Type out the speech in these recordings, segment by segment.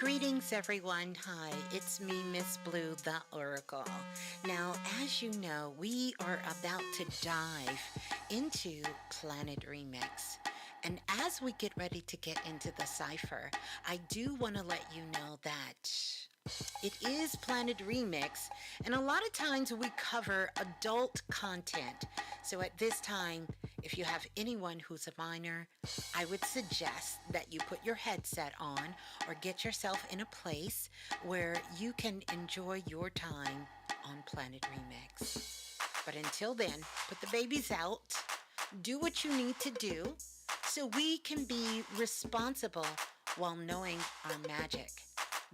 Greetings, everyone. Hi, it's me, Ms.Blue, the Oracle. Now, as you know, we are about to dive into Planet Remix. And as we get ready to get into the cipher, I do want to let you know that it is Planet Remix, and a lot of times we cover adult content. So at this time, if you have anyone who's a minor, I would suggest that you put your headset on or get yourself in a place where you can enjoy your time on Planet Remix. But until then, put the babies out, do what you need to do so we can be responsible while knowing our magic.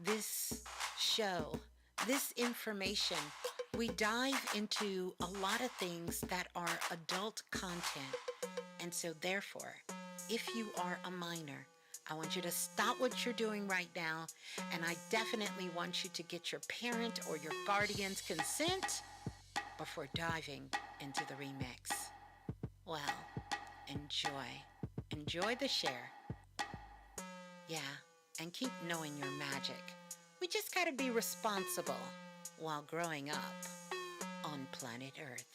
This show, this information, we dive into a lot of things that are adult content. And so therefore, if you are a minor, I want you to stop what you're doing right now, and I definitely want you to get your parent or your guardian's consent before diving into the remix. Well, enjoy. Enjoy the share. Yeah, and keep knowing your magic. We just gotta be responsible while growing up on planet Earth.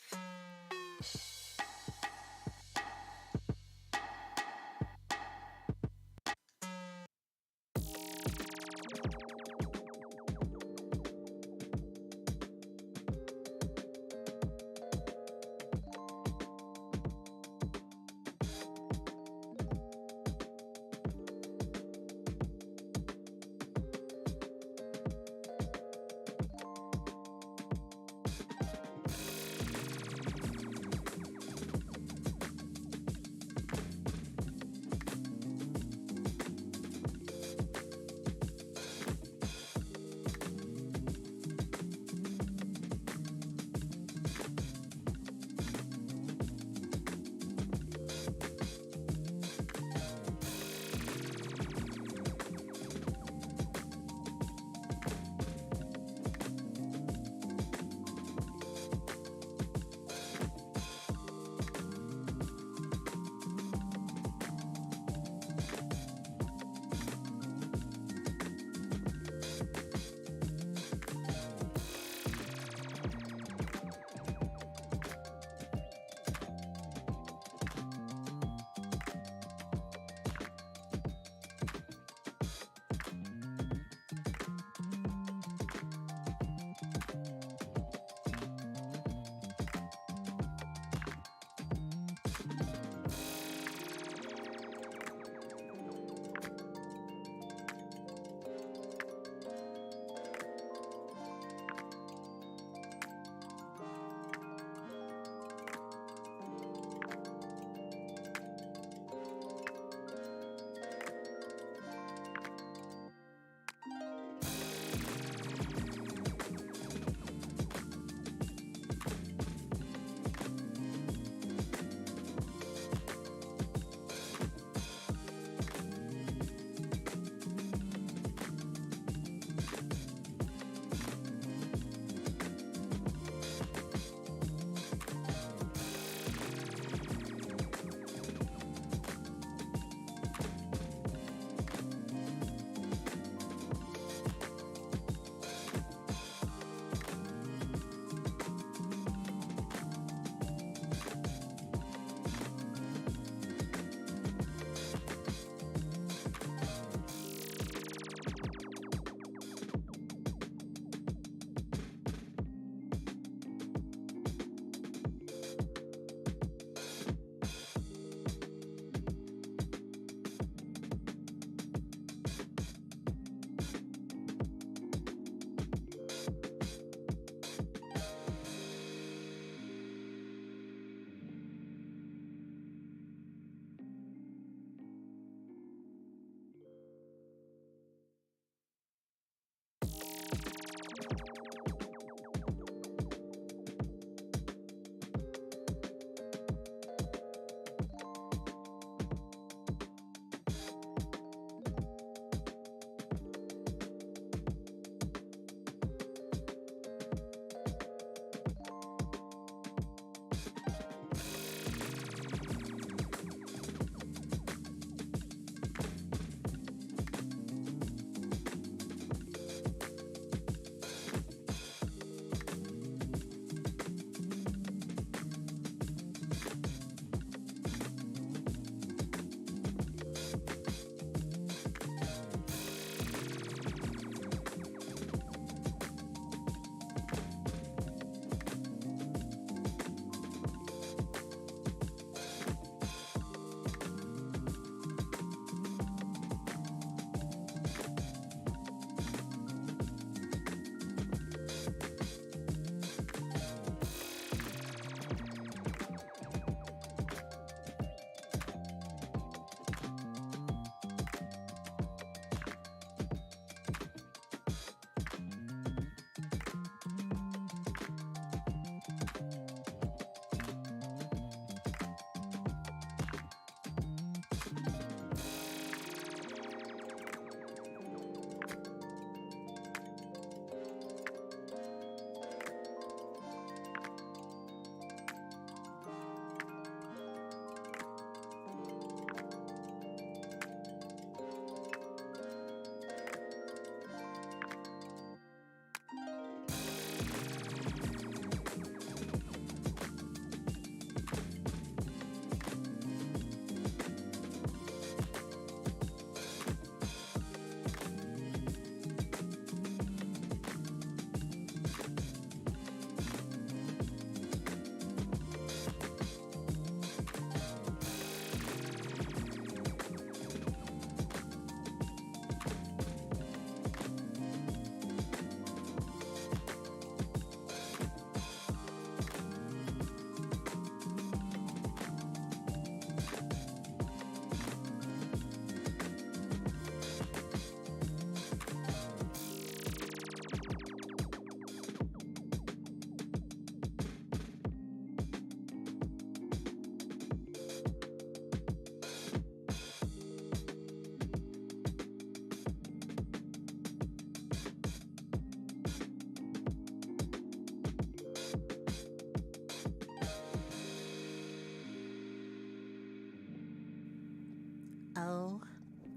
Oh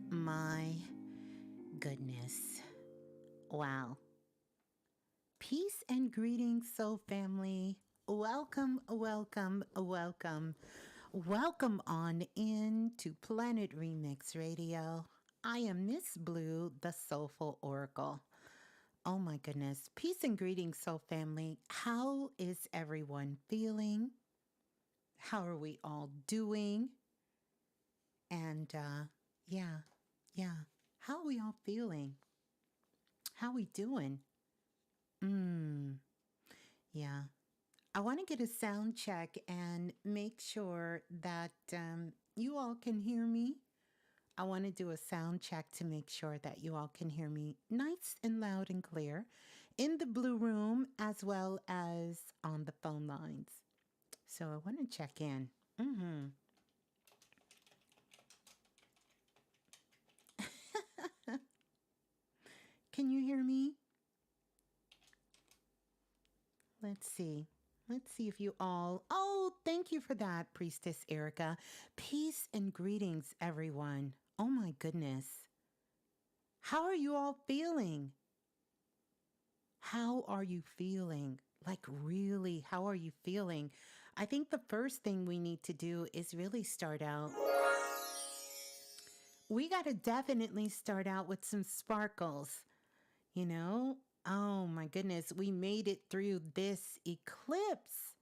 my goodness. Wow. Peace and greetings, soul family. Welcome, welcome, welcome. Welcome on in to Planet Remix Radio. I am Ms.Blue, the Soulful Oracle. Oh my goodness. Peace and greetings, soul family. How is everyone feeling? How are we all doing? And yeah, yeah. How are we all feeling? How we doing? Yeah. I want to get a sound check and make sure that you all can hear me. I want to do a sound check to make sure that you all can hear me nice and loud and clear in the blue room as well as on the phone lines. So I want to check in. Can you hear me? Let's see. Let's see if you all. Oh, thank you for that, Priestess Erica. Peace and greetings, everyone. Oh my goodness. How are you all feeling? How are you feeling? Like, really, how are you feeling? I think the first thing we need to do is really start out. We got to definitely start out with some sparkles, you know? Oh my goodness, we made it through this eclipse.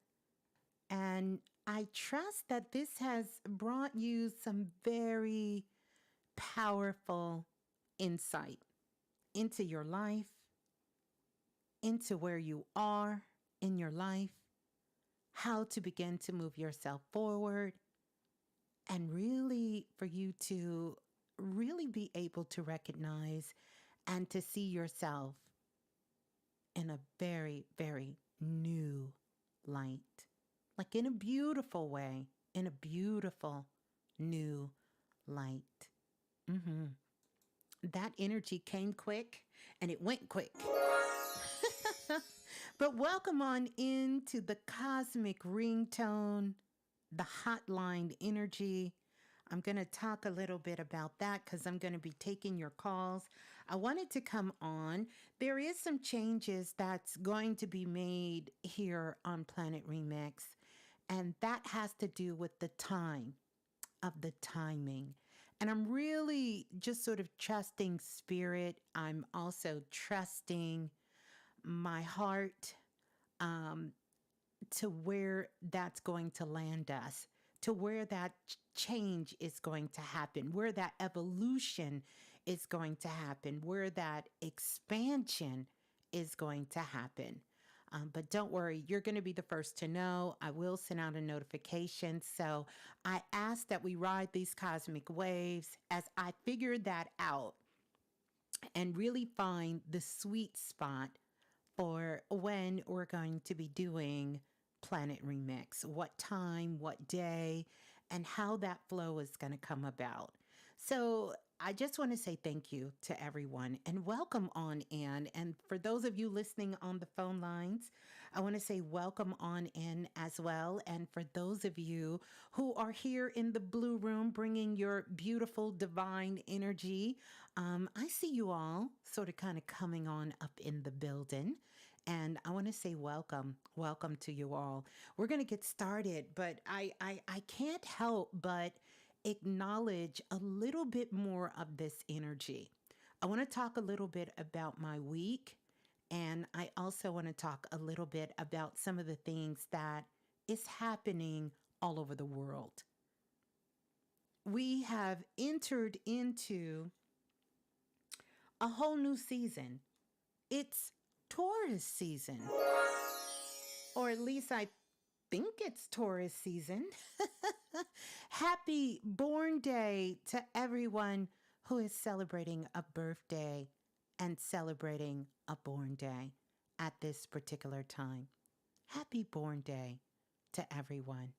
And I trust that this has brought you some very powerful insight into your life, into where you are in your life, how to begin to move yourself forward, and really for you to really be able to recognize and to see yourself in a very, very new light. Like in a beautiful way, in a beautiful new light. That energy came quick and it went quick. But welcome on into the cosmic ringtone, the hotline energy. I'm going to talk a little bit about that because I'm going to be taking your calls. I wanted to come on. There is some changes that's going to be made here on Planet Remix, and that has to do with the time of the timing. And I'm really just sort of trusting spirit. I'm also trusting my heart um, to where that's going to land us, to where that change is going to happen, where that evolution is going to happen, where that expansion is going to happen. But don't worry, you're going to be the first to know. I will send out a notification. So I ask that we ride these cosmic waves as I figure that out and really find the sweet spot for when we're going to be doing Planet Remix, what time, what day, and how that flow is going to come about. So I just want to say thank you to everyone and welcome on in. And for those of you listening on the phone lines, I want to say welcome on in as well. And for those of you who are here in the blue room bringing your beautiful divine energy, I see you all sort of kind of coming on up in the building. And I want to say welcome, welcome to you all. We're going to get started, but I can't help but acknowledge a little bit more of this energy. I want to talk a little bit about my week, and I also want to talk a little bit about some of the things that is happening all over the world. We have entered into a whole new season. It's Taurus season, or at least I think it's Taurus season. Happy born day to everyone who is celebrating a birthday and celebrating a born day at this particular time. Happy born day to everyone.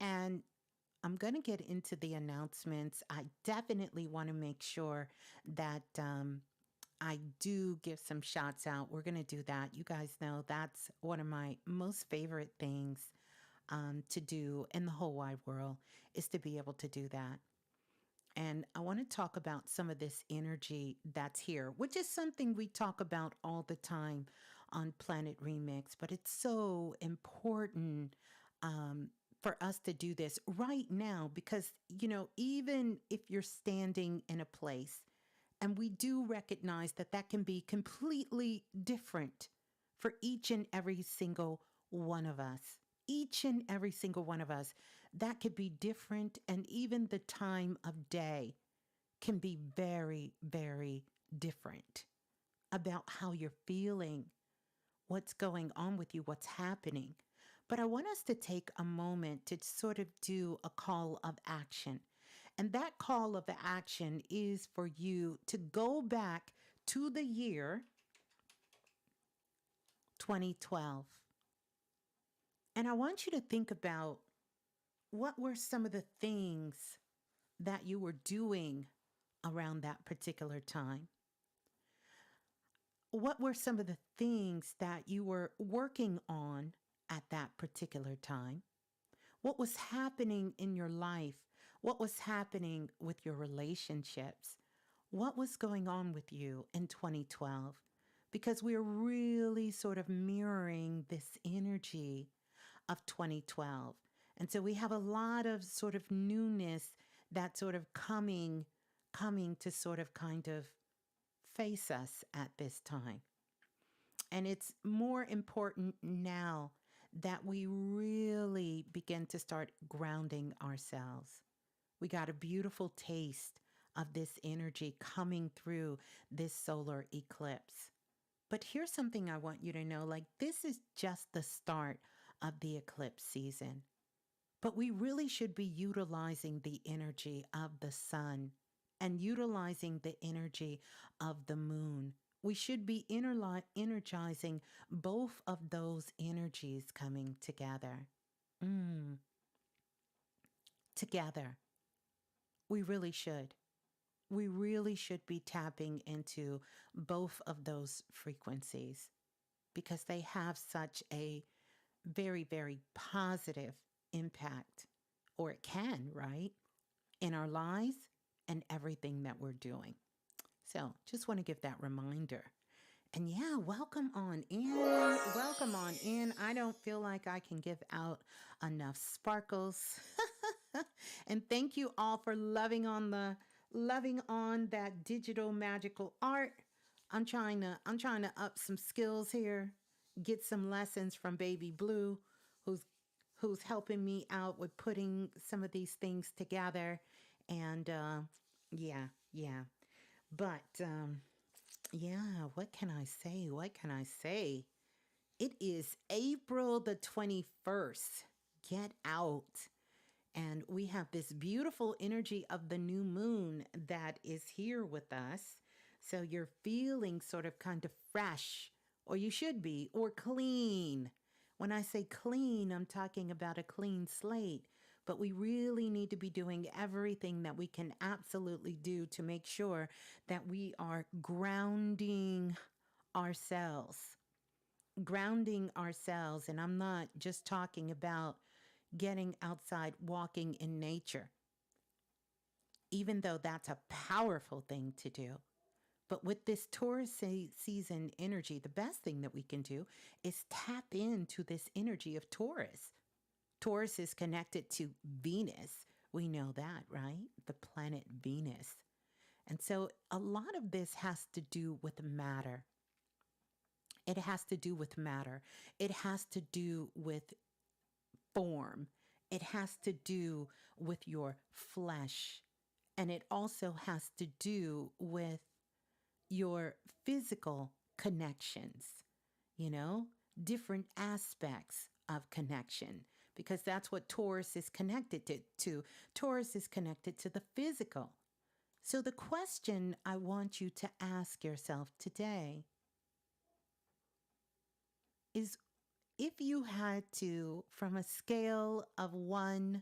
And I'm going to get into the announcements. I definitely want to make sure that I do give some shots out. We're going to do that. You guys know that's one of my most favorite things to do in the whole wide world is to be able to do that. And I want to talk about some of this energy that's here, which is something we talk about all the time on Planet Remix, but it's so important um, for us to do this right now because, even if you're standing in a place, and we do recognize that that can be completely different for each and every single one of us. Each and every single one of us, that could be different. And even the time of day can be very, very different about how you're feeling, what's going on with you, what's happening. But I want us to take a moment to sort of do a call of action. And that call of action is for you to go back to the year 2012. And I want you to think about what were some of the things that you were doing around that particular time. What were some of the things that you were working on at that particular time? What was happening in your life? What was happening with your relationships? What was going on with you in 2012? Because we're really sort of mirroring this energy of 2012. And so we have a lot of sort of newness that sort of coming to sort of kind of face us at this time. And it's more important now that we really begin to start grounding ourselves. We got a beautiful taste of this energy coming through this solar eclipse. But here's something I want you to know, like this is just the start of the eclipse season. But we really should be utilizing the energy of the sun and utilizing the energy of the moon. We should be energizing both of those energies coming together. Mm, together. We really should. We really should be tapping into both of those frequencies because they have such a very, very positive impact, or it can, right, in our lives and everything that we're doing. So just want to give that reminder. And yeah, welcome on in. Welcome on in. I don't feel like I can give out enough sparkles. And thank you all for loving on that digital magical art. I'm trying to up some skills here, get some lessons from Baby Blue, who's who's helping me out with putting some of these things together. And yeah. But yeah, what can I say? What can I say? It is April the 21st. Get out. And we have this beautiful energy of the new moon that is here with us. So you're feeling sort of kind of fresh, or you should be, or clean. When I say clean, I'm talking about a clean slate. But we really need to be doing everything that we can absolutely do to make sure that we are grounding ourselves. Grounding ourselves. And I'm not just talking about getting outside, walking in nature, even though that's a powerful thing to do. But with this Taurus season energy, the best thing that we can do is tap into this energy of Taurus. Taurus is connected to Venus. We know that, right? The planet Venus. And so a lot of this has to do with matter. It has to do with matter. It has to do with form. It has to do with your flesh. And it also has to do with your physical connections, different aspects of connection, because that's what Taurus is connected to. Taurus is connected to the physical. So the question I want you to ask yourself today is, if you had to, from a scale of 1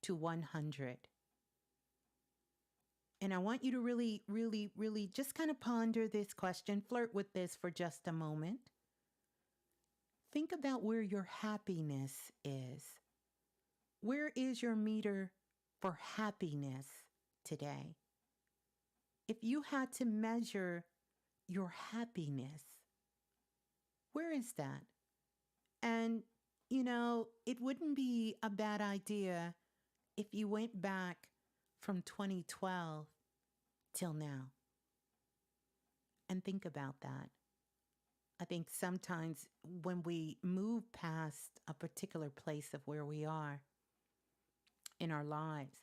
to 100, and I want you to really, really, really just kind of ponder this question, flirt with this for just a moment. Think about where your happiness is. Where is your meter for happiness today? If you had to measure your happiness, where is that? And, it wouldn't be a bad idea if you went back from 2012 till now and think about that. I think sometimes when we move past a particular place of where we are in our lives,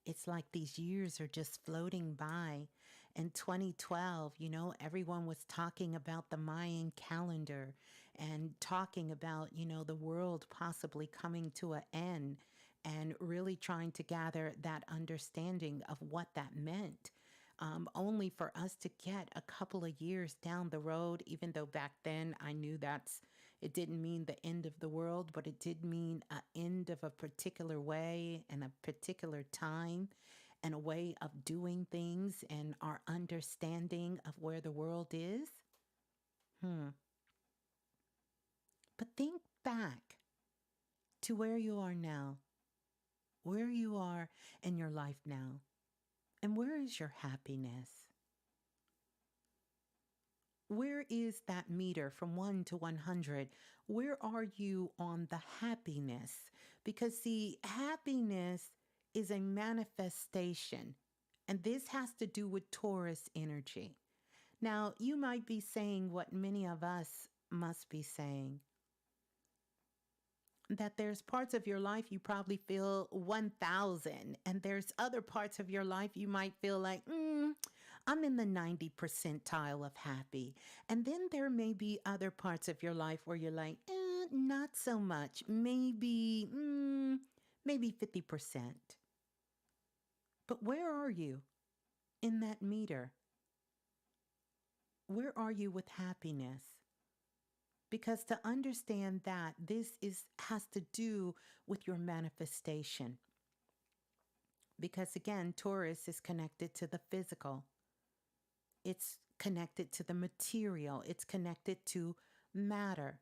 it's like these years are just floating by. In 2012, everyone was talking about the Mayan calendar and talking about, the world possibly coming to an end and really trying to gather that understanding of what that meant. Only for us to get a couple of years down the road, even though back then I knew it didn't mean the end of the world, but it did mean an end of a particular way and a particular time and a way of doing things and our understanding of where the world is. But think back to where you are now, where you are in your life now, and where is your happiness? Where is that meter from 1 to 100? Where are you on the happiness? Because, see, happiness is a manifestation, and this has to do with Taurus energy. Now, you might be saying what many of us must be saying, that there's parts of your life you probably feel 1,000, and there's other parts of your life you might feel like, I'm in the 90 percentile of happy. And then there may be other parts of your life where you're like, not so much, maybe 50%. But where are you in that meter? Where are you with happiness? Because to understand that, has to do with your manifestation. Because again, Taurus is connected to the physical. It's connected to the material. It's connected to matter.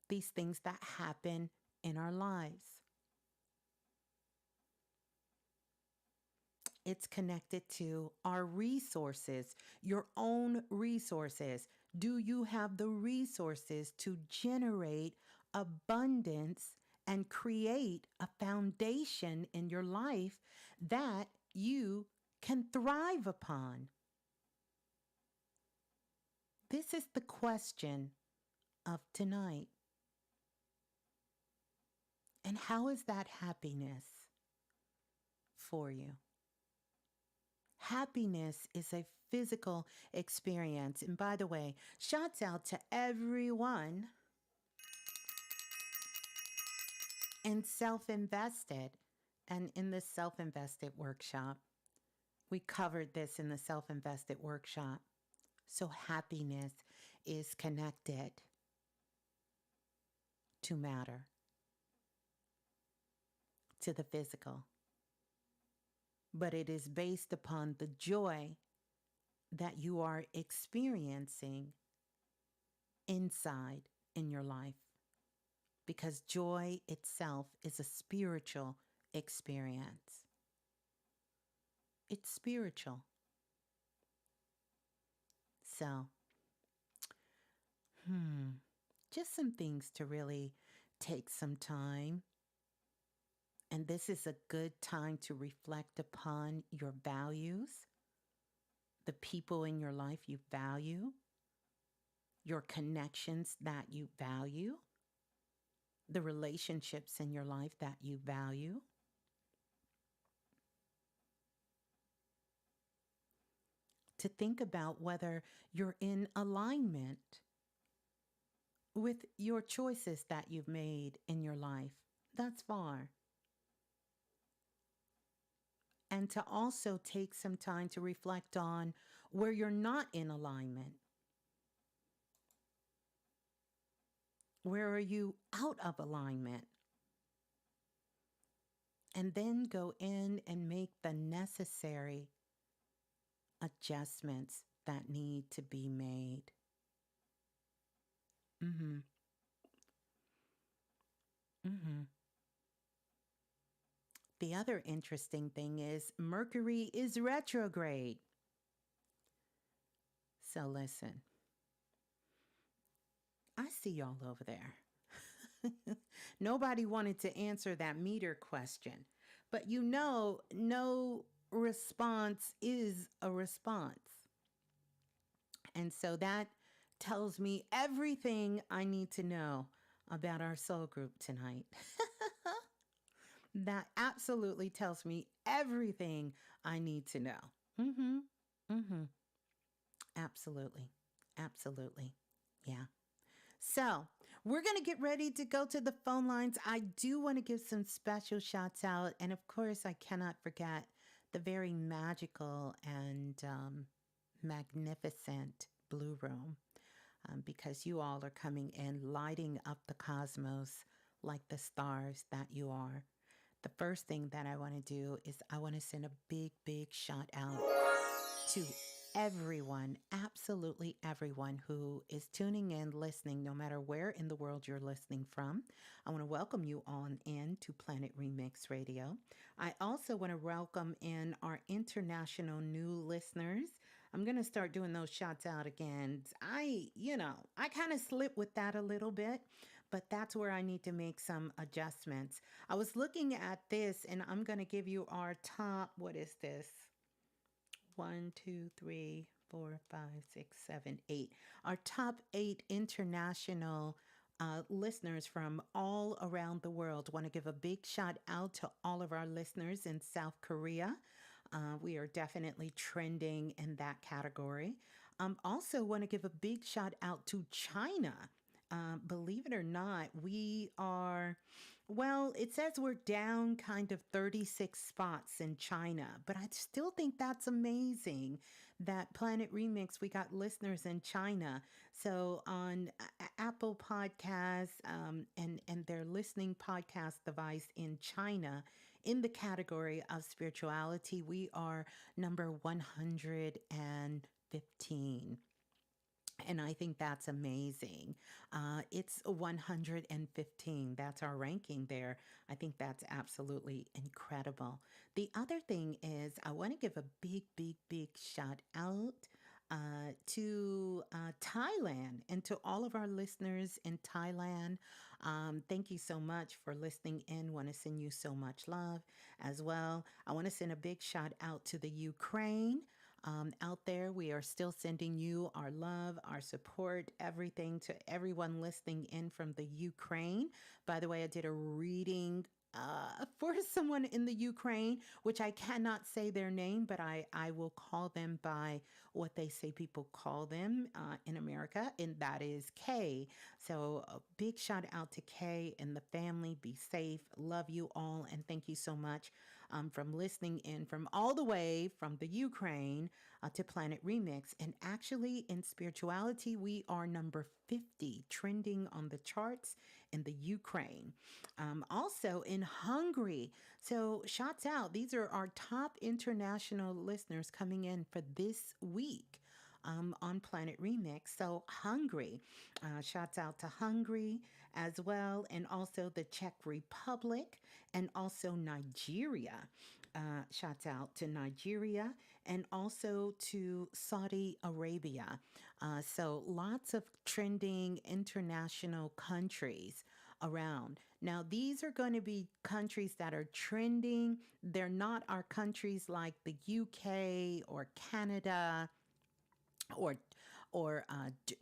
These things that happen in our lives. It's connected to our resources, your own resources. Do you have the resources to generate abundance and create a foundation in your life that you can thrive upon? This is the question of tonight. And how is that happiness for you? Happiness is a physical experience. And by the way, shouts out to everyone in Self-Invested and in the Self-Invested workshop. We covered this in the Self-Invested workshop. So happiness is connected to matter, to the physical. But it is based upon the joy that you are experiencing inside in your life. Because joy itself is a spiritual experience. It's spiritual. So, just some things to really take some time. And this is a good time to reflect upon your values, the people in your life you value, your connections that you value, the relationships in your life that you value. To think about whether you're in alignment with your choices that you've made in your life thus far. And to also take some time to reflect on where you're not in alignment. Where are you out of alignment? And then go in and make the necessary adjustments that need to be made. The other interesting thing is Mercury is retrograde. So listen, I see y'all over there. Nobody wanted to answer that meter question, but no response is a response. And so that tells me everything I need to know about our soul group tonight. That absolutely tells me everything I need to know. Mm-hmm. Mm-hmm. Absolutely. Absolutely. Yeah. So we're going to get ready to go to the phone lines. I do want to give some special shots out. And of course, I cannot forget the very magical and magnificent Blue Room, because you all are coming in, lighting up the cosmos like the stars that you are. The first thing that I want to do is I want to send a big, big shout out to everyone, absolutely everyone who is tuning in, listening, no matter where in the world you're listening from. I want to welcome you on in to Planet Remix Radio. I also want to welcome in our international new listeners. I'm going to start doing those shots out again. I kind of slip with that a little bit, but that's where I need to make some adjustments. I was looking at this and I'm going to give you our top, what is this? 1, 2, 3, 4, 5, 6, 7, 8. Our top 8 international listeners from all around the world. Want to give a big shout out to all of our listeners in South Korea. We are definitely trending in that category. Also, want to give a big shout out to China. Believe it or not, we are, well, it says we're down kind of 36 spots in China, but I still think that's amazing that Planet Remix, we got listeners in China. So on Apple Podcasts and their listening podcast device in China, in the category of spirituality, we are number 115. And I think that's amazing. It's 115. That's our ranking there. I think that's absolutely incredible. The other thing is, I want to give a big, big, big shout out to Thailand and to all of our listeners in Thailand. Thank you so much for listening in. Want to send you so much love as well. I want to send a big shout out to the Ukraine. Out there, we are still sending you our love, our support, everything to everyone listening in from the Ukraine. By the way, I did a reading for someone in the Ukraine, which I cannot say their name, but I will call them by what they say people call them in America, and that is Kay. So a big shout out to Kay and the family. Be safe. Love you all, and thank you so much from listening in from all the way from the Ukraine to Planet Remix. And actually, in spirituality, we are number 50 trending on the charts in the Ukraine. Also in Hungary. So, shouts out. These are our top international listeners coming in for this week. On Planet Remix. So, Hungary, shouts out to Hungary as well, and also the Czech Republic, and also Nigeria. Shouts out to Nigeria and also to Saudi Arabia. So, lots of trending international countries around. Now, these are going to be countries that are trending. They're not our countries like the UK or Canada or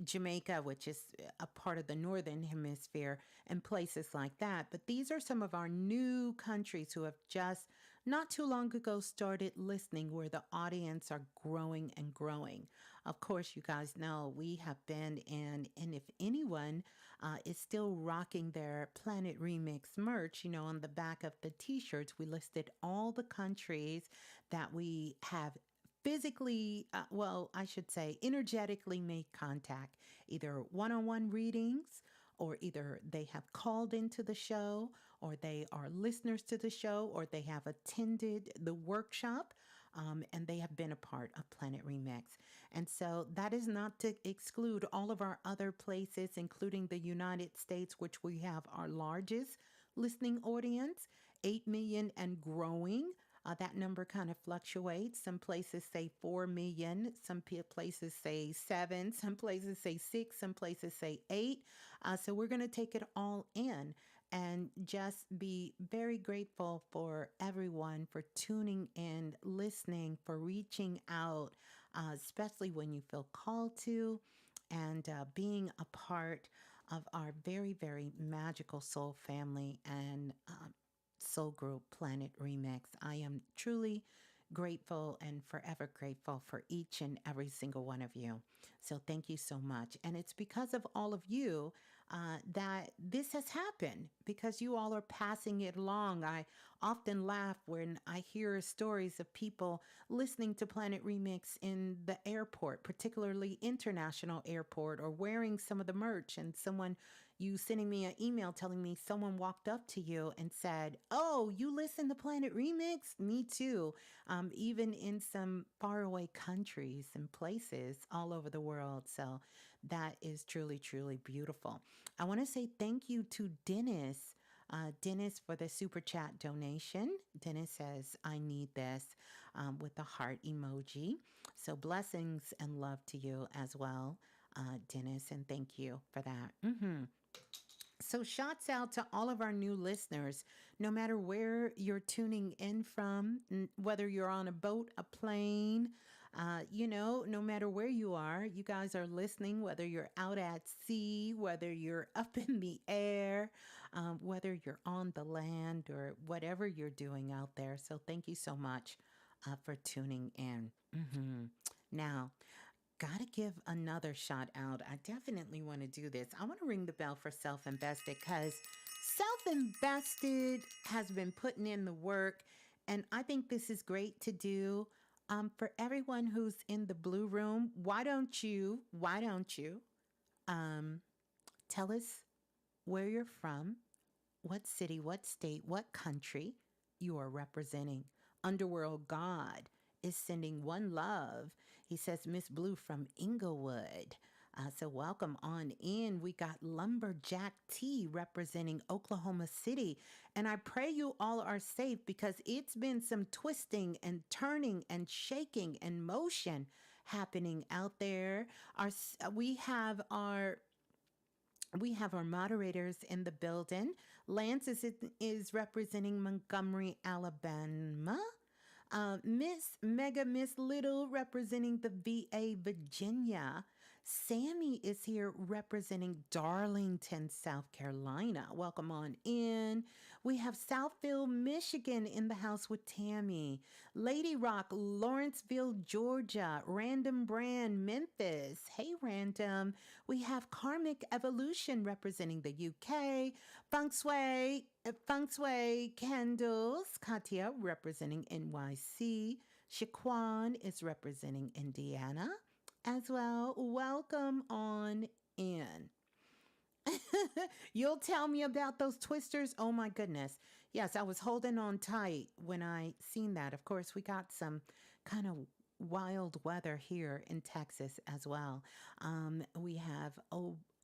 Jamaica, which is a part of the Northern Hemisphere, and places like that. But these are some of our new countries who have just not too long ago started listening, where the audience are growing and growing. Of course, you guys know we have been in, and if anyone is still rocking their Planet Remix merch, on the back of the t-shirts, we listed all the countries that we have physically, I should say, energetically made contact, either one-on-one readings, or either they have called into the show, or they are listeners to the show, or they have attended the workshop, and they have been a part of Planet Remix. And so that is not to exclude all of our other places, including the United States, which we have our largest listening audience, 8 million and growing. That number kind of fluctuates. Some places say 4 million, some places say 7, some places say 6, some places say 8. So we're going to take it all in and just be very grateful for everyone for tuning in, listening, for reaching out, especially when you feel called to, and being a part of our very, very magical soul family and soul group Planet Remix. I am truly grateful and forever grateful for each and every single one of you. So thank you so much. And it's because of all of you that this has happened, because you all are passing it along. I often laugh when I hear stories of people listening to Planet Remix in the airport, particularly international airport, or wearing some of the merch, and someone, you sending me an email telling me someone walked up to you and said, "Oh, you listen to Planet Remix? Me too." Even in some faraway countries and places all over the world. So that is truly, truly beautiful. I want to say thank you to Dennis. Dennis, for the super chat donation. Dennis says, "I need this," with the heart emoji. So blessings and love to you as well, Dennis, and thank you for that. So, shouts out to all of our new listeners, no matter where you're tuning in from, whether you're on a boat, a plane, no matter where you are, you guys are listening, whether you're out at sea, whether you're up in the air, whether you're on the land, or whatever you're doing out there. So, thank you so much for tuning in. Now, gotta give another shout out. I definitely want to do this. I want to ring the bell for Self Invested, because Self Invested has been putting in the work, and I think this is great to do. For everyone who's in the blue room, why don't you tell us where you're from, what city, what state, what country you are representing? Underworld God is sending one love. He says, Ms.Blue from Inglewood. So welcome on in. We got Lumberjack T representing Oklahoma City. And I pray you all are safe, because it's been some twisting and turning and shaking and motion happening out there. We have our moderators in the building. Lance is representing Montgomery, Alabama. Miss Little representing the VA, Virginia. Sammy is here representing Darlington, South Carolina. Welcome on in. We have Southfield, Michigan in the house with Tammy. Lady Rock, Lawrenceville, Georgia. Random Brand, Memphis. Hey, Random. We have Karmic Evolution representing the UK. Feng Shui Candles, Katia representing NYC. Shaquan is representing Indiana as well. Welcome on in. You'll tell me about those twisters. Oh my goodness. Yes, I was holding on tight when I seen that. Of course, we got some kind of wild weather here in Texas as well. We have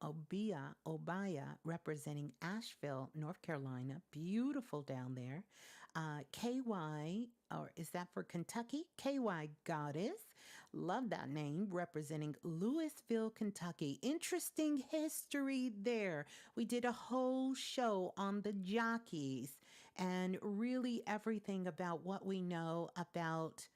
Obaya representing Asheville, North Carolina. Beautiful down there. KY, or is that for Kentucky? KY Goddess. Love that name, representing Louisville, Kentucky. Interesting history there. We did a whole show on the jockeys and really everything about what we know about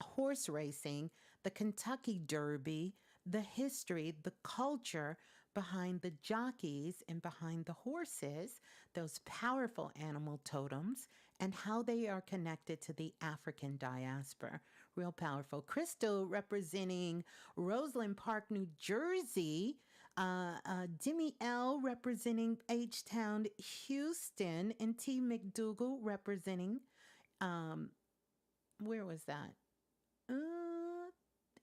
horse racing, the Kentucky Derby, the history, the culture behind the jockeys and behind the horses, those powerful animal totems, and how they are connected to the African diaspora. Real powerful. Crystal representing Roseland Park, New Jersey. Demi L representing H-Town, Houston. And T. McDougal representing, where was that?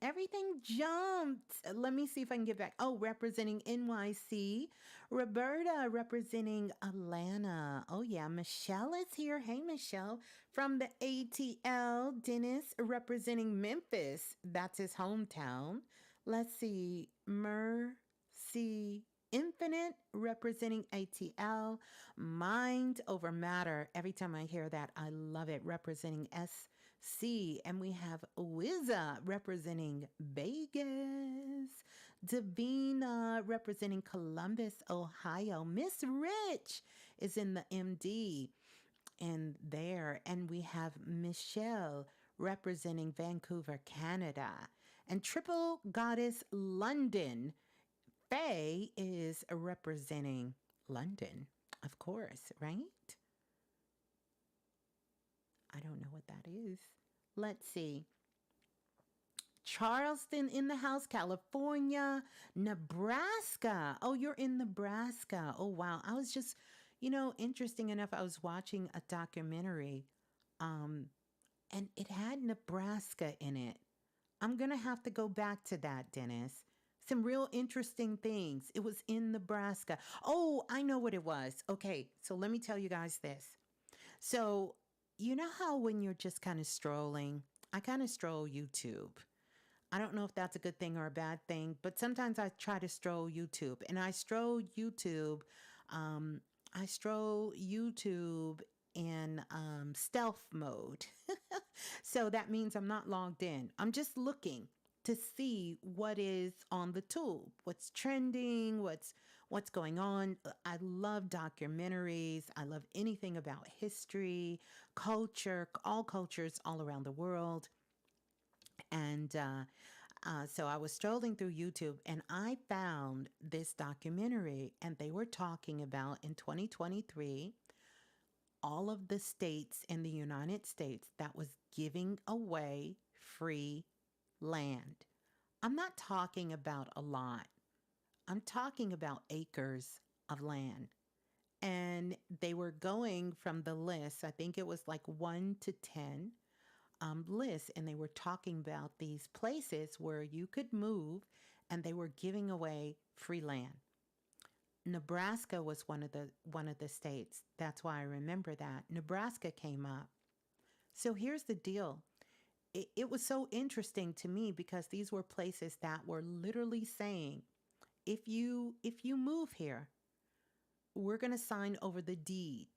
Everything jumped. Let me see if I can get back. Oh, representing NYC. Roberta representing Atlanta. Oh, yeah. Michelle is here. Hey, Michelle. From the ATL. Dennis representing Memphis. That's his hometown. Let's see. Mercy Infinite representing ATL, mind over matter. Every time I hear that, I love it, representing SC. And we have Wizza representing Vegas, Davina representing Columbus, Ohio. Miss Rich is in the MD and there. And we have Michelle representing Vancouver, Canada. And Triple Goddess London, Faye is representing London, of course, right? I don't know what that is. Let's see. Charleston in the house, California, Nebraska. Oh, you're in Nebraska. Oh, wow. I was just, interesting enough, I was watching a documentary um, and it had Nebraska in it. I'm going to have to go back to that, Dennis. Some real interesting things. It was in Nebraska. Oh, I know what it was. Okay, so let me tell you guys this. So, you know how when you're just kind of strolling, I kind of stroll YouTube. I don't know if that's a good thing or a bad thing, but sometimes I try to stroll YouTube, and I stroll YouTube. Um, I stroll YouTube in stealth mode. So that means I'm not logged in. I'm just looking to see what is on the tube, what's trending, what's going on. I love documentaries. I love anything about history, culture, all cultures all around the world. And so I was strolling through YouTube and I found this documentary, and they were talking about in 2023 all of the states in the United States that was giving away free land. I'm not talking about a lot. I'm talking about acres of land. And they were going from the list, I think it was like 1 to 10 lists, and they were talking about these places where you could move and they were giving away free land. Nebraska was one of the states. That's why I remember that. Nebraska came up. So here's the deal. It was so interesting to me because these were places that were literally saying, if you move here, we're going to sign over the deed.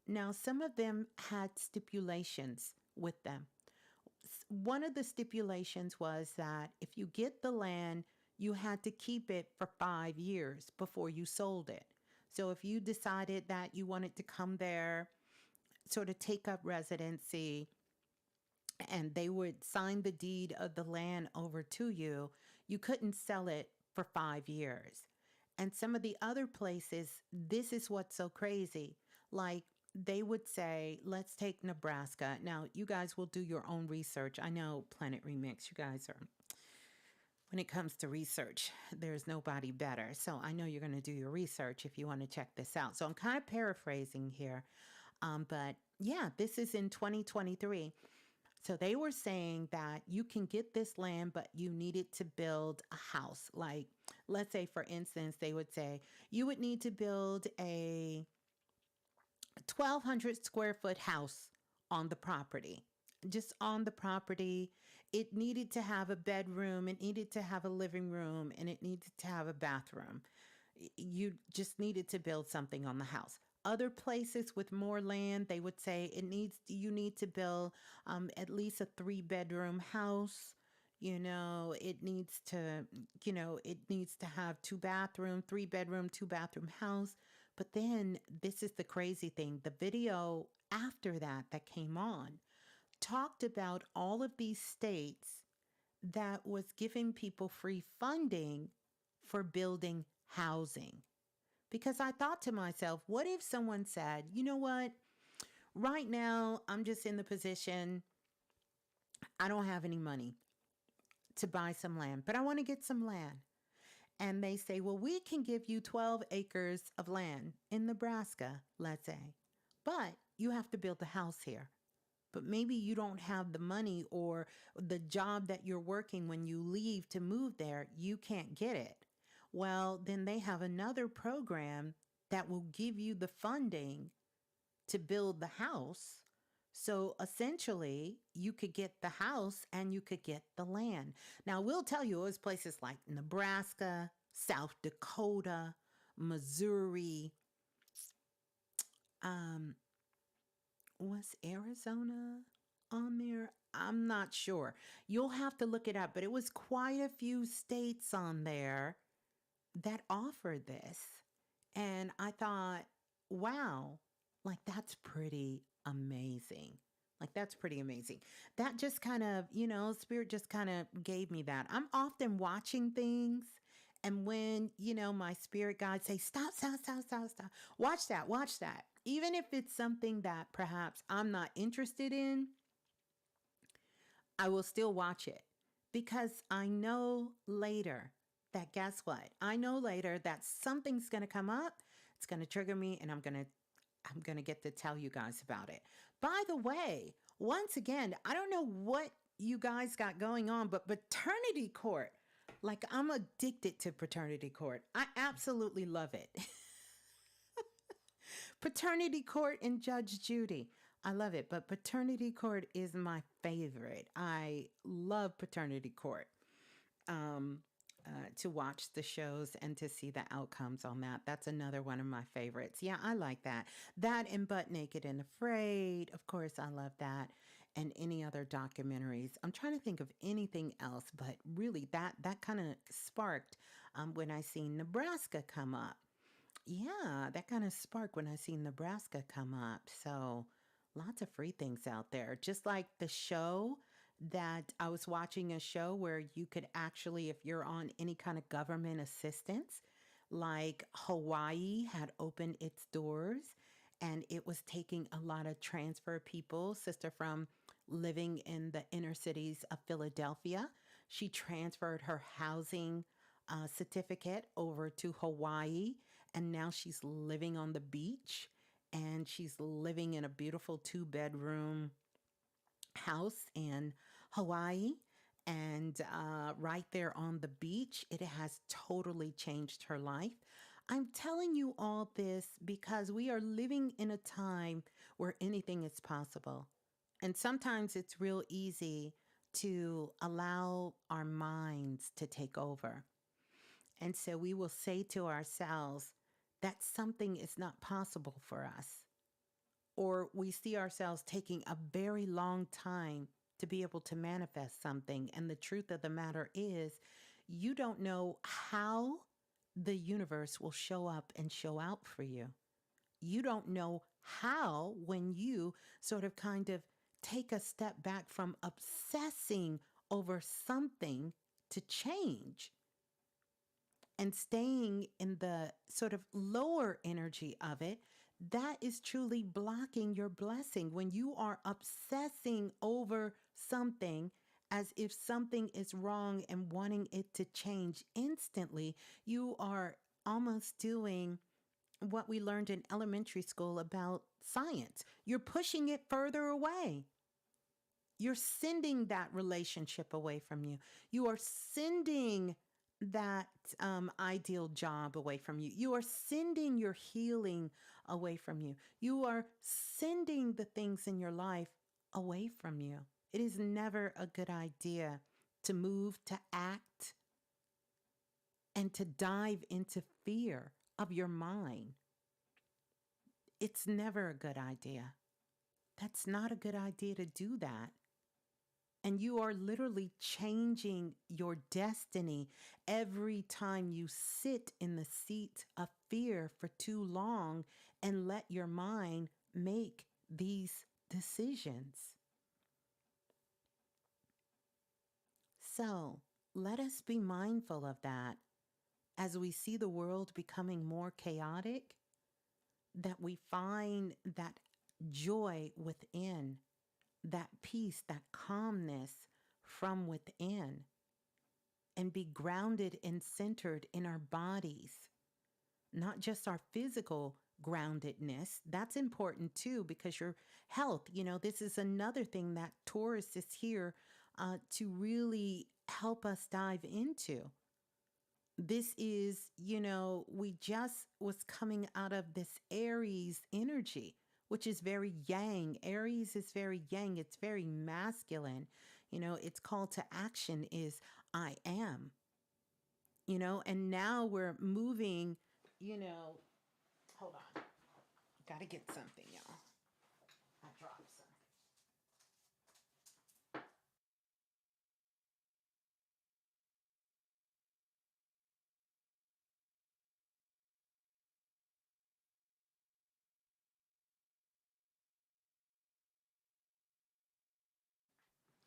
Now, some of them had stipulations with them. One of the stipulations was that if you get the land, you had to keep it for 5 years before you sold it. So if you decided that you wanted to come there, sort of take up residency, and they would sign the deed of the land over to you, you couldn't sell it for 5 years. And some of the other places, this is what's so crazy. Like they would say, let's take Nebraska. Now, you guys will do your own research. I know Planet Remix, you guys are, when it comes to research, there's nobody better. So I know you're going to do your research if you want to check this out. So I'm kind of paraphrasing here. But yeah, this is in 2023. So they were saying that you can get this land, but you needed to build a house. Like, let's say, for instance, they would say you would need to build a 1,200 square foot house on the property, just on the property. It needed to have a bedroom, it needed to have a living room, and it needed to have a bathroom. You just needed to build something on the house. Other places with more land, they would say you need to build at least a 3-bedroom house. It needs to have 2 bathroom, 3-bedroom, 2-bathroom house. But then this is the crazy thing. The video after that came on talked about all of these states that was giving people free funding for building housing. Because I thought to myself, what if someone said, you know what? Right now, I'm just in the position, I don't have any money to buy some land, but I want to get some land. And they say, well, we can give you 12 acres of land in Nebraska, let's say, but you have to build a house here. But maybe you don't have the money, or the job that you're working when you leave to move there, you can't get it. Well, then they have another program that will give you the funding to build the house. So essentially, you could get the house and you could get the land. Now, we'll tell you, it was places like Nebraska, South Dakota, Missouri, um, was Arizona on there? I'm not sure. You'll have to look it up, but it was quite a few states on there that offered this. And I thought, wow, like that's pretty amazing. Like that's pretty amazing. That just kind of, Spirit just kind of gave me that. I'm often watching things. And when, my spirit guide say, stop, stop, stop, stop, stop, watch that, watch that. Even if it's something that perhaps I'm not interested in, I will still watch it because I know later that guess what? I know later that something's going to come up. It's going to trigger me and I'm going to get to tell you guys about it. By the way, once again, I don't know what you guys got going on, but paternity court, like I'm addicted to paternity court. I absolutely love it. Paternity Court and Judge Judy. I love it, but Paternity Court is my favorite. I love Paternity Court. Um, to watch the shows and to see the outcomes on that. That's another one of my favorites. Yeah, I like that. That and Butt Naked and Afraid. Of course, I love that. And any other documentaries. I'm trying to think of anything else, but really that kind of sparked when I seen Nebraska come up. Yeah, that kind of sparked when I seen Nebraska come up. So lots of free things out there. Just like the show that I was watching a show where you could actually, if you're on any kind of government assistance, like Hawaii had opened its doors and it was taking a lot of transfer people, sister from living in the inner cities of Philadelphia. She transferred her housing certificate over to Hawaii and now she's living on the beach and she's living in a beautiful 2-bedroom house in Hawaii. And right there on the beach, it has totally changed her life. I'm telling you all this because we are living in a time where anything is possible. And sometimes it's real easy to allow our minds to take over. And so we will say to ourselves that something is not possible for us. Or we see ourselves taking a very long time to be able to manifest something. And the truth of the matter is, you don't know how the universe will show up and show out for you. You don't know how, when you sort of kind of take a step back from obsessing over something to change and staying in the sort of lower energy of it, that is truly blocking your blessing. When you are obsessing over something as if something is wrong and wanting it to change instantly, you are almost doing what we learned in elementary school about science. You're pushing it further away. You're sending that relationship away from you. You are sending that ideal job away from you. You are sending your healing away from you. You are sending the things in your life away from you. It is never a good idea to move, to act, and to dive into fear of your mind. It's never a good idea. That's not a good idea to do that. And you are literally changing your destiny every time you sit in the seat of fear for too long and let your mind make these decisions. So let us be mindful of that as we see the world becoming more chaotic, that we find that joy within, that peace, that calmness from within, and be grounded and centered in our bodies, not just our physical groundedness. That's important too, because your health, this is another thing that Taurus is here to really help us dive into. This is, we just was coming out of this Aries energy, which is very yang. Aries is very yang. It's very masculine. Its call to action is I am, and now we're moving you know, hold on. Gotta get something, y'all. I dropped some.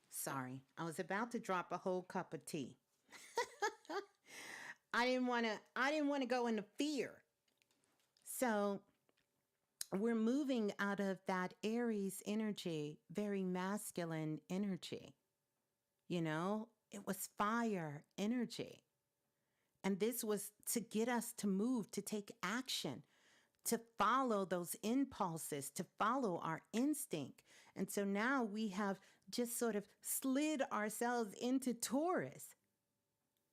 Sorry, I was about to drop a whole cup of tea. I didn't want to go into fear. So we're moving out of that Aries energy, very masculine energy. You know, it was fire energy. And this was to get us to move, to take action, to follow those impulses, to follow our instinct. And so now we have just sort of slid ourselves into Taurus.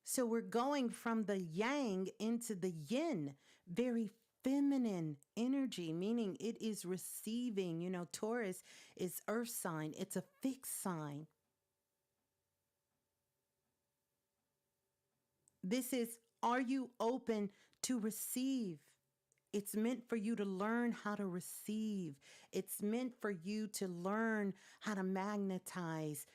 So we're going from the yang into the yin, very feminine energy, meaning it is receiving. You know, Taurus is earth sign, it's a fixed sign. This is, are you open to receive? It's meant for you to learn how to receive. It's meant for you to learn how to magnetize.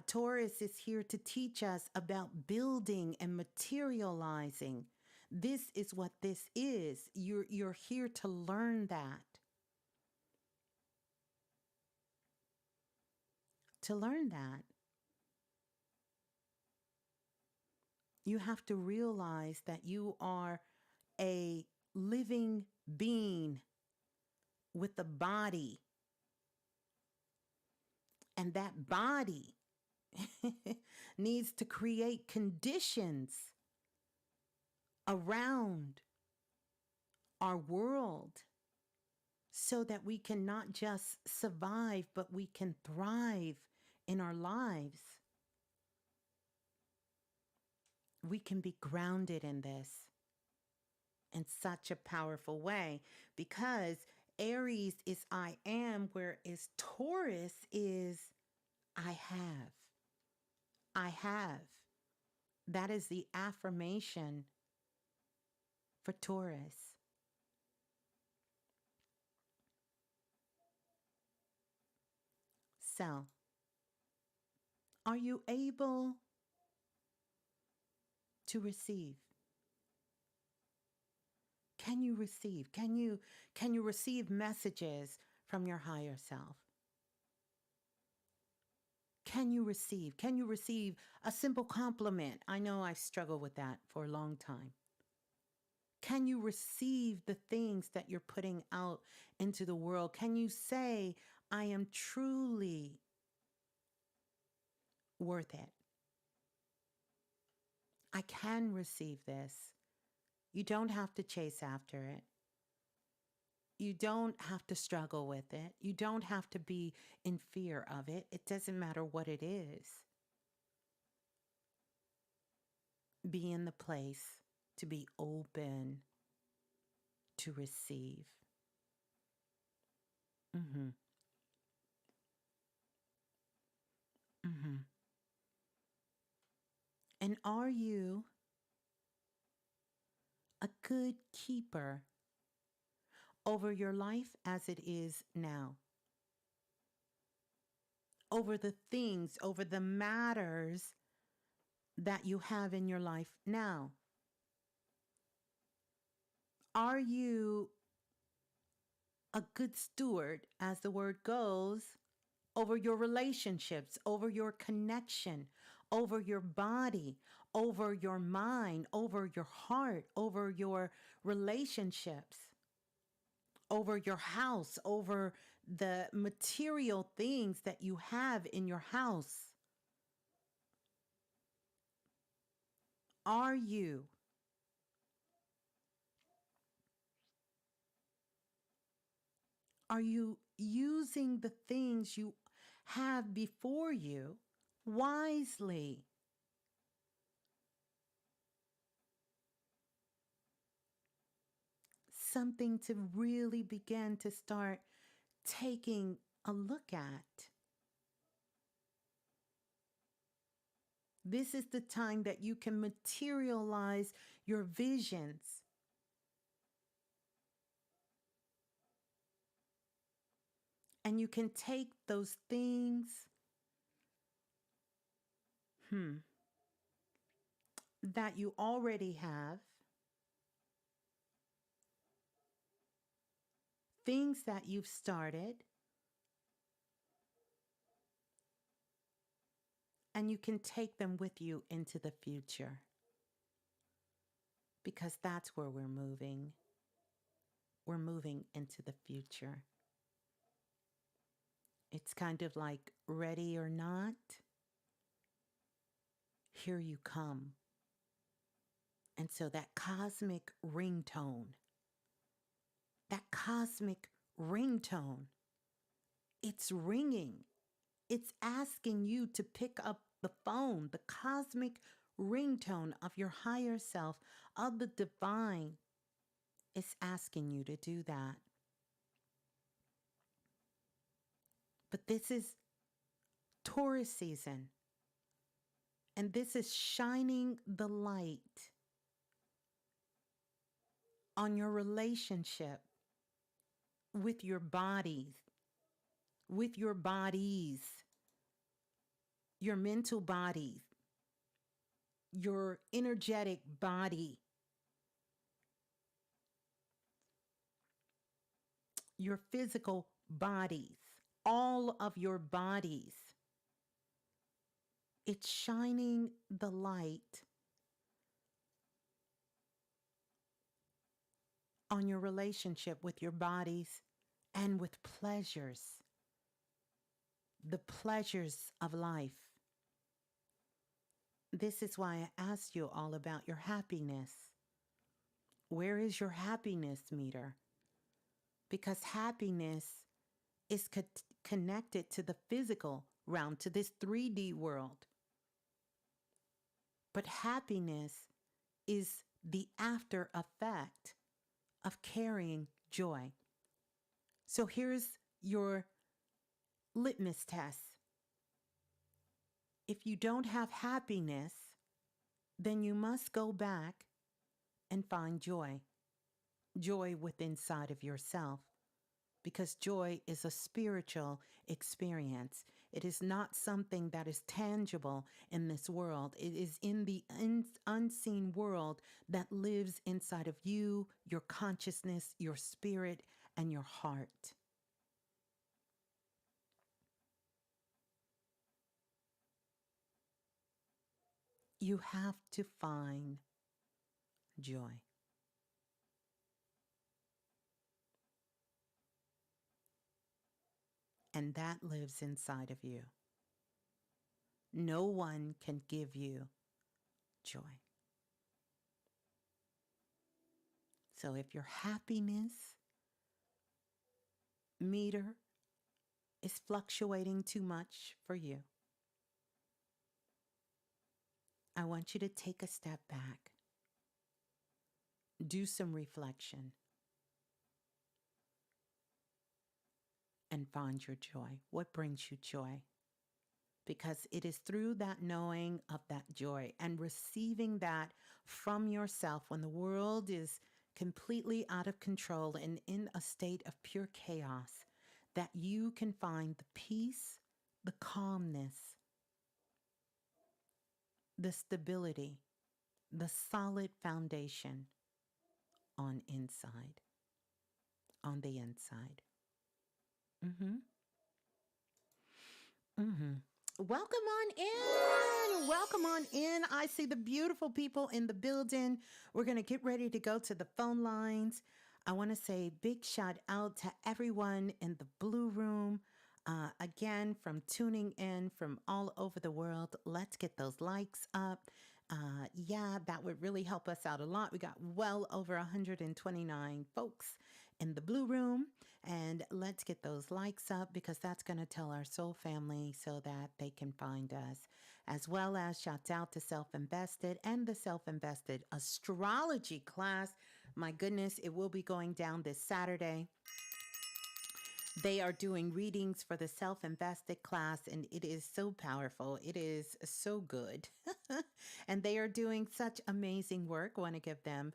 Taurus is here to teach us about building and materializing. This is what this is. You're here to learn that. To learn that, you have to realize that you are a living being with a body. And that body needs to create conditions around our world so that we can not just survive, but we can thrive in our lives. We can be grounded in this in such a powerful way because Aries is I am, whereas Taurus is I have. I have. That is the affirmation for Taurus. So, are you able to receive? Can you receive? Can you receive messages from your higher self? Can you receive? Can you receive a simple compliment? I know I've struggled with that for a long time. Can you receive the things that you're putting out into the world? Can you say, I am truly worth it? I can receive this. You don't have to chase after it. You don't have to struggle with it. You don't have to be in fear of it. It doesn't matter what it is. Be in the place to be open to receive. Mm-hmm. Mm-hmm. And are you a good keeper over your life as it is now? Over the things, over the matters that you have in your life now? Are you a good steward, as the word goes, over your relationships, over your connection, over your body, over your mind, over your heart, over your relationships, over your house, over the material things that you have in your house? Are you? Are you using the things you have before you wisely? Something to really begin to start taking a look at. This is the time that you can materialize your visions. And you can take those things that you already have, things that you've started, and you can take them with you into the future, because that's where we're moving. We're moving into the future. It's kind of like ready or not, here you come. And so that cosmic ringtone, it's ringing. It's asking you to pick up the phone, the cosmic ringtone of your higher self, of the divine. It's asking you to do that. But this is Taurus season, and this is shining the light on your relationship with your bodies, your mental bodies, your energetic body, your physical bodies, all of your bodies. It's shining the light on your relationship with your bodies and with pleasures, the pleasures of life. This is why I asked you all about your happiness. Where is your happiness meter? Because happiness is connected to the physical realm, to this 3D world. But happiness is the after effect of carrying joy. So here's your litmus test. If you don't have happiness, then you must go back and find joy. Joy within inside of yourself. Because joy is a spiritual experience. It is not something that is tangible in this world. It is in the unseen world that lives inside of you, your consciousness, your spirit, and your heart. You have to find joy. And that lives inside of you. No one can give you joy. So if your happiness meter is fluctuating too much for you, I want you to take a step back. Do some reflection and find your joy. What brings you joy? Because it is through that knowing of that joy and receiving that from yourself when the world is completely out of control and in a state of pure chaos, that you can find the peace, the calmness, the stability, the solid foundation on the inside. Mm-hmm. Mm-hmm. Welcome on in. Welcome on in. I see the beautiful people in the building. We're going to get ready to go to the phone lines. I want to say big shout out to everyone in the Blue Room. Again, from tuning in from all over the world. Let's get those likes up. Yeah, that would really help us out a lot. We got well over 129 folks in the Blue Room. And let's get those likes up, because that's going to tell our soul family so that they can find us. As well as shouts out to Self Invested and the Self Invested astrology class. My goodness, it will be going down this Saturday. They are doing readings for the Self Invested class, and it is so powerful. It is so good. And they are doing such amazing work. I want to give them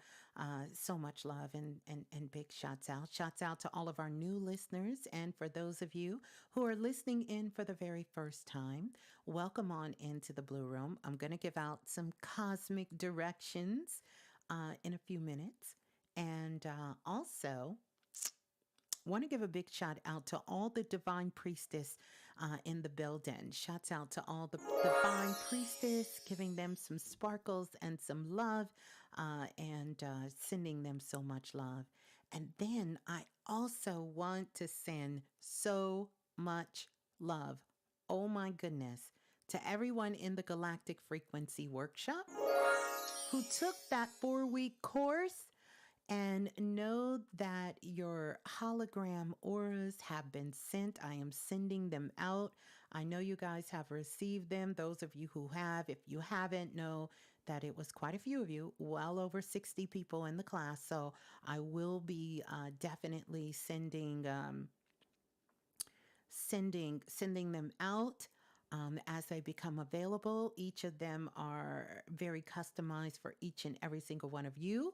So much love and big shouts out. Shouts out to all of our new listeners. And for those of you who are listening in for the very first time, welcome on into the Blue Room. I'm going to give out some cosmic directions in a few minutes. And also, want to give a big shout out to all the divine priestess in the building. Shouts out to all the divine priestess, giving them some sparkles and some love, and sending them so much love. And then I also want to send so much love. Oh my goodness. To everyone in the Galactic Frequency Workshop who took that 4 week course, and know that your hologram auras have been sent. I am sending them out. I know you guys have received them. Those of you who have, if you haven't, know that it was quite a few of you, well over 60 people in the class. So I will be definitely sending them out as they become available. Each of them are very customized for each and every single one of you.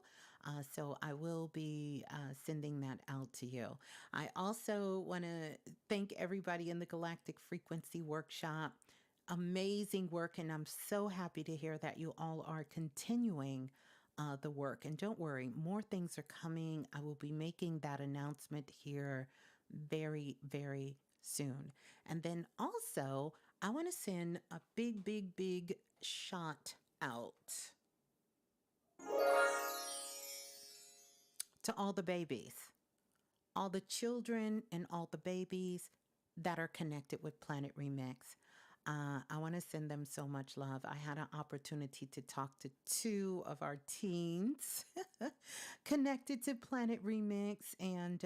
So I will be sending that out to you. I also want to thank everybody in the Galactic Frequency Workshop. Amazing work, and I'm so happy to hear that you all are continuing the work. And don't worry, more things are coming. I will be making that announcement here very, very soon. And then also, I want to send a big, big, big shout out to all the babies, all the children, and all the babies that are connected with Planet Remix. I want to send them so much love. I had an opportunity to talk to two of our teens connected to Planet Remix, and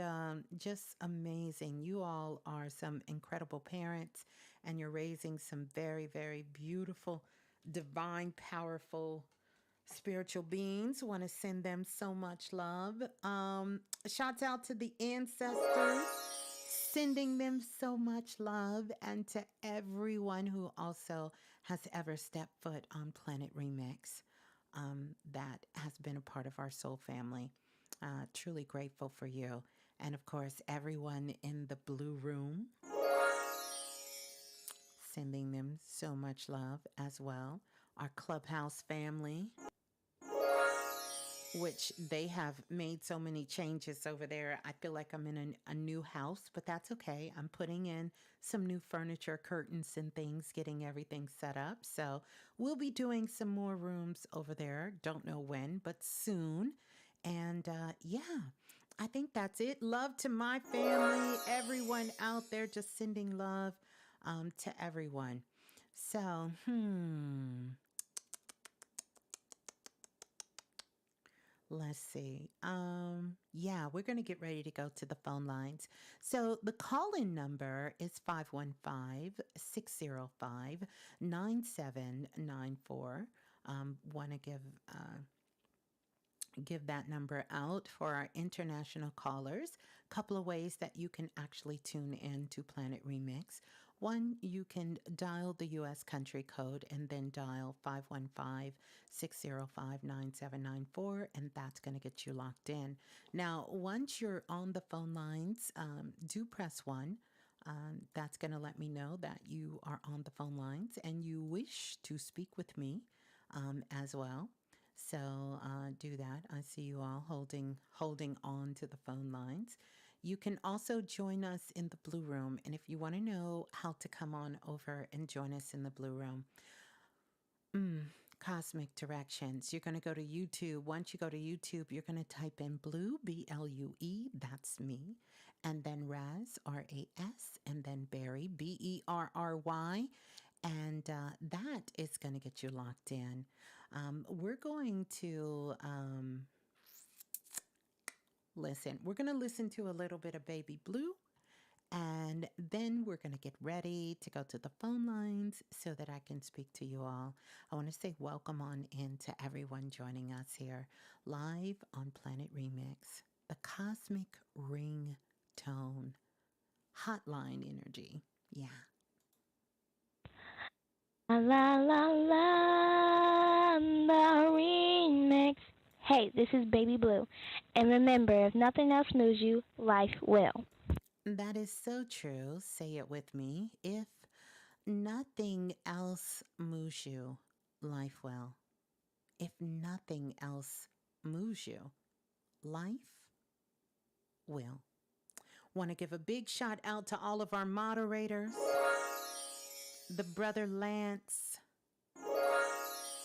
just amazing. You all are some incredible parents, and you're raising some very, very beautiful, divine, powerful spiritual beings. Want to send them so much love. Shouts out to the ancestors, sending them so much love, and to everyone who also has ever stepped foot on Planet Remix, that has been a part of our soul family. Truly grateful for you. And of course, everyone in the Blue Room, sending them so much love as well. Our Clubhouse family, which they have made so many changes over there. I feel like I'm in a new house, but that's okay. I'm putting in some new furniture, curtains, and things, getting everything set up. So we'll be doing some more rooms over there. Don't know when, but soon. And yeah, I think that's it. Love to my family, everyone out there, just sending love to everyone. So, let's see. Yeah, we're going to get ready to go to the phone lines. So the call-in number is 515-605-9794. Want to give that number out for our international callers. Couple of ways that you can actually tune in to Planet Remix. One, you can dial the US country code and then dial 515-605-9794, and that's going to get you locked in. Now, once you're on the phone lines, do press 1. That's going to let me know that you are on the phone lines and you wish to speak with me as well. So do that. I see you all holding on to the phone lines. You can also join us in the Blue Room. And if you want to know how to come on over and join us in the Blue Room, cosmic directions, you're going to go to YouTube. Once you go to YouTube, you're going to type in Blue, Blue, that's me, and then Raz, Ras, and then Berry, Berry. And that is going to get you locked in. We're going to listen. We're going to listen to a little bit of Baby Blue, and then we're going to get ready to go to the phone lines so that I can speak to you all. I want to say welcome on in to everyone joining us here live on Planet Remix, the Cosmic Ring Tone Hotline Energy. Yeah. La la la la, the remix. Hey, this is Baby Blue. And remember, if nothing else moves you, life will. That is so true. Say it with me. If nothing else moves you, life will. If nothing else moves you, life will. Want to give a big shout out to all of our moderators, the brother Lance,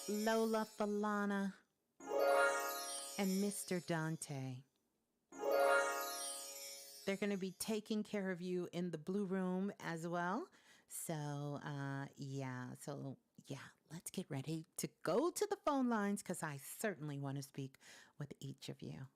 Lola Falana, and Mr. Dante. They're going to be taking care of you in the blue room as well. So, let's get ready to go to the phone lines because I certainly want to speak with each of you.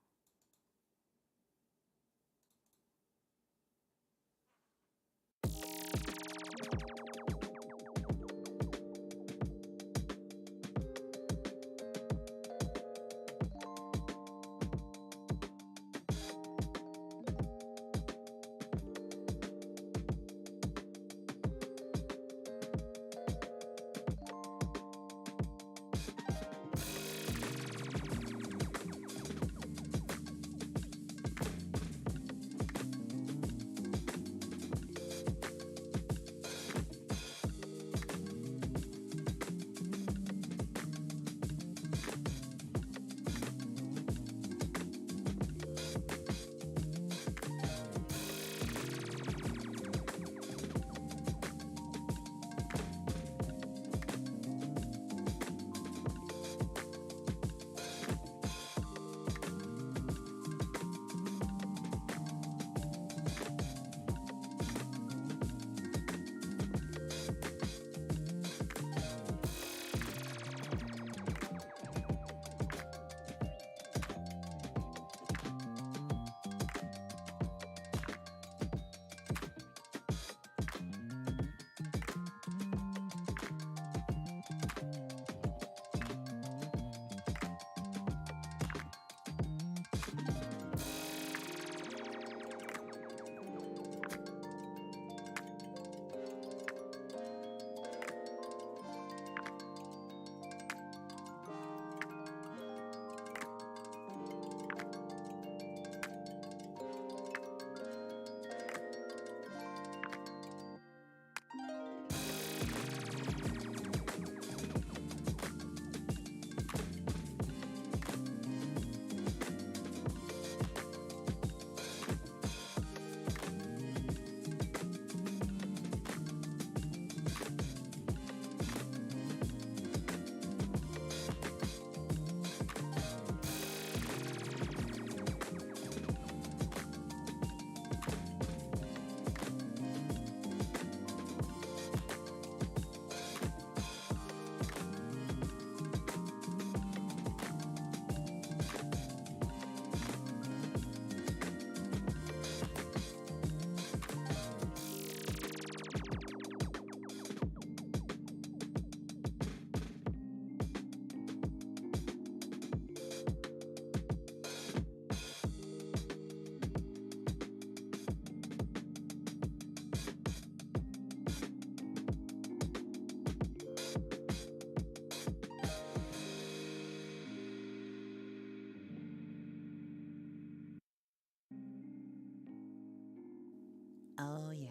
Oh, yeah.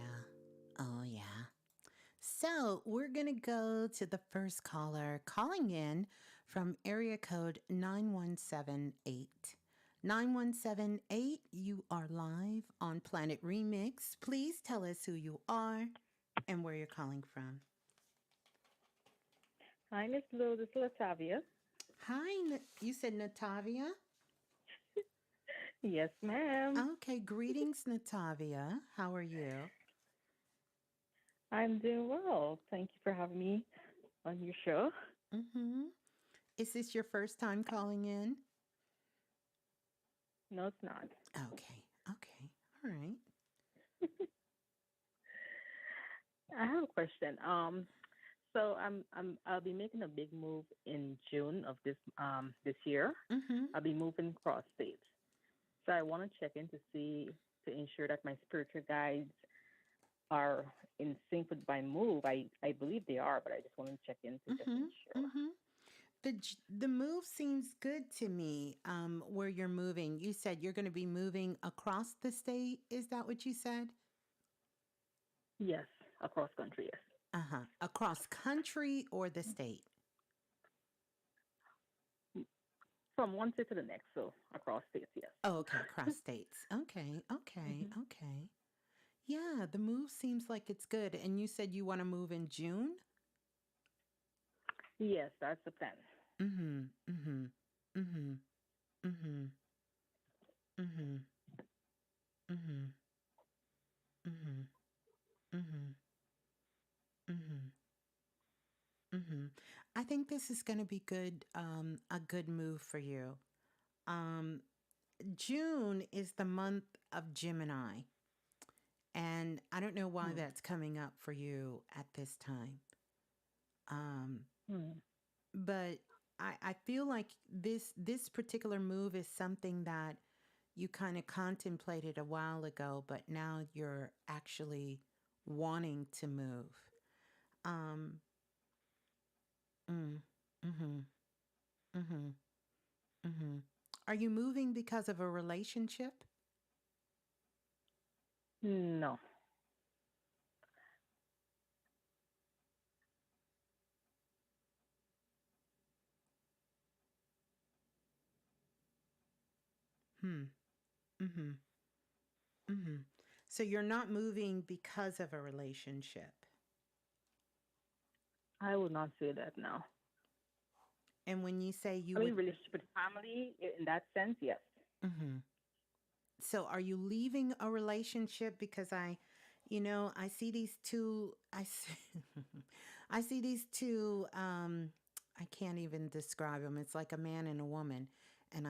Oh, yeah. So we're going to go to the first caller calling in from area code 9178. 9178, you are live on Planet Remix. Please tell us who you are and where you're calling from. Hi, Miss Blue. This is Latavia. Hi, you said Natavia? Yes, ma'am. Okay, greetings, Natavia. How are you? I'm doing well. Thank you for having me on your show. Mm-hmm. Is this your first time calling in? No, it's not. Okay, okay, all right. I have a question. I'll be making a big move in June of this year. Mm-hmm. I'll be moving across states. So I want to check in to see to ensure that my spiritual guides are in sync with my move. I believe they are, but I just want to check in to just Mm-hmm. ensure. Mm-hmm. The move seems good to me. Where you're moving, you said you're going to be moving across the state. Is that what you said? Yes, across country, yes. Uh huh. Across country or the state? Mm, from one state to the next, so across states, yes. Oh, okay, across states. Okay, okay, Hmm. okay. Yeah, the move seems like it's good. And you said you want to move in June? Yes, that's the plan. Mm-hmm. Mm-hmm. Mm-hmm. Mm-hmm. Mm-hmm. Mm-hmm. Mm-hmm. Mm-hmm. Mm-hmm. Mm-hmm. I think this is going to be good, a good move for you. Um, June is the month of Gemini, and I don't know why Hmm. that's coming up for you at this time. Um, Hmm. but I feel like this particular move is something that you kind of contemplated a while ago, but now you're actually wanting to move. Um, mm, mm-hmm, mm-hmm, mm-hmm. Are you moving because of a relationship? No, Hmm. Mm-hmm. Mm-hmm. So you're not moving because of a relationship. I would not say that now. And when you say you I mean, would, relationship with family, in that sense, yes. mm-hmm. So are you leaving a relationship? Because I see these two, I see these two, I can't even describe them. It's like a man and a woman. And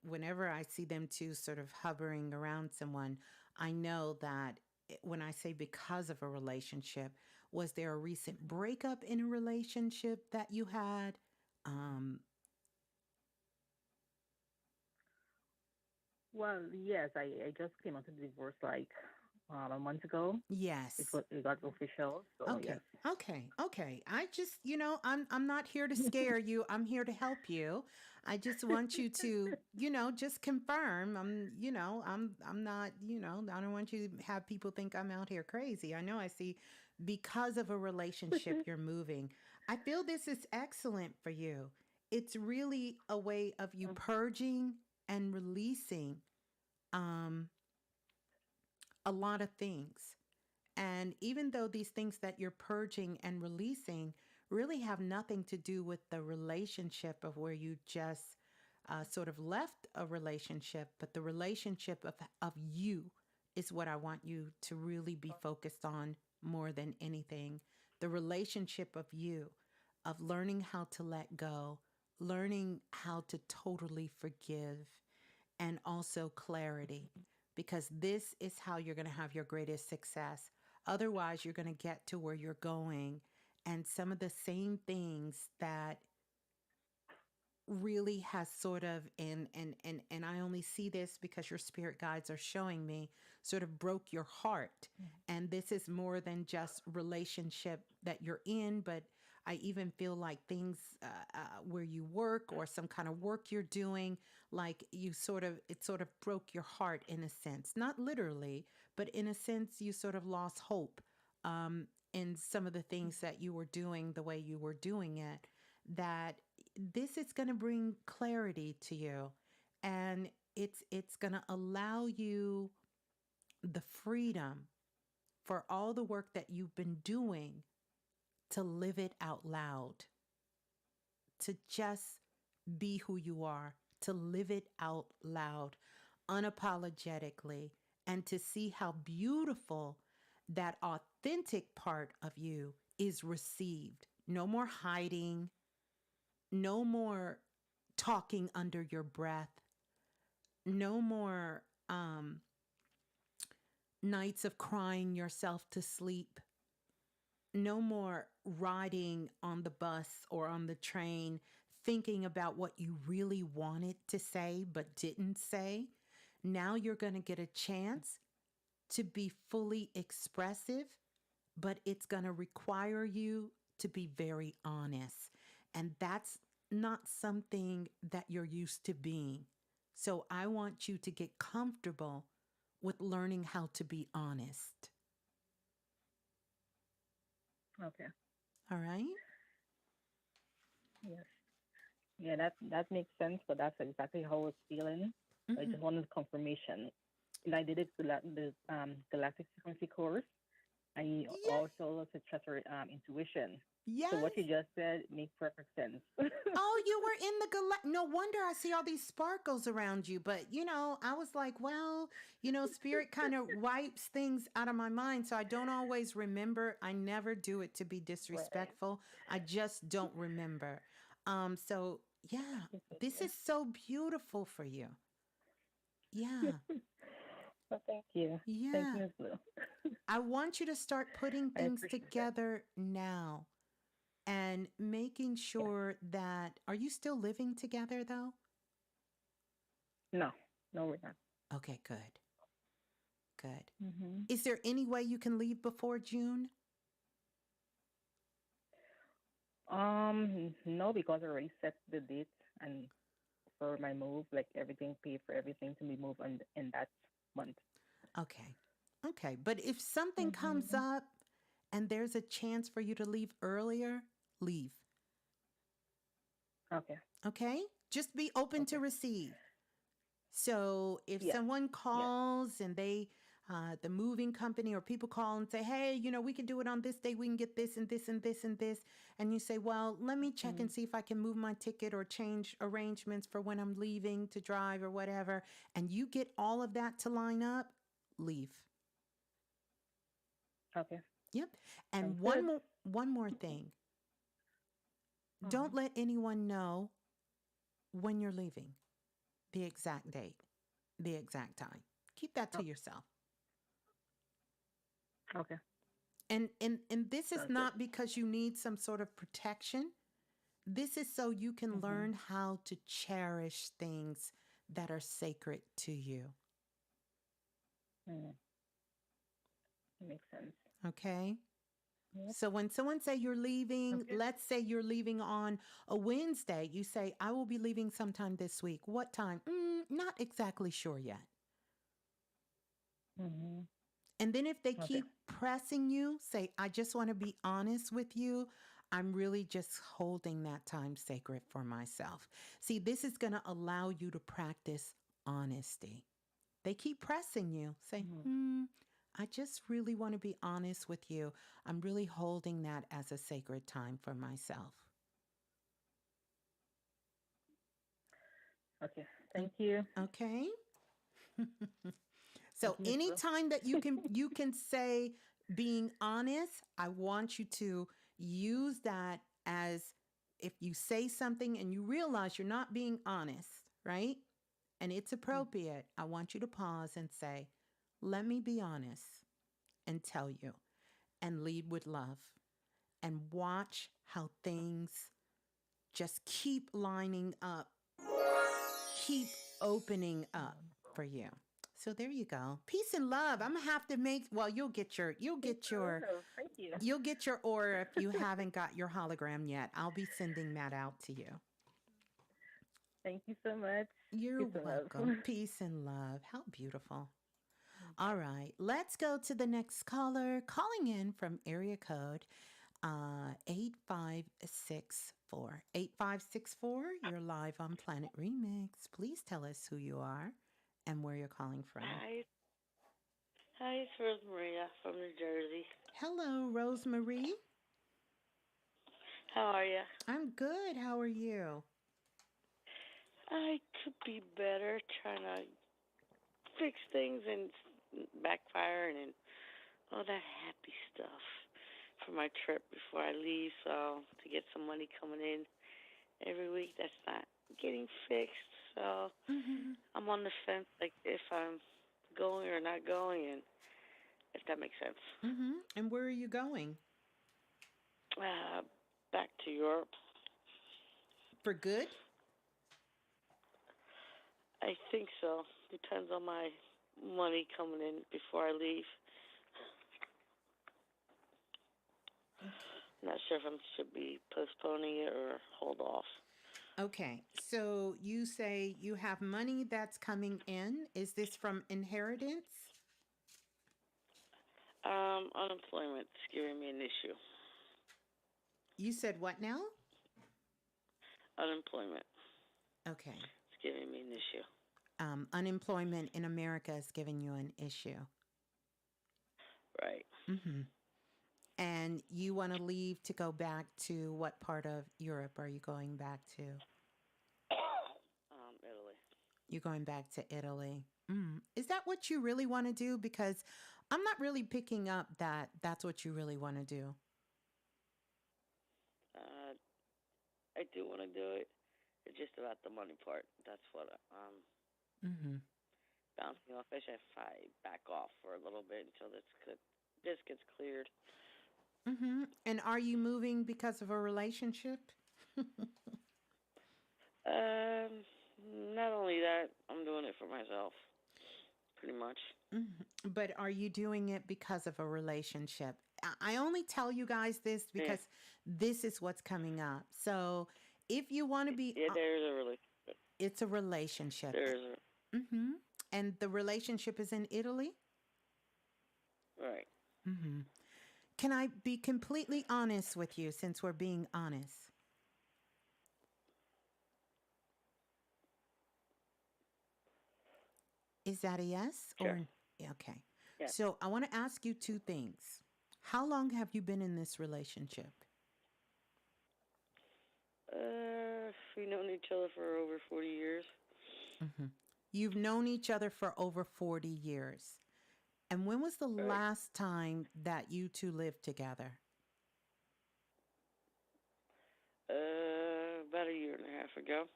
whenever I see them two sort of hovering around someone, I know that when I say because of a relationship, was there a recent breakup in a relationship that you had? Um, Well, yes, I just came out of divorce like a month ago. yes. It got official, so yes. Okay. Okay. Okay. I just, I'm not here to scare you. I'm here to help you. I just want you to, just confirm. I'm not, I don't want you to have people think I'm out here crazy. I know I see because of a relationship you're moving. I feel this is excellent for you. It's really a way of you purging and releasing um a lot of things. And even though these things that you're purging and releasing really have nothing to do with the relationship of where you just sort of left a relationship, but the relationship of you is what I want you to really be focused on more than anything. The relationship of you, of learning how to let go, learning how to totally forgive, and also clarity, because this is how you're going to have your greatest success. Otherwise, you're going to get to where you're going, and some of the same things that really has sort of and I only see this because your spirit guides are showing me sort of broke your heart. And this is more than just relationship that you're in, but I even feel like things where you work or some kind of work you're doing, like it sort of broke your heart in a sense, not literally, but in a sense you sort of lost hope in some of the things that you were doing the way you were doing it, that this is going to bring clarity to you, and it's going to allow you the freedom for all the work that you've been doing to live it out loud, to just be who you are, to live it out loud unapologetically, and to see how beautiful that authentic part of you is received. No more hiding, no more talking under your breath, no more nights of crying yourself to sleep, no more riding on the bus or on the train thinking about what you really wanted to say but didn't say. Now you're going to get a chance to be fully expressive, but it's going to require you to be very honest. And that's not something that you're used to being. So I want you to get comfortable with learning how to be honest. Okay. All right? Yes. Yeah, that makes sense, but that's exactly how I was feeling. I Mm-hmm. just wanted confirmation. And I did it the galactic frequency course. I Yeah. also to trust her intuition. So Yes. what you just said makes perfect sense. Oh, you were in the no wonder I see all these sparkles around you. But, I was like, well, spirit kind of wipes things out of my mind. So I don't always remember. I never do it to be Right. disrespectful. I just don't remember. So yeah, Yes, yes, this is so beautiful for you. yes. Yeah. Well, thank you. Thank Yeah. you, Ms. Blue. I want you to start putting I things appreciate that. together now and making Yes. sure that, are you still living together though? No. No, we're not. Okay, good. Good. Hmm. Is there any way you can leave before June? No, because I already set the date and for my move, like everything, paid for everything to be moved in that month. Okay. Okay. But if something comes Hmm. up and there's a chance for you to leave earlier, leave. Okay. Okay? Just be open to Okay. receive. So if Yes. someone Yes. calls and the moving company or people call and say, hey, we can do it on this day, we can get this and this and this and this. And you say, well, let me check and Mm. see if I can move my ticket or change arrangements for when I'm leaving to drive or whatever. And you get all of that to line up, leave. Okay. Yep. Sounds And good. one more thing. Don't Uh-huh. let anyone know when you're leaving, the exact date, the exact time. Keep that to Oh, yourself. okay. And this is Sounds good. not because you need some sort of protection. This is so you can Hmm. learn how to cherish things that are sacred to you. Mm. Makes sense. Okay? Yep. So when someone say you're leaving, Okay. let's say you're leaving on a Wednesday, you say, I will be leaving sometime this week. What time? Not exactly sure yet. Hmm. And then if they Okay. keep pressing you, say, I just want to be honest with you. I'm really just holding that time sacred for myself. See, this is going to allow you to practice honesty. They keep pressing you, say, Hmm. I just really want to be honest with you. I'm really holding that as a sacred time for myself. Okay. O- Thank you. Okay? Thank So you, Miss Blue. anytime that you can say being honest, I want you to use that as, if you say something and you realize you're not being honest, right? And it's Mm. appropriate, I want you to pause and say, let me be honest and tell you, and lead with love, and watch how things just keep lining up, keep opening up Mm. for you. So there you go. Peace and love. I'm gonna have to make, well, Thank you. Thank you. you'll get your aura if you haven't got your hologram yet. I'll be sending that out to you. Thank you so much. You're Peace and welcome. love. Peace and love. How beautiful. All right, let's go to the next caller calling in from area code 8564. 8564, you're live on Planet Remix. Please tell us who you are and where you're calling from. Hi, hi, it's Rosemaria from New Jersey. Hello, Rosemarie. How are you? I'm good. How are you? I could be better trying to fix things and backfire and all that happy stuff for my trip before I leave. So to get some money coming in every week, that's not getting fixed. So Mm-hmm. I'm on the fence, like if I'm going or not going, and if that makes sense. Mm-hmm. And where are you going? Uh, Back to Europe. For good? I think so. Depends on my money coming in before I leave. Okay. Not sure if I should be postponing it or hold off. Okay. So you say you have money that's coming in. Is this from inheritance? Unemployment's giving me an issue. You said what now? Unemployment. Okay. It's giving me an issue. Unemployment in America is giving you an issue. Right. Mm-hmm. And you want to leave to go back to what part of Europe are you going back to? Italy. You're going back to Italy. Is that what you really want to do? Because I'm not really picking up that that's what you really want to do. Uh, I do want to do it. It's just about the money part. That's what Mm-hmm. bouncing off. If I back off for a little bit until this gets cleared. Mm-hmm. And are you moving because of a relationship? Um, Not only that, I'm doing it for myself, pretty much. Mhm. But are you doing it because of a relationship? I only tell you guys this Yeah, because this is what's coming up. So if you want to be, yeah. There's a relationship. it's a relationship. There's a Mm-hmm. And the relationship is in Italy? right. Mm-hmm. Can I be completely honest with you since we're being honest? Is that a yes Sure. or yeah, okay? Yeah. So I want to ask you two things. How long have you been in this relationship? We've known each other for over 40 years. Hmm. You've known each other for over 40 years. And when was the Right. last time that you two lived together? About a year and a half ago.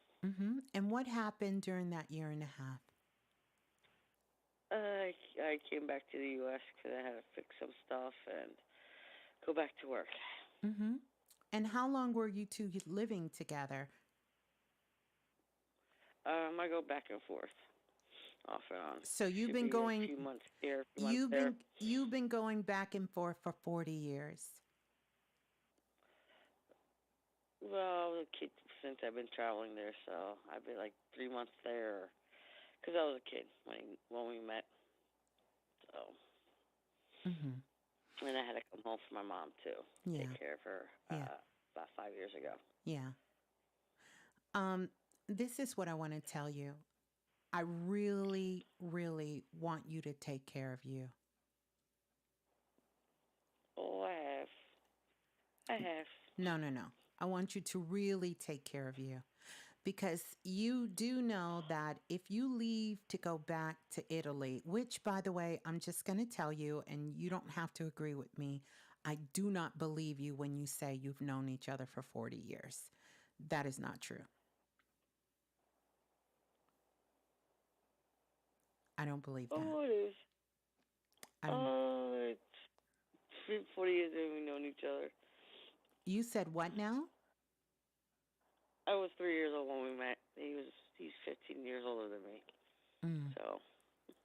And what happened during that year and a half? I came back to the U.S. because I had to fix some stuff and go back to work. hmm And how long were you two living together? I go back and forth, off and on. So you've Should been be a going few months here, a few months you've there. been you've been going back and forth for 40 years. Well, the kid since I've been traveling there, so I've been like 3 months there, because I was a kid when we met. So, Mhm. and I had to come home for my mom too, take Yeah. care of her. Yeah. About 5 years ago. Yeah. Um this is what I want to tell you. I really really want you to take care of you. Oh, I have. No, no, no. I want you to really take care of you because you do know that if you leave to go back to Italy, which by the way, I'm just going to tell you, and you don't have to agree with me, I do not believe you when you say you've known each other for 40 years. That is not true. I don't believe that. Oh, it is. I don't. Oh, it's been 40 years that we've known each other. You said what now? I was 3 years old when we met. He's 15 years older than me. Mm, So,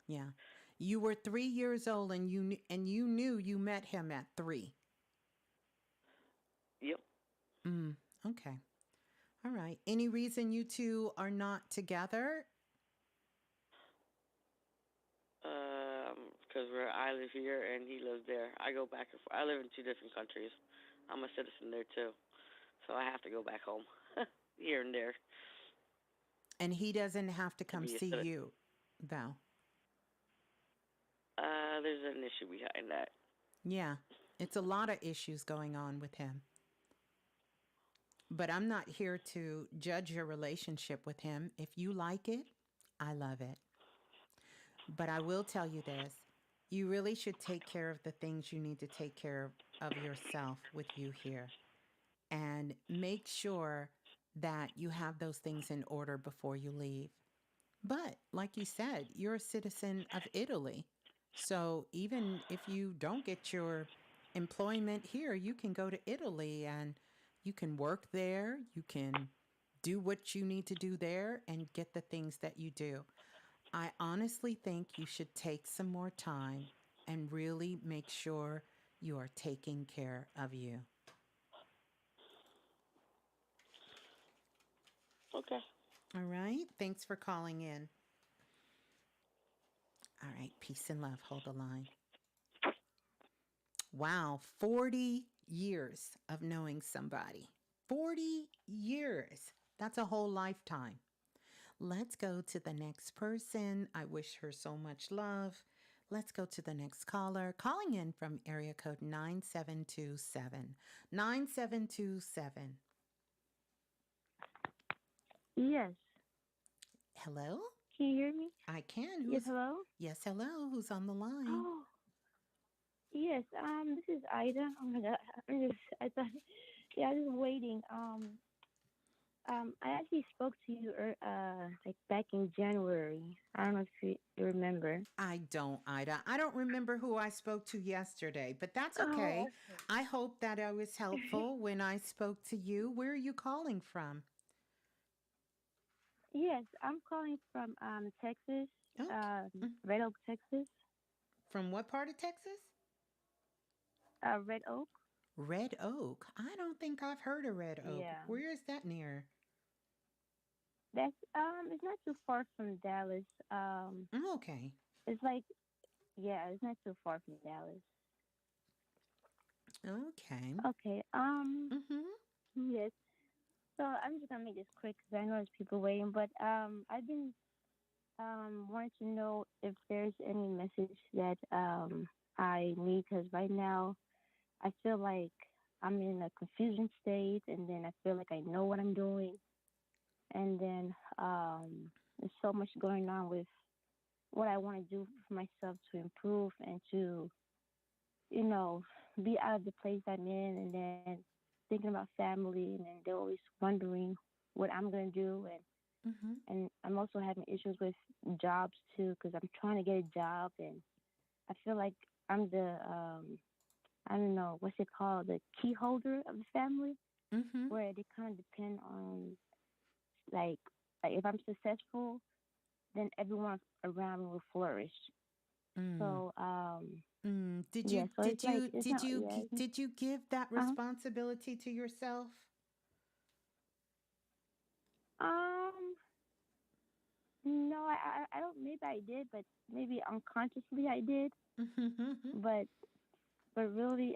yeah. You were 3 years old and you knew you met him at 3. yep. Mm, okay. All right. Any reason you two are not together? Because I live here and he lives there. I go back and forth. I live in 2 different countries. I'm a citizen there too, so I have to go back home here and there And he doesn't have to to come be a see citizen. you, Val. There's an issue behind that. Yeah. It's a lot of issues going on with him. But I'm not here to judge your relationship with him. If you like it, I love it. But I will tell you this. You really should take care of the things you need to take care of yourself with you here. And make sure that you have those things in order before you leave. But like you said, you're a citizen of Italy. So even if you don't get your employment here, you can go to Italy and you can work there. You can do what you need to do there and get the things that you do. I honestly think you should take some more time and really make sure you are taking care of you. Okay. All right. Thanks for calling in. All right. Peace and love. Hold the line. Wow. 40 years of knowing somebody. 40 years. That's a whole lifetime. Let's go to the next person. I wish her so much love. Let's go to the next caller. Calling in from area code 9727. 9727. Yes. Hello? Can you hear me? I can. Yes, Who's hello? Yes, hello. Who's on the line? Oh, yes. This is Ida. Oh my God. I thought, yeah, I was just waiting. I actually spoke to you, like back in January. I don't know if you remember. I don't, Ida. I don't remember who I spoke to yesterday, but that's Oh, okay. I hope that I was helpful when I spoke to you. Where are you calling from? yes. I'm calling from Texas, Okay. Mm. Red Oak, Texas. From what part of Texas? Red Oak. Red Oak. I don't think I've heard of Red Oak. Yeah. Where is that near? That's it's not too far from Dallas. Okay. It's like, yeah, it's not too far from Dallas. Okay. Okay. Mm-hmm. Yes. So I'm just gonna make this quick because I know there's people waiting. But I've been wanting to know if there's any message that I need, because right now I feel like I'm in a confusion state, and then I feel like I know what I'm doing, and then there's so much going on with what I want to do for myself to improve and to, you know, be out of the place I'm in, and then thinking about family, and then they're always wondering what I'm gonna do, Mm-hmm. and I'm also having issues with jobs too, because I'm trying to get a job, and I feel like I'm the I don't know what's it called, the key holder of the family, Mm-hmm. where they kind of depend on, like if I'm successful, then everyone around me will flourish. Mm. So Mm. Did yeah, you so it's did like you it's did not, you yeah. gi- did you give that Uh, responsibility to yourself? um, no, I don't. Maybe I did, but maybe unconsciously I did. Mm-hmm. But really,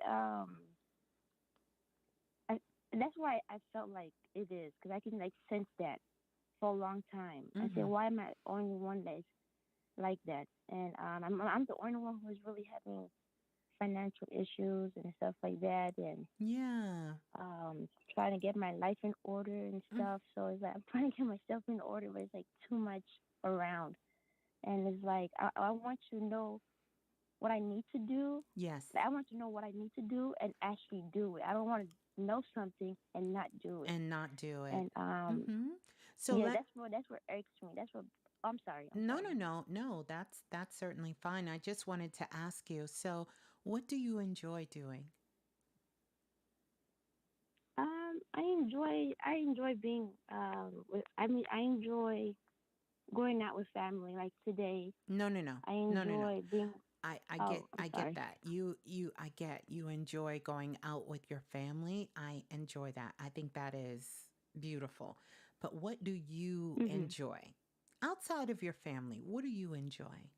I, that's why I felt like it is, because I can like sense that for a long time. I said, Mm-hmm. why am I the only one that's like that? And I'm the only one who's really having financial issues and stuff like that, and Yeah. trying to get my life in order and Mm. stuff. So it's like I'm trying to get myself in order, but it's like too much around. And it's like I want to know what I need to do. Yes. I want to know what I need to do and actually do it. I don't want to know something and not do it. And not do it. And Mm-hmm. So yeah, let that's what irks me. That's what I'm sorry. I'm No, no, sorry. no, no. That's certainly fine. I just wanted to ask you. So, what do you enjoy doing? I enjoy being with. I mean, I enjoy going out with family. Like today, No, no, no, I no, no, no. enjoy being. I get Oh, I'm I get sorry. that. I get you enjoy going out with your family. I enjoy that. I think that is beautiful. But what do you Mhm. enjoy outside of your family? What do you enjoy?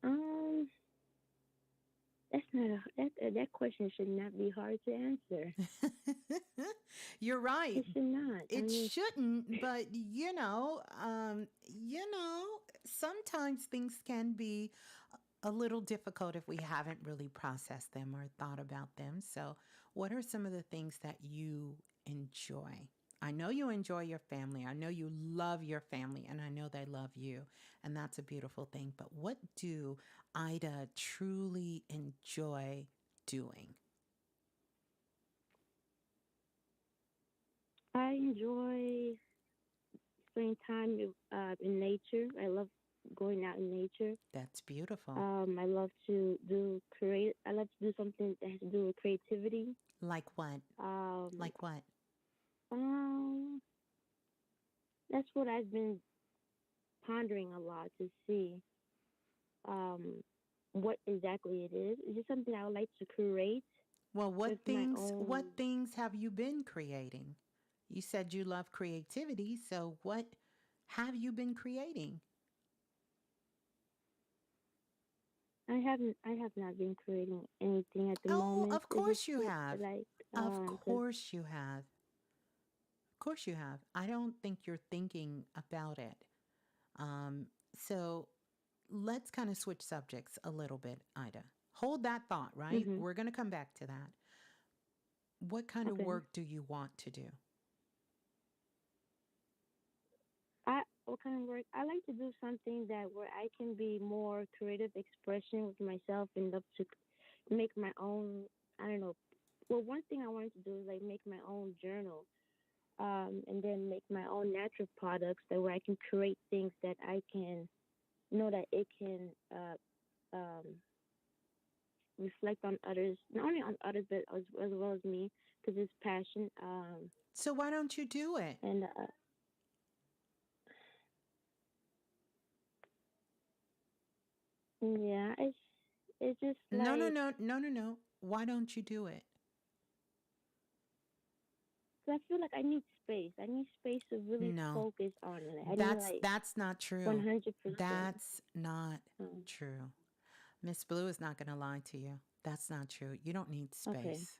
Um, that's not that question should not be hard to answer. You're right. It should not. I It mean, shouldn't, but sometimes things can be a little difficult if we haven't really processed them or thought about them. So, what are some of the things that you enjoy? I know you enjoy your family. I know you love your family, and I know they love you. And that's a beautiful thing. But what do Ida truly enjoy doing? I enjoy spending time in nature. I love going out in nature. That's beautiful. I love to do create. I love to do something that has to do with creativity. Like what? Um, Like what? um, that's what I've been pondering a lot to see um, what exactly it is. It's just something I would like to create, Well, with my what own. things have you been creating? You said you love creativity, so what have you been creating? I have not been creating anything at the Oh, moment. of It's just course you have. like Of 'cause course you have. Of course you have. I don't think you're thinking about it. Um, so let's kind of switch subjects a little bit, Ida. Hold that thought, right? mhm. We're going to come back to that. What kind of Okay. work do you want to do? I what kind of work? I like to do something that where I can be more creative expression with myself and up to make my own. I don't know. Well, one thing I wanted to do is like make my own journal, and then make my own natural products that where I can create things that I can know that it can um, reflect on others, not only on others but as well as me, because it's passion. So why don't you do it? And yeah, it's just No, no, like no, no, no, no. Why don't you do it? 'cause I feel like I need space. I need space to really No. focus on it. I need That's like that's not true. 100%. That's not Um, true. Miss Blue is not going to lie to you. That's not true. You don't need okay. space.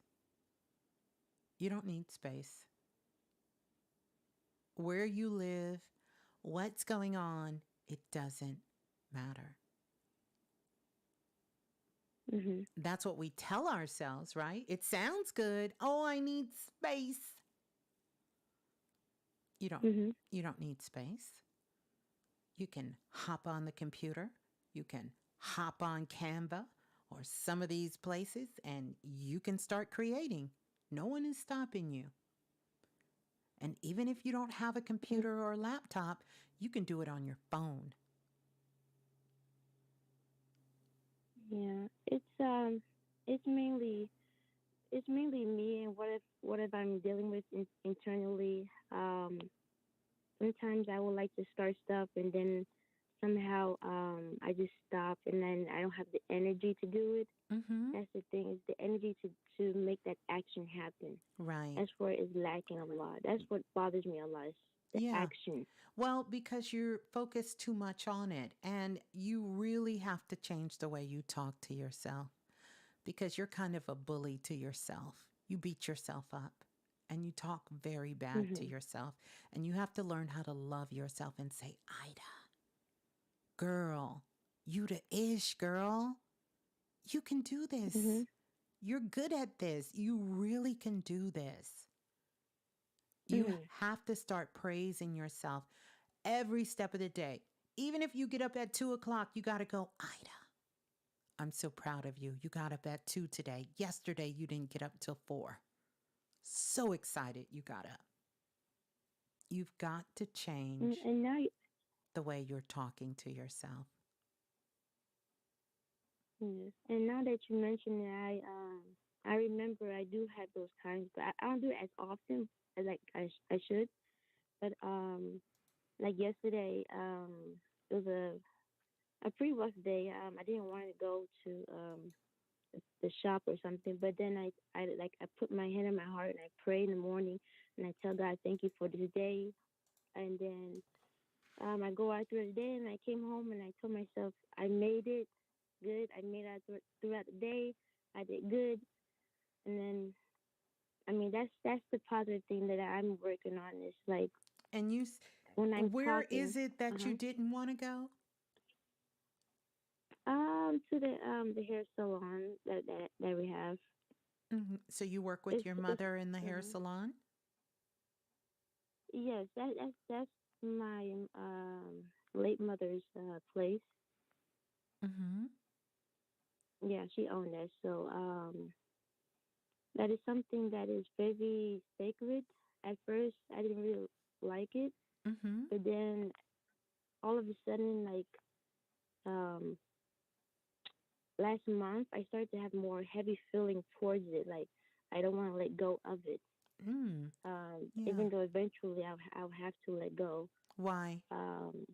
You don't need space. Where you live, what's going on, it doesn't matter. Mhm. That's what we tell ourselves, right? It sounds good. Oh, I need space. You don't Mhm. you don't need space. You can hop on the computer. You can hop on Canva or some of these places and you can start creating. No one is stopping you. And even if you don't have a Mm, computer or a laptop, you can do it on your phone. yeah. It's mainly me and what if I'm dealing with internally. Sometimes I would like to start stuff and then somehow I just stop and then I don't have the energy to do it. Mhm. That's the thing is the energy to make that action happen. Right. That's where it's lacking a lot. That's what bothers me a lot. Is the Yeah. action. Well, because you're focused too much on it and you really have to change the way you talk to yourself because you're kind of a bully to yourself. You beat yourself up and you talk very bad to Mhm. yourself. And you have to learn how to love yourself and say, Ida, girl, you the ish, girl. You can do this. Mhm. You're good at this. You really can do this. You Mhm. have to start praising yourself every step of the day. Even if you get up at 2 o'clock, you got to go, Ida, I'm so proud of you. You got up at 2 today. Yesterday, you didn't get up till 4. So excited you got up. You've got to change And now, the way you're talking to yourself. yes. And now that you mentioned it, I remember I do have those times, but I don't do it as often as like I should. But like yesterday, it was a pretty rough day. I didn't want to go to the shop or something, but then I put my hand on my heart and I pray in the morning and I tell God thank you for this day. And then I go out through the day and I came home and I told myself I made it good. I made it out throughout the day. I did good. And then I mean that's the positive thing that I'm working on is like And when I'm where talking. is it that you Uh-huh. didn't want to go? To the hair salon that we have. So you work with your It's mother in the hair uh, salon? yes, that's my late mother's place. Mm-hmm. Yeah, she owned it. So that is something that is very sacred. At first, I didn't really like it, Mm-hmm. but then all of a sudden, like um, last month, I started to have more heavy feeling towards it. Like I don't want to let go of it. Mm. Yeah. Even though eventually I'll have to let go. Why? Um,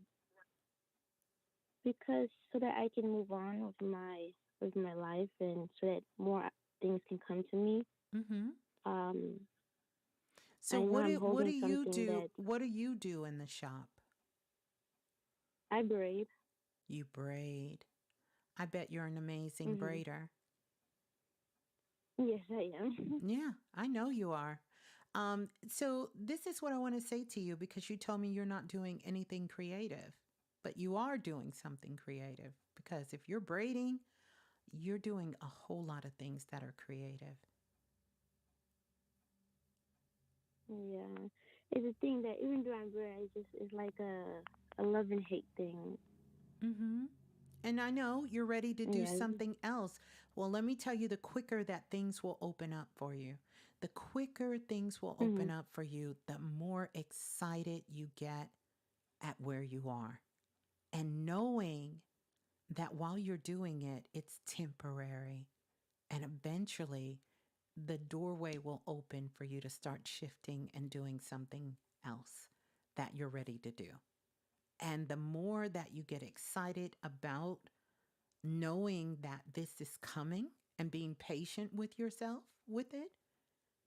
because so that I can move on with my life and so that more things can come come to me. Mm-hmm. Um, So I know I'm what do holding you something do? that What do you do in the shop? I braid. You braid. I bet you're an amazing Hmm. braider. Yes, I am. Yeah, I know you are. So this is what I want to say to you because you told me you're not doing anything creative, but you are doing something creative because if you're braiding, you're doing a whole lot of things that are creative. Yeah, it's a thing that even though I'm braid, it's like a love and hate thing. Mm-hmm. And I know you're ready to do Yeah. something else. Well, let me tell you the quicker that things will open up for you. The quicker things will open Mhm. up for you, the more excited you get at where you are. And knowing that while you're doing it, it's temporary. And eventually, the doorway will open for you to start shifting and doing something else that you're ready to do. And the more that you get excited about knowing that this is coming and being patient with yourself with it,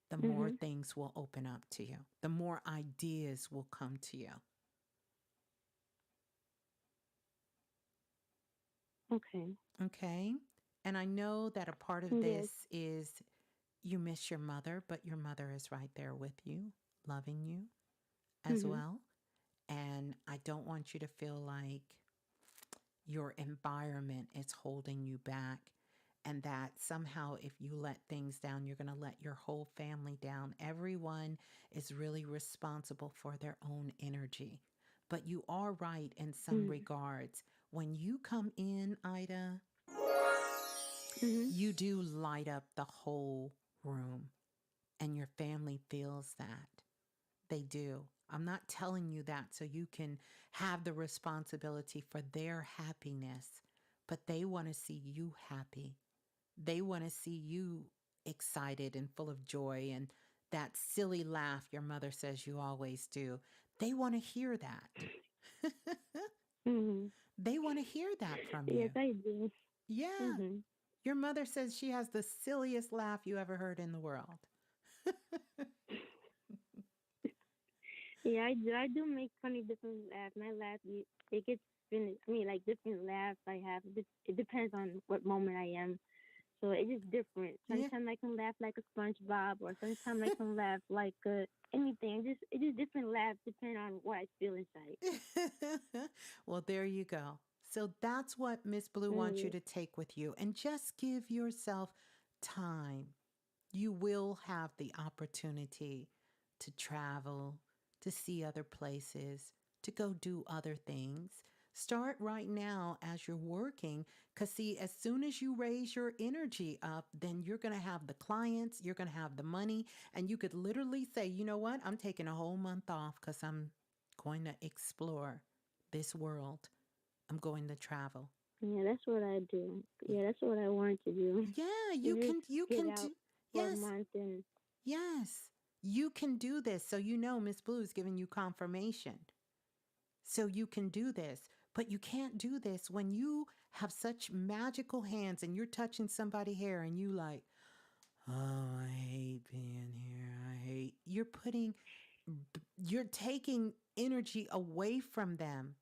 the more Mhm. things will open up to you, the more ideas will come to you. Okay. Okay. And I know that a part of Yes. this is you miss your mother, but your mother is right there with you, loving you as Mhm. well. And I don't want you to feel like your environment is holding you back and that somehow if you let things down, you're going to let your whole family down. Everyone is really responsible for their own energy. But you are right in some Mhm. regards. When you come in, Ida, Mhm. you do light up the whole room, and your family feels that. They do. I'm not telling you that so you can have the responsibility for their happiness, but they want to see you happy. They want to see you excited and full of joy and that silly laugh your mother says you always do. They want to hear that. Mhm. They want to hear that from Yes, you. I do. Yeah. Mhm. Your mother says she has the silliest laugh you ever heard in the world. Yeah, I do. I do make funny different laughs. My laugh, it gets finished. I mean, like different laughs I have. It depends on what moment I am. So it's just different. Yeah. Sometimes I can laugh like a SpongeBob, or sometimes I can laugh like anything. It's just different laughs depending on what I feel inside. Well, there you go. So that's what Miss Blue wants you Mm, to take with you and just give yourself time. You will have the opportunity to travel, to see other places, to go do other things. Start right now as you're working because, see, as soon as you raise your energy up, then you're going to have the clients, you're going to have the money, and you could literally say, you know what, I'm taking a whole month off because I'm going to explore this world. I'm going to travel. yeah, that's what I do. Yeah, that's what I want to do. Yeah, Just you get can out do. for a Yes, month and. yes, you can do this. So you know Miss Blue is giving you confirmation. So you can do this. But you can't do this when you have such magical hands and you're touching somebody's hair and you like, oh, I hate being here. I hate. You're taking energy away from them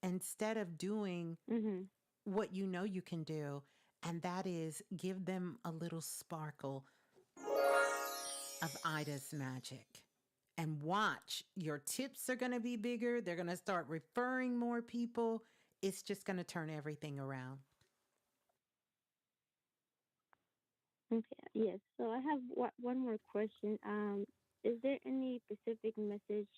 instead of doing Mhm. what you know you can do. And that is give them a little sparkle of Ida's magic. And watch, your tips are going to be bigger. They're going to start referring more people. It's just going to turn everything around. Okay. Yes. So I have one more question. Is there any specific message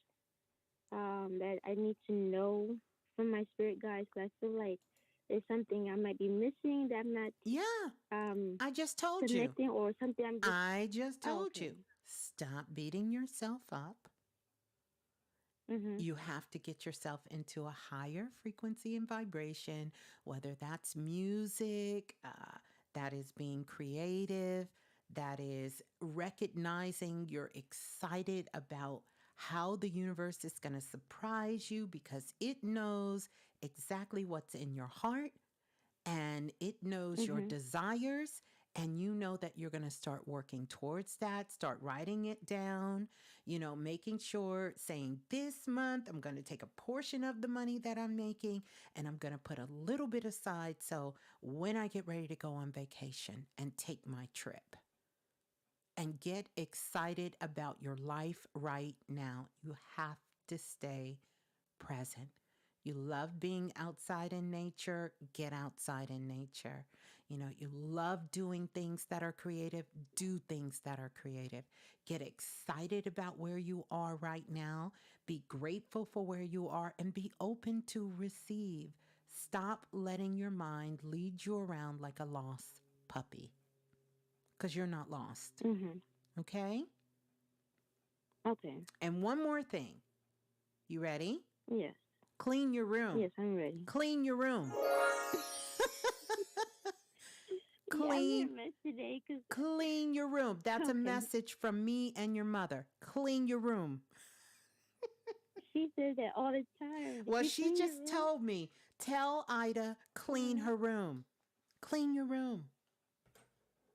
that I need to know from my spirit guides? 'Cause I feel like there's something I might be missing that I'm not Yeah, um I just told you. connecting, or something I'm just. I just Oh, told okay. you. Stop beating yourself up. Mhm. You have to get yourself into a higher frequency and vibration, whether that's music, that is being creative, that is recognizing you're excited about how the universe is going to surprise you because it knows exactly what's in your heart and it knows your Mhm. desires And you know that you're going to start working towards that, start writing it down, making sure, saying this month, I'm going to take a portion of the money that I'm making and I'm going to put a little bit aside. So when I get ready to go on vacation and take my trip and get excited about your life right now, you have to stay present. You love being outside in nature, get outside in nature. You love doing things that are creative, do things that are creative. Get excited about where you are right now, be grateful for where you are, and be open to receive. Stop letting your mind lead you around like a lost puppy because you're not lost. Mhm. Okay? Okay. And one more thing. You ready? Yes. Clean your room. Yes, I'm ready. Clean your room. Yeah, I made Clean, a mess today because. clean your room. That's a Okay. message from me and your mother. Clean your room. She says that all the time. Did Well, you she clean your just room? told me, tell Ida, clean Oh. her room. Clean your room.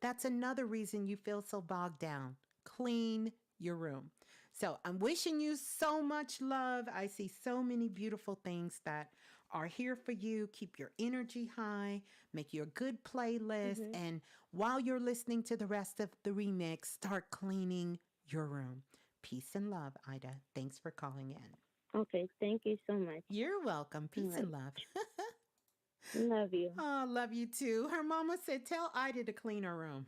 That's another reason you feel so bogged down. Clean your room. So I'm wishing you so much love. I see so many beautiful things that are here for you. Keep your energy high, make your good playlist. Mhm. And while you're listening to the rest of the remix, start cleaning your room. Peace and love, Ida. Thanks for calling in. Okay. Thank you so much. You're welcome. All Peace right. and love. Love you. Oh, love you too. Her mama said, tell Ida to clean her room.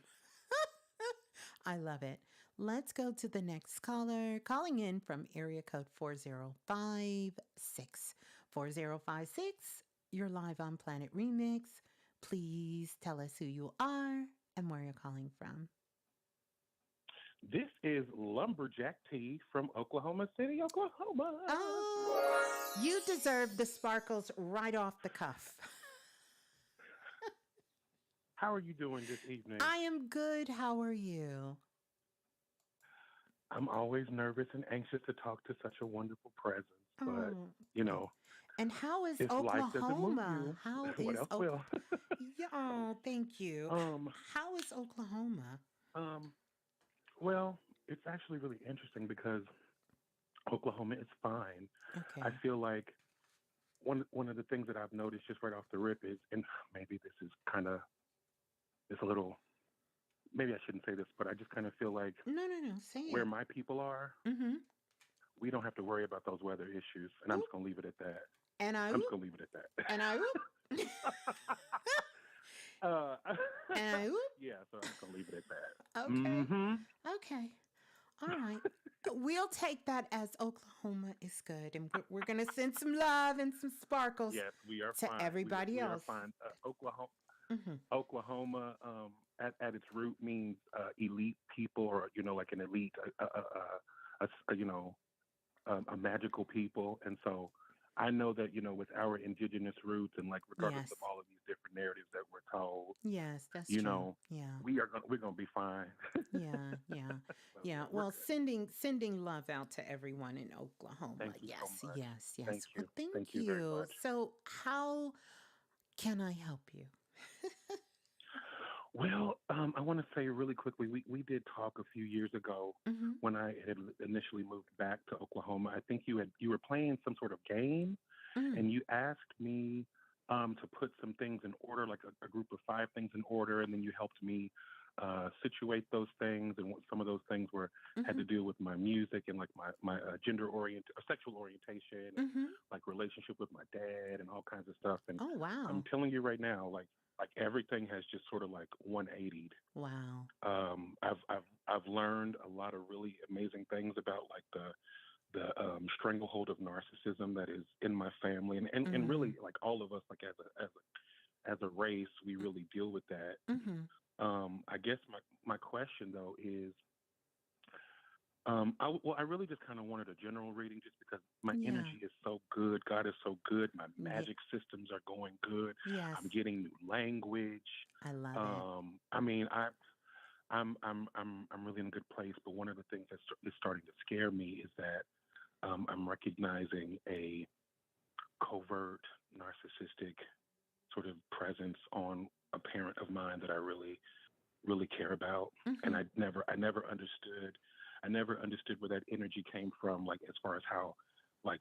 I love it. Let's go to the next caller. Calling in from area code 4056. 4056, you're live on Planet Remix. Please tell us who you are and where you're calling from. This is Lumberjack T from Oklahoma City, Oklahoma. Oh, you deserve the sparkles right off the cuff. How are you doing this evening? I am good. How are you? I'm always nervous and anxious to talk to such a wonderful presence, but Oh, you know, and how is if life doesn't move Oklahoma? you, How what is else will? Oklahoma? Yeah, oh, thank you. um, How is Oklahoma? um, well, it's actually really interesting because Oklahoma is fine. Okay. I feel like one of the things that I've noticed just right off the rip is, and maybe this is kind of it's a little, maybe I shouldn't say this, but I just kind of feel like No, no, no. Say where it. my people are, Mm-hmm. we don't have to worry about those weather issues, and I'm Oop. just gonna leave it at that. And I I'm just oop. gonna leave it at that. And I oop. uh, And I oop. yeah, so I'm just gonna leave it at that. Okay. Mm-hmm. Okay. All right. We'll take that as Oklahoma is good. And we're going to send some love and some sparkles Yes, we are to fine. everybody We are else. fine. Mm-hmm. Oklahoma, at its root means elite people, or like an elite, a magical people, and so I know that with our indigenous roots, and like regardless Yes. of all of these different narratives that we're told, Yes, that's you true. know, Yeah. we're gonna be fine. Yeah, yeah, So, yeah. we're Well, good. sending love out to everyone in Oklahoma. Thank you so Yes, much. yes, yes. Thank Well, you. thank Thank you very you. much. So, how can I help you? Well, I want to say really quickly, we did talk a few years ago Mm-hmm. when I had initially moved back to Oklahoma. I think you were playing some sort of game, Mm. and you asked me to put some things in order, like a group of 5 things in order, and then you helped me situate those things, and what some of those things were had Mm-hmm. to do with my music and like my sexual orientation, and Mm-hmm. like relationship with my dad and all kinds of stuff. And Oh, I'm wow. telling you right now, like everything has just sort of like 180'd. Wow. I've learned a lot of really amazing things about like the stranglehold of narcissism that is in my family, and Mm. really like all of us, like as a race, we really deal with that. Mm-hmm. I guess my question though is, I really just kind of wanted a general reading, just because my Yeah. energy is so good. God is so good. My Yeah. magic systems are going good. Yes. I'm getting new language. I love it. I mean, I'm really in a good place. But one of the things that is starting to scare me is that I'm recognizing a covert narcissistic sort of presence on a parent of mine that I really really care about. And Mm-hmm. I never understood where that energy came from, like as far as how like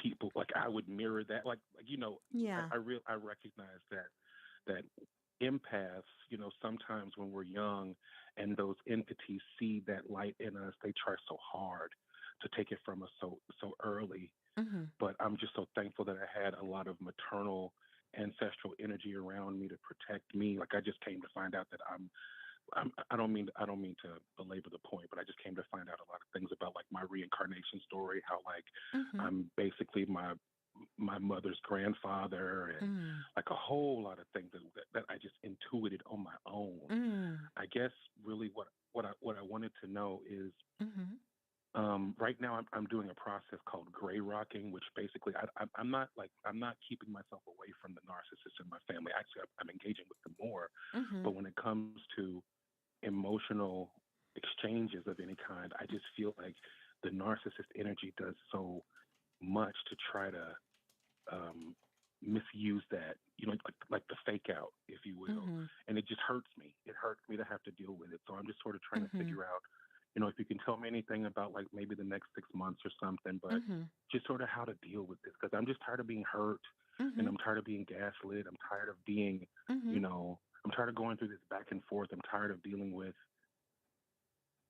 people, like I would mirror that, Yeah. I recognize that empaths, sometimes when we're young and those entities see that light in us, they try so hard to take it from us so early. Mm-hmm. But I'm just so thankful that I had a lot of maternal ancestral energy around me to protect me. Like I just came to find out that I don't mean to belabor the point, but I just came to find out a lot of things about like my reincarnation story, how like Mm-hmm. I'm basically my mother's grandfather, and Mm. like a whole lot of things that I just intuited on my own. Mm. I guess really what I wanted to know is Mm-hmm. right now I'm doing a process called gray rocking, which basically I'm not keeping myself away from the narcissists in my family. Actually, I'm engaging with them more. Mm-hmm. But when it comes to emotional exchanges of any kind, I just feel like the narcissist energy does so much to try to um, misuse that, like the fake out, if you will. Mm-hmm. And it just hurts me. It hurts me to have to deal with it. So I'm just sort of trying to Mm-hmm. figure out, if you can tell me anything about like maybe the next 6 months or something, but Mm-hmm. just sort of how to deal with this, because I'm just tired of being hurt, and Mm-hmm. I'm tired of being gaslit. I'm tired of being, Mm-hmm. I'm tired of going through this back and forth. I'm tired of dealing with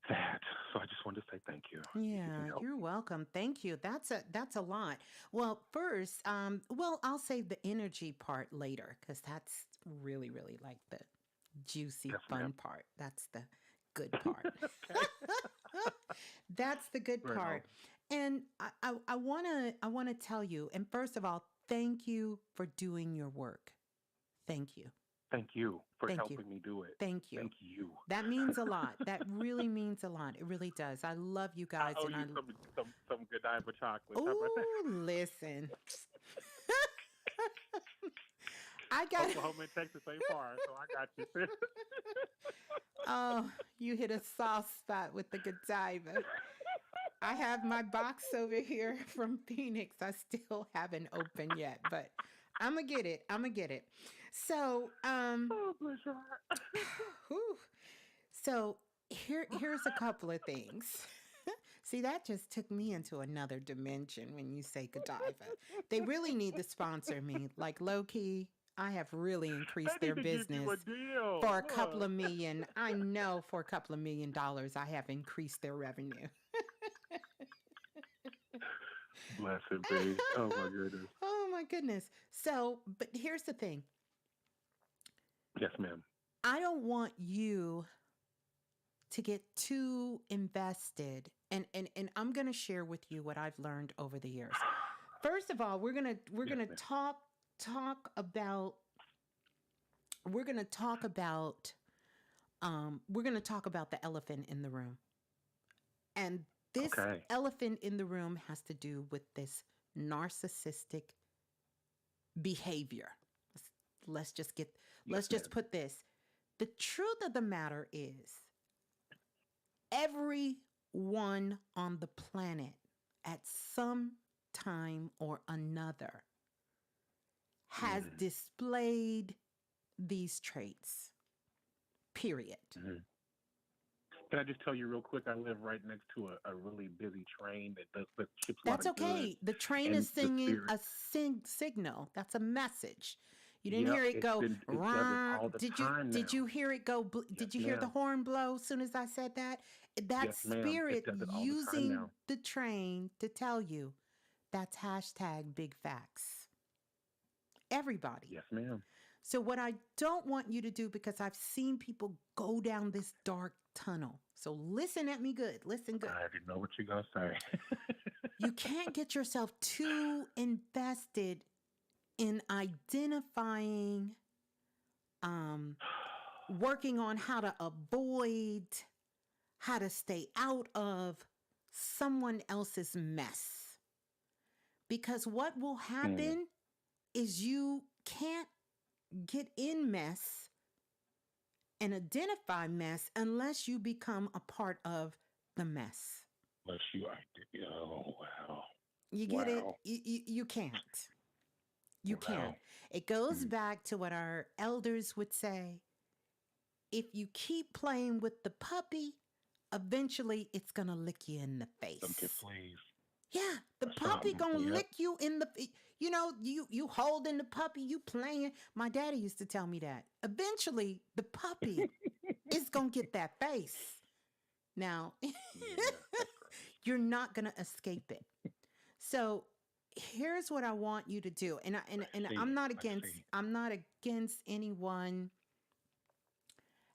that. So I just wanted to say thank you if you can Yeah, help you're me. welcome. Thank you. That's a lot. Well, first, well, I'll save the energy part later because that's really, really like the juicy, Yes, ma'am. fun part. That's the good part. Okay. That's the good Right on. part. And I wanna tell you. And first of all, thank you for doing your work. Thank you. Thank you for Thank you. helping me do it. Thank you. Thank you. That means a lot. That really means a lot. It really does. I love you I guys, owe and you I. some Godiva chocolates. How about that? Oh, listen. I got. Oklahoma and Texas ain't far, so I got you. Oh, you hit a soft spot with the Godiva. I have my box over here from Phoenix. I still haven't opened yet, but I'm gonna get it. I'm gonna get it. So, Oh, bless your heart. whew. So here's a couple of things. See, that just took me into another dimension when you say Godiva. They really need to sponsor me. Like low key, I have really increased They their need to give you business a deal. for a couple Look. of million. I know for a couple of $1 million, I have increased their revenue. Blessed be. Oh my goodness. Oh my goodness. So, but here's the thing. Yes, ma'am. I don't want you to get too invested, and I'm going to share with you what I've learned over the years. First of all, we're going to we're Yes, going to ma'am. talk about we're going to talk about we're going to talk about the elephant in the room. And this Okay. elephant in the room has to do with this narcissistic behavior. Let's, let's just get Yes, let's just ma'am. put this. The truth of the matter is everyone on the planet at some time or another has Mm-hmm. displayed these traits. Period. Mm-hmm. Can I just tell you real quick? I live right next to a really busy train that ships a lot That's of goods, okay. The train is and the singing spirit. a signal. That's a message. You didn't Yep, hear it go. it does it "Rah." all the Did you? time Did now. you hear it go? Yes, Did you hear the ma'am. horn blow as soon as I said that? That Yes, ma'am. It spirit does it all the time using now. the train to tell you that's hashtag big facts. Everybody. Yes, ma'am. So what I don't want you to do, because I've seen people go down this dark tunnel. So listen at me good. Listen good. I didn't know what you're gonna say. You can't get yourself too invested in identifying, um, working on how to avoid, how to stay out of someone else's mess. Because what will Mm, happen is you can't get in mess and identify mess unless you become a part of the mess. bless you. Oh wow, You get it? wow, You can't. You can't. wow. It goes Mm, back to what our elders would say: if you keep playing with the puppy, eventually it's going to lick you in the Some kid face. please Yeah, the or puppy something. gonna Yep. lick you in the. You holding the puppy, you playing. My daddy used to tell me that. Eventually, the puppy is gonna get that face. Now, Yeah, that's great. you're not gonna escape it. So, here's what I want you to do, and I see. I'm not I against see. anyone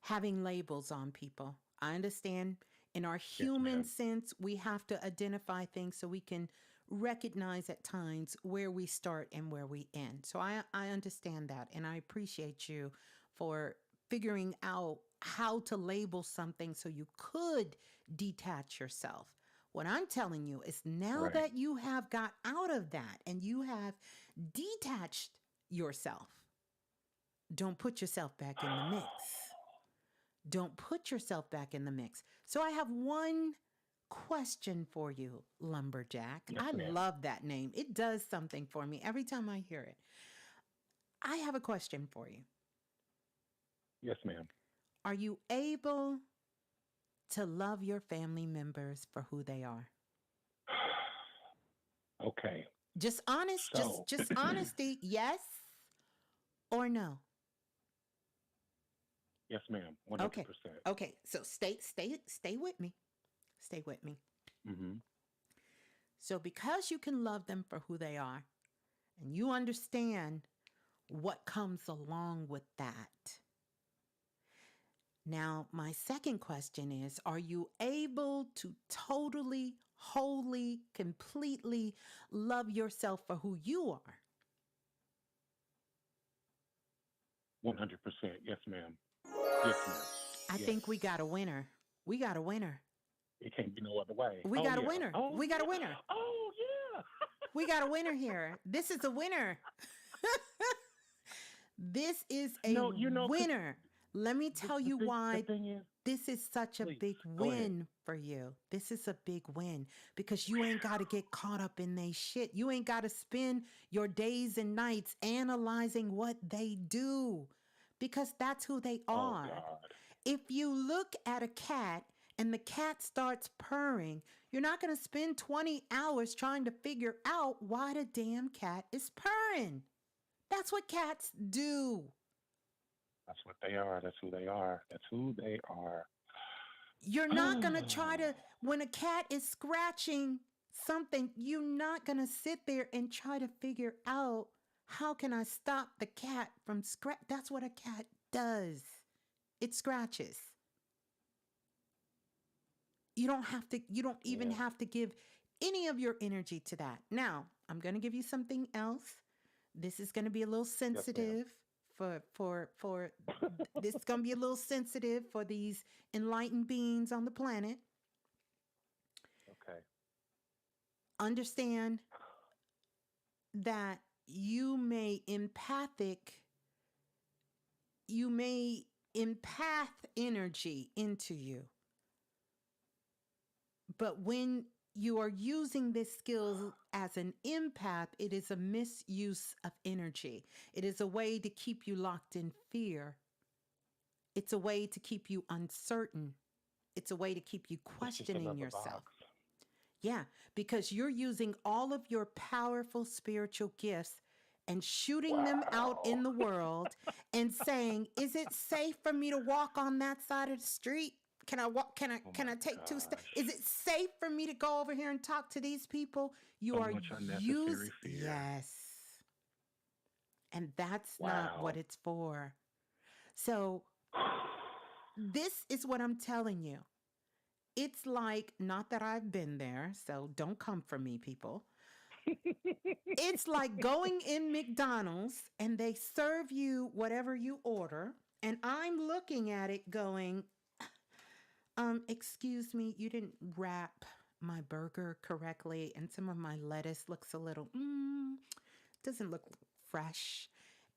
having labels on people. I understand in our Yes, human ma'am. sense, we have to identify things so we can recognize at times where we start and where we end. So I understand that. And I appreciate you for figuring out how to label something so you could detach yourself. What I'm telling you is now Right. that you have got out of that and you have detached yourself, don't put yourself back in the mix. Don't put yourself back in the mix. So I have one question for you, Lumberjack. Yes, I ma'am. love that name. It does something for me every time I hear it. I have a question for you. Yes, ma'am. Are you able to love your family members for who they are? Okay. Just honest, So, just honesty, yes or no? yes, ma'am. Okay. 100%. Okay. So stay with me. Stay with me. Mm-hmm. So because you can love them for who they are and you understand what comes along with that. Now, my second question is, are you able to totally, wholly, completely love yourself for who you are? 100%. Yes, ma'am. Yes, ma'am. I Yes. think we got a winner. We got a winner. It can't be no other way. We Oh, got a yeah. winner. Oh, We got a yeah. winner. Oh, yeah. We got a winner here. This is a winner. This is a No, because winner. Let me tell the you thing, the why thing is, this is such a please, big go ahead. win for you. This is a big win because you ain't got to get caught up in they shit. You ain't got to spend your days and nights analyzing what they do because that's who they Oh, are. God. If you look at a cat and the cat starts purring, you're not going to spend 20 hours trying to figure out why the damn cat is purring. That's what cats do. That's what they are. That's who they are. That's who they are. You're not going to try to, when a cat is scratching something, you're not going to sit there and try to figure out how can I stop the cat from scratch. That's what a cat does. It scratches. You don't even Yeah. have to give any of your energy to that. Now, I'm going to give you something else. This is going to be a little Yes, ma'am. sensitive for this is going to be a little sensitive for these enlightened beings on the planet. Okay. Understand that you may empath energy into you. But when you are using this skill as an empath, it is a misuse of energy. It is a way to keep you locked in fear. It's a way to keep you uncertain. It's a way to keep you It's just questioning another yourself. box. Yeah, because you're using all of your powerful spiritual gifts and shooting them out Wow. in the world and saying, "Is it safe for me to walk on that side of the street? Can I walk? Oh, Can my I take two steps? gosh. Is it safe for me to go over here and talk to these people?" You So are much unnecessary fear. yes, and that's not what Wow. it's for. So this is what I'm telling you. It's like, not that I've been there, so don't come for me, people. It's like going in McDonald's and they serve you whatever you order, and I'm looking at it going, excuse me, you didn't wrap my burger correctly, and some of my lettuce looks a little, doesn't look fresh.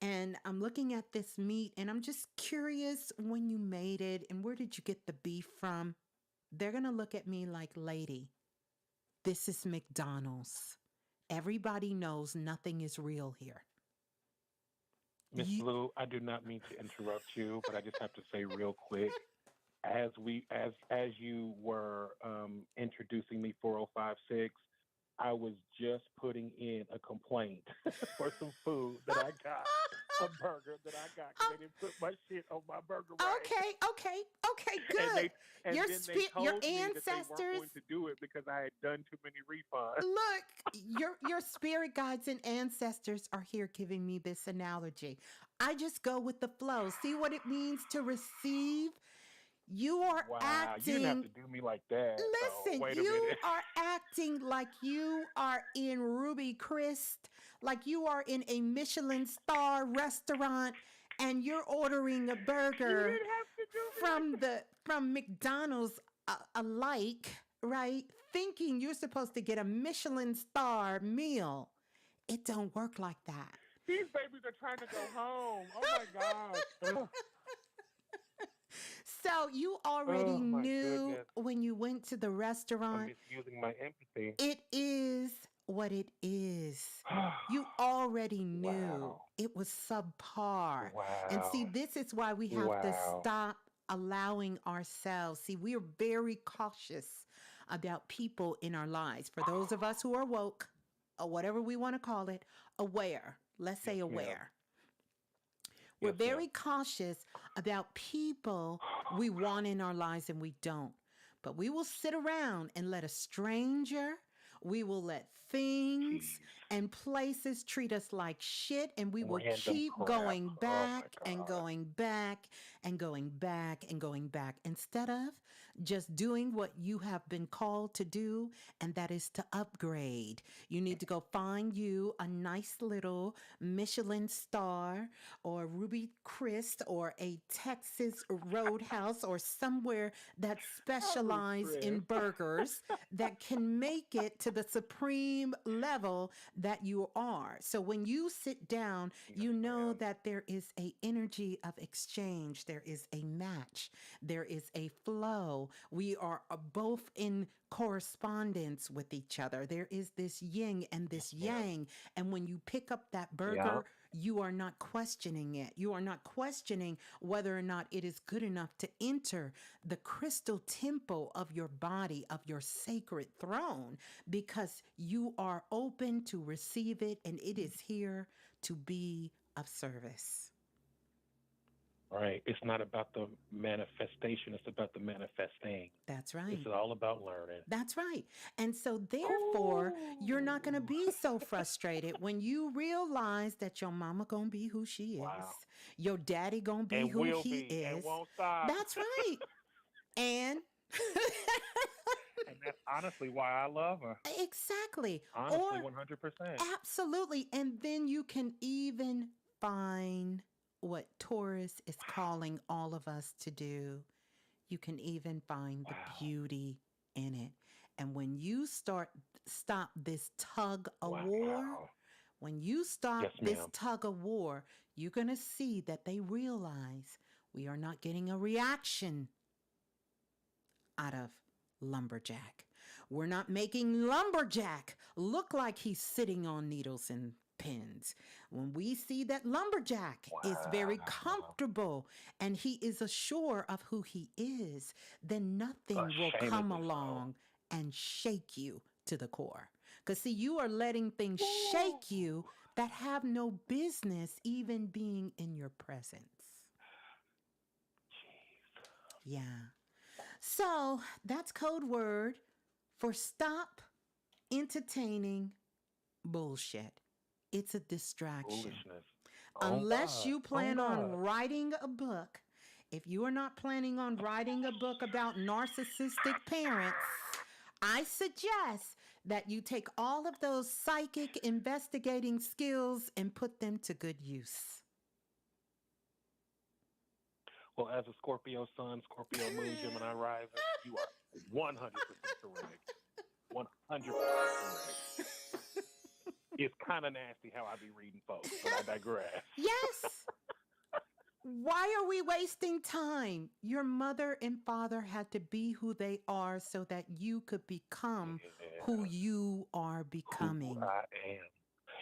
And I'm looking at this meat and I'm just curious when you made it and where did you get the beef from? They're going to look at me like, lady, this is McDonald's. Everybody knows nothing is real here. Miss You, Blue, I do not mean to interrupt you, but I just have to say real quick, as you were introducing me 4056, I was just putting in a complaint for some food that I got, a burger that I got because they didn't put my shit on my burger right. okay, okay, okay, and good. they and then they Your told me that they weren't ancestors. going to do it because I had done too many refunds. Look, your spirit guides and ancestors are here giving me this analogy. I just go with the flow. See what it means to receive? You are Wow, you didn't have acting. to do me like that. So Listen, wait a you minute. are acting like you are in Ruby Chris, like you are in a Michelin star restaurant and you're ordering a You burger didn't have to do me like from that. McDonald's alike, right? Thinking you're supposed to get a Michelin star meal. It don't work like that. These babies are trying to go home. Oh my gosh. Ugh. So you already Oh my knew goodness. when you went to the I'm restaurant. misusing my empathy. It is what it is. You already knew Wow. it was subpar. And see, Wow. this is why we have to Wow. stop allowing ourselves. See, we are very cautious about people in our lives. For those of us who are woke, or whatever we want to call it, aware. Let's Yes, say ma'am. aware. We're Yes, ma'am. very cautious about people we want in our lives and we don't. But we will sit around and let a stranger, we will let things Jeez. and places treat us like shit, and we will Random keep crap. going Oh my back and God. going back and going back and going back instead of just doing what you have been called to do, and that is to upgrade. You need to go find you a nice little Michelin star or Ruby Chris or a Texas Roadhouse or somewhere that Not Ruth specialize in Chris. burgers that can make it to the supreme level that you are. So when you sit down, Yes, you know ma'am. that there is a energy of exchange, there is a match, there is a flow. We are both in correspondence with each other. There is this yin and Yes, this ma'am. yang. And when you pick up that Yeah. burger, you are not questioning it. You are not questioning whether or not it is good enough to enter the crystal temple of your body, of your sacred throne, because you are open to receive it and it is here to be of service. Right. It's not about the manifestation, it's about the manifesting. That's It's right. all about learning. That's right. And so, therefore, you're not going to Ooh. be so frustrated when you realize that your mama going to be who she is, Wow. your daddy going to be And who will he be and is. won't stop. That's right. And And that's honestly why I love her. exactly. Honestly, Or 100%. absolutely. And then you can even find what Taurus is calling all of us to do. You can even find the Wow. beauty in it. And when you stop this tug of war, Wow. when you stop Yes, this ma'am. tug of war, you're going to see that they realize we are not getting a reaction out of Lumberjack. We're not making Lumberjack look like he's sitting on needles and pins. When we see that Lumberjack is very Wow. comfortable and he is assured of who he is, then nothing will come Ashamedly so. along and shake you to the core. Because, see, you are letting things Ooh. shake you that have no business even being in your presence. Yeah. So that's code word for stop entertaining bullshit. It's a distraction. Foolishness. On Unless God. you On plan on God. writing a book, if you are not planning on writing a book about narcissistic parents, I suggest that you take all of those psychic investigating skills and put them to good use. Well, as a Scorpio sun, Scorpio moon, Gemini rising, you are 100% correct. 100% correct. It's kind of nasty how I be reading folks, but I digress. Yes. Why are we wasting time? Your mother and father had to be who they are so that you could become who Yeah. you are Who becoming. I am.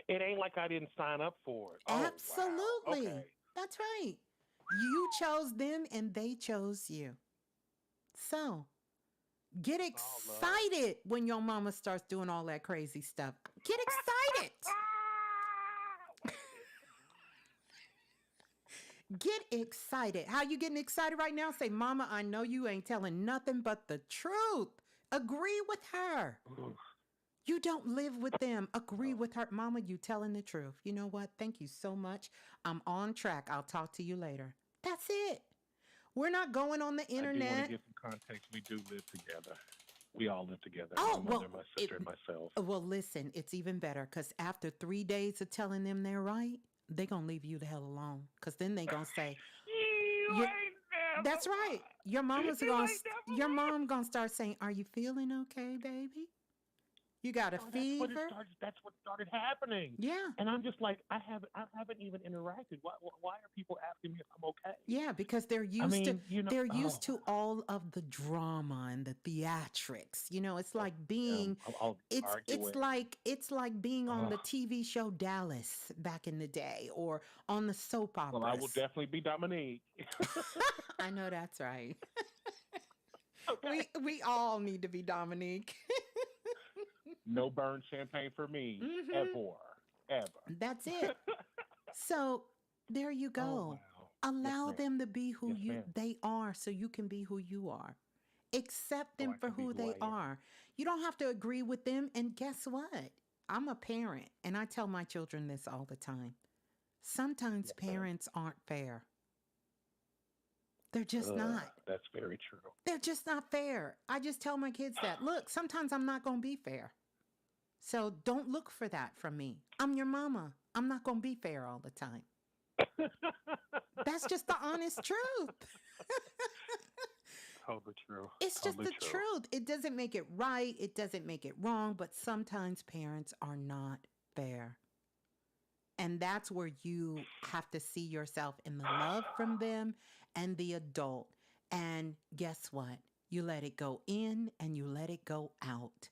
It ain't like I didn't sign up for it. Oh wow. Absolutely. Okay. That's right. You chose them and they chose you. So get It's all love. excited when your mama starts doing all that crazy stuff. Get excited. Get excited. How you getting excited right now? Say, Mama, I know you ain't telling nothing but the truth. Agree with her. Oof. You don't live with them. Agree Oh, with her. Mama, you telling the truth. You know what? Thank you so much. I'm on track. I'll talk to you later. That's it. We're not going on the I do want to internet. give some context. We do live together. We all live together. Oh, My mother, well, my it, sister, and myself. well, listen, it's even better because after 3 days of telling them they're right, they're going to leave you the hell alone. Because then they going to say, You you ain't never that's right. Your lied. mama's You going to, ain't never your lied. mom going to start saying, are you feeling okay, baby? You got a No, that's what it fever? started. That's what started happening. Yeah. And I'm just like, I haven't even interacted. Why are people asking me if I'm okay? Yeah, because I mean, you know, they're oh, used to all of the drama and the theatrics. You know, it's like being all arguing. it's like being on Oh, the TV show Dallas back in the day or on the soap well, I will operas. definitely be Dominique. I know that's right. Okay. We all need to be Dominique. No burned champagne for me Mhm. ever, ever. That's it. So there you Oh go. wow. Yes, Allow ma'am. them to be who Yes, ma'am. they are so you can be who you are. Accept So them I for can be who who I they am. are. You don't have to agree with them. And guess what? I'm a parent and I tell my children this all the time. Sometimes Yes, ma'am. parents aren't fair. They're just not. That's very true. They're just not fair. I just tell my kids that. Look, sometimes I'm not going to be fair. So don't look for that from me. I'm your mama. I'm not going to be fair all the time. That's just the honest truth. Totally true. It's just Totally the true. truth. It doesn't make it right. It doesn't make it wrong. But sometimes parents are not fair. And that's where you have to see yourself in the love from them and the adult. And guess what? You let it go in and you let it go out.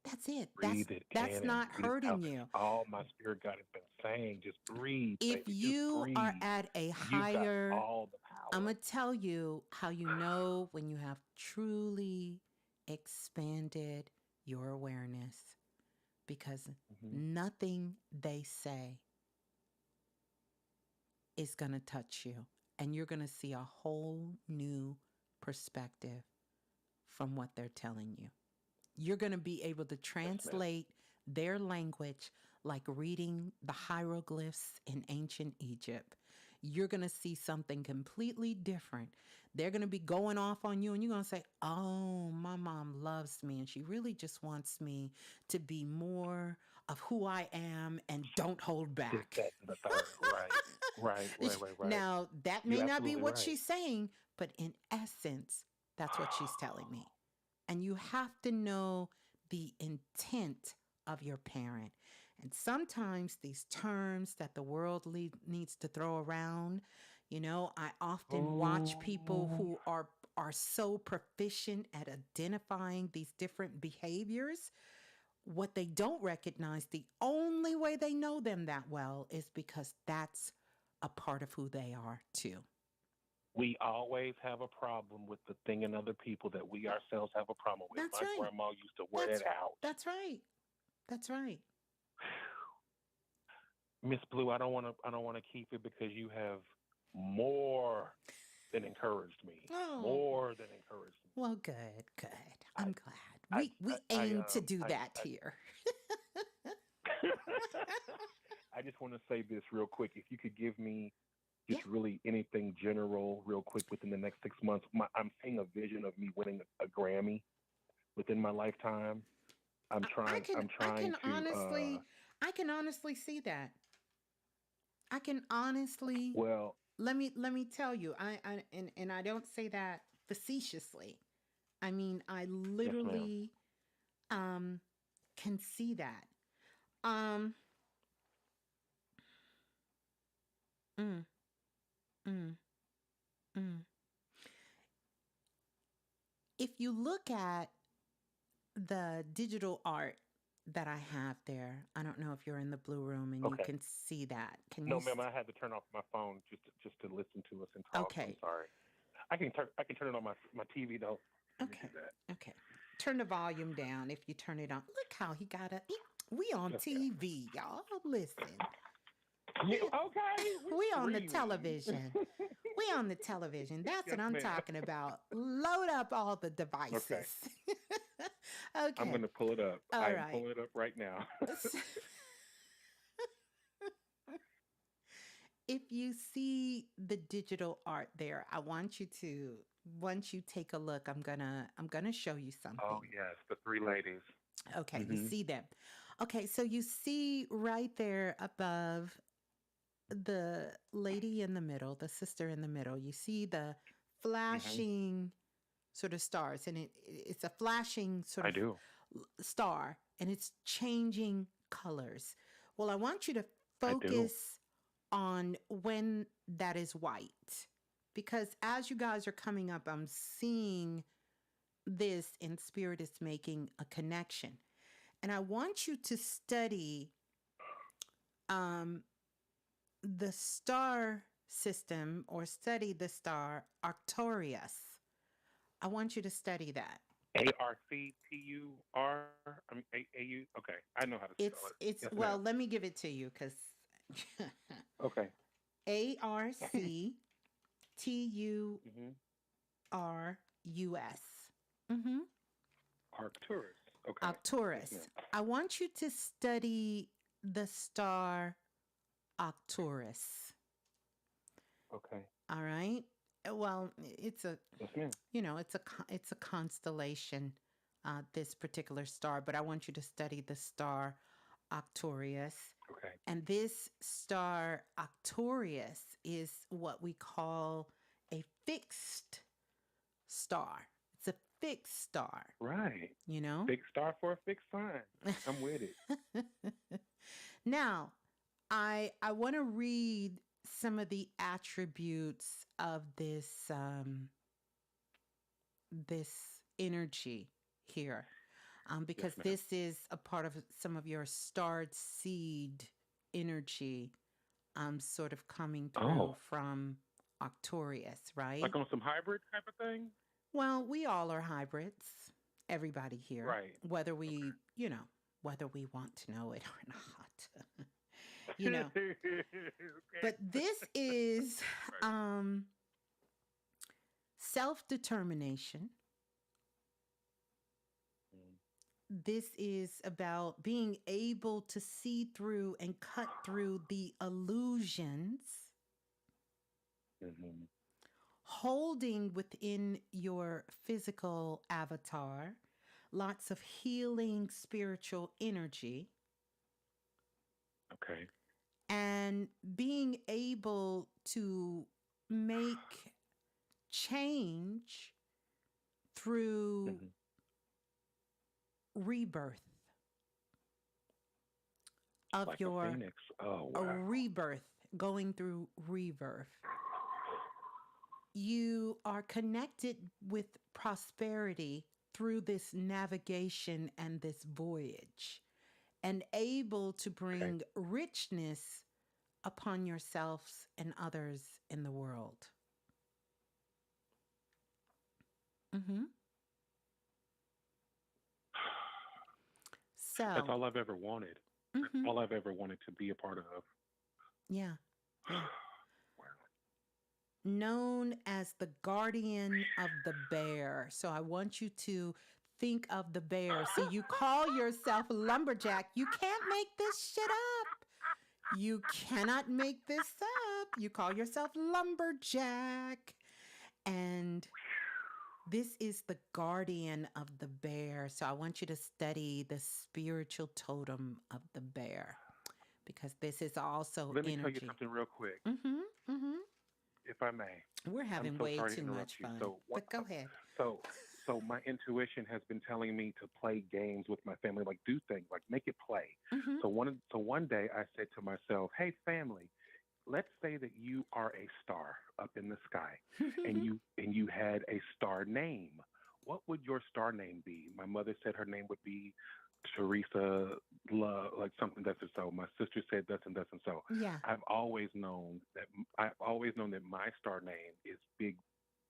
That's it. Breathe it That's in and not breathe it out. hurting you. All my spirit guide has been saying, just breathe, If baby. Just you are breathe. at a You've got higher, all the I'm power. going to tell you how you know when you have truly expanded your awareness because Hmm. nothing they say is going to touch you. And you're going to see a whole new perspective from what they're telling you. You're going to be able to Yes, ma'am. translate their language like reading the hieroglyphs in ancient Egypt. You're going to see something completely different. They're going to be going off on you, and you're going to say, oh, my mom loves me, and she really just wants me to be more of who I am and don't hold This, back. that, and the third. Right. Right. Right. Right. Right. Now, that may You're not be absolutely what right. she's saying, but in essence, that's what she's telling me. And you have to know the intent of your parent. And sometimes these terms that the world needs to throw around, you know, I often watch people Oh, who are so proficient at identifying these different behaviors. What they don't recognize, the only way they know them that well is because that's a part of who they are too. we always have a problem with the thing in other people that we ourselves have a problem with. That's My right. grandma used to wear That's that out. that's right. That's right. Miss Blue, I don't want to keep it because you have more than encouraged me. Oh, More than encouraged me. well, good, good. I I'm glad. I We I aim to do that I here. I just want to say this real quick. If you could give me Yeah, just really anything general, real quick, within the next 6 months, I'm seeing a vision of me winning a Grammy within my lifetime. I'm I trying. can I'm I trying can to. honestly I can honestly see that. I can honestly Well, let me tell you. And I don't say that facetiously. I mean, I yes, ma'am. literally um can see that. Um mm, mm, mm. If you look at the digital art that I have there. I don't know if you're in the blue room and you Okay. can see that. Can No, you? ma'am, I had to turn off my phone just to listen to us and talk. I'm Okay. sorry. I can turn it on my TV though. Let me do Okay. that. Okay. Turn the volume down if you turn it on. Look how he got a. We on Yes, ma'am. TV, y'all. Listen. Yeah, okay, we're We on the streaming. television. We on the television. That's Yes, what I'm ma'am. talking about. Load up all the Okay, devices. I'm Okay. gonna pull it up. I All am right. pulling it up right now. If you see the digital art there, I want you to once you take a look, I'm gonna show you Oh something. yes, the three ladies. Okay, you Mhm. see them. Okay, so you see right there above the lady in the middle, the sister in the middle, you see the Mhm. flashing sort of stars, and it's a flashing sort I of do. star, and it's changing colors. Well, I want you to I do. focus on when that is white, because as you guys are coming up, I'm seeing this, and spirit is making a connection, and I want you to study um, the star system, or study the star Arcturus. I want you to study that. ARCTUR. AU. Okay, I know how to spell it. It's Yes, ma'am. well, let me give it to you because Okay. ARCTURUS. Mhm. Mm-hmm. Arcturus. Okay. Yes, ma'am. Arcturus. I want you to study the star Arcturus. Okay. All right. Well, it's a Yes, ma'am. it's a constellation, this particular star, but I want you to study the star Arcturus. Okay. And this star Arcturus is what we call a fixed star. It's a fixed star, Right. you know? Big star for a fixed sign. I'm with it. Now, I want to read some of the attributes of this energy here, Yes, because ma'am. this is a part of some of your starred seed energy, sort of coming through Oh, from Arcturus, right? like on some hybrid type of thing? Well, we all are hybrids, everybody here, Right. whether Okay. whether we want to know it or not. you know, Okay. but this is Right. um, self determination. Mm-hmm. This is about being able to see through and cut through the illusions, Mm-hmm. holding within your physical avatar lots of healing spiritual energy, Okay. and being able to make change through Mm-hmm. rebirth of Like a your phoenix. Oh, a wow. rebirth, going through rebirth. You are connected with prosperity through this navigation and this voyage, and able to Okay. bring richness upon yourselves and others in the world. Hmm. That's So, all I've ever wanted. That's hmm, all I've ever wanted to be a part of. yeah, yeah. Wow. Known as the guardian of the bear. So I want you to think of the bear. See, you call yourself a lumberjack. You can't make this shit up. You cannot make this up. You call yourself lumberjack. And this is the guardian of the bear. So I want you to study the spiritual totem of the bear, because this is also Let me tell you energy. something real quick, Mm-hmm. Mm-hmm. if I may. We're I'm having so way sorry to too interrupt much you. fun. So what? But go ahead. So, so my intuition has been telling me to play games with my family, like do things, like make it play. Mm-hmm. So one day I said to myself, "Hey, family, let's say that you are a star up in the sky, and you had a star name. What would your star name be?" My mother said her name would be Teresa, love, like something that's and so. My sister said that's and so. Yeah. I've always known that my star name is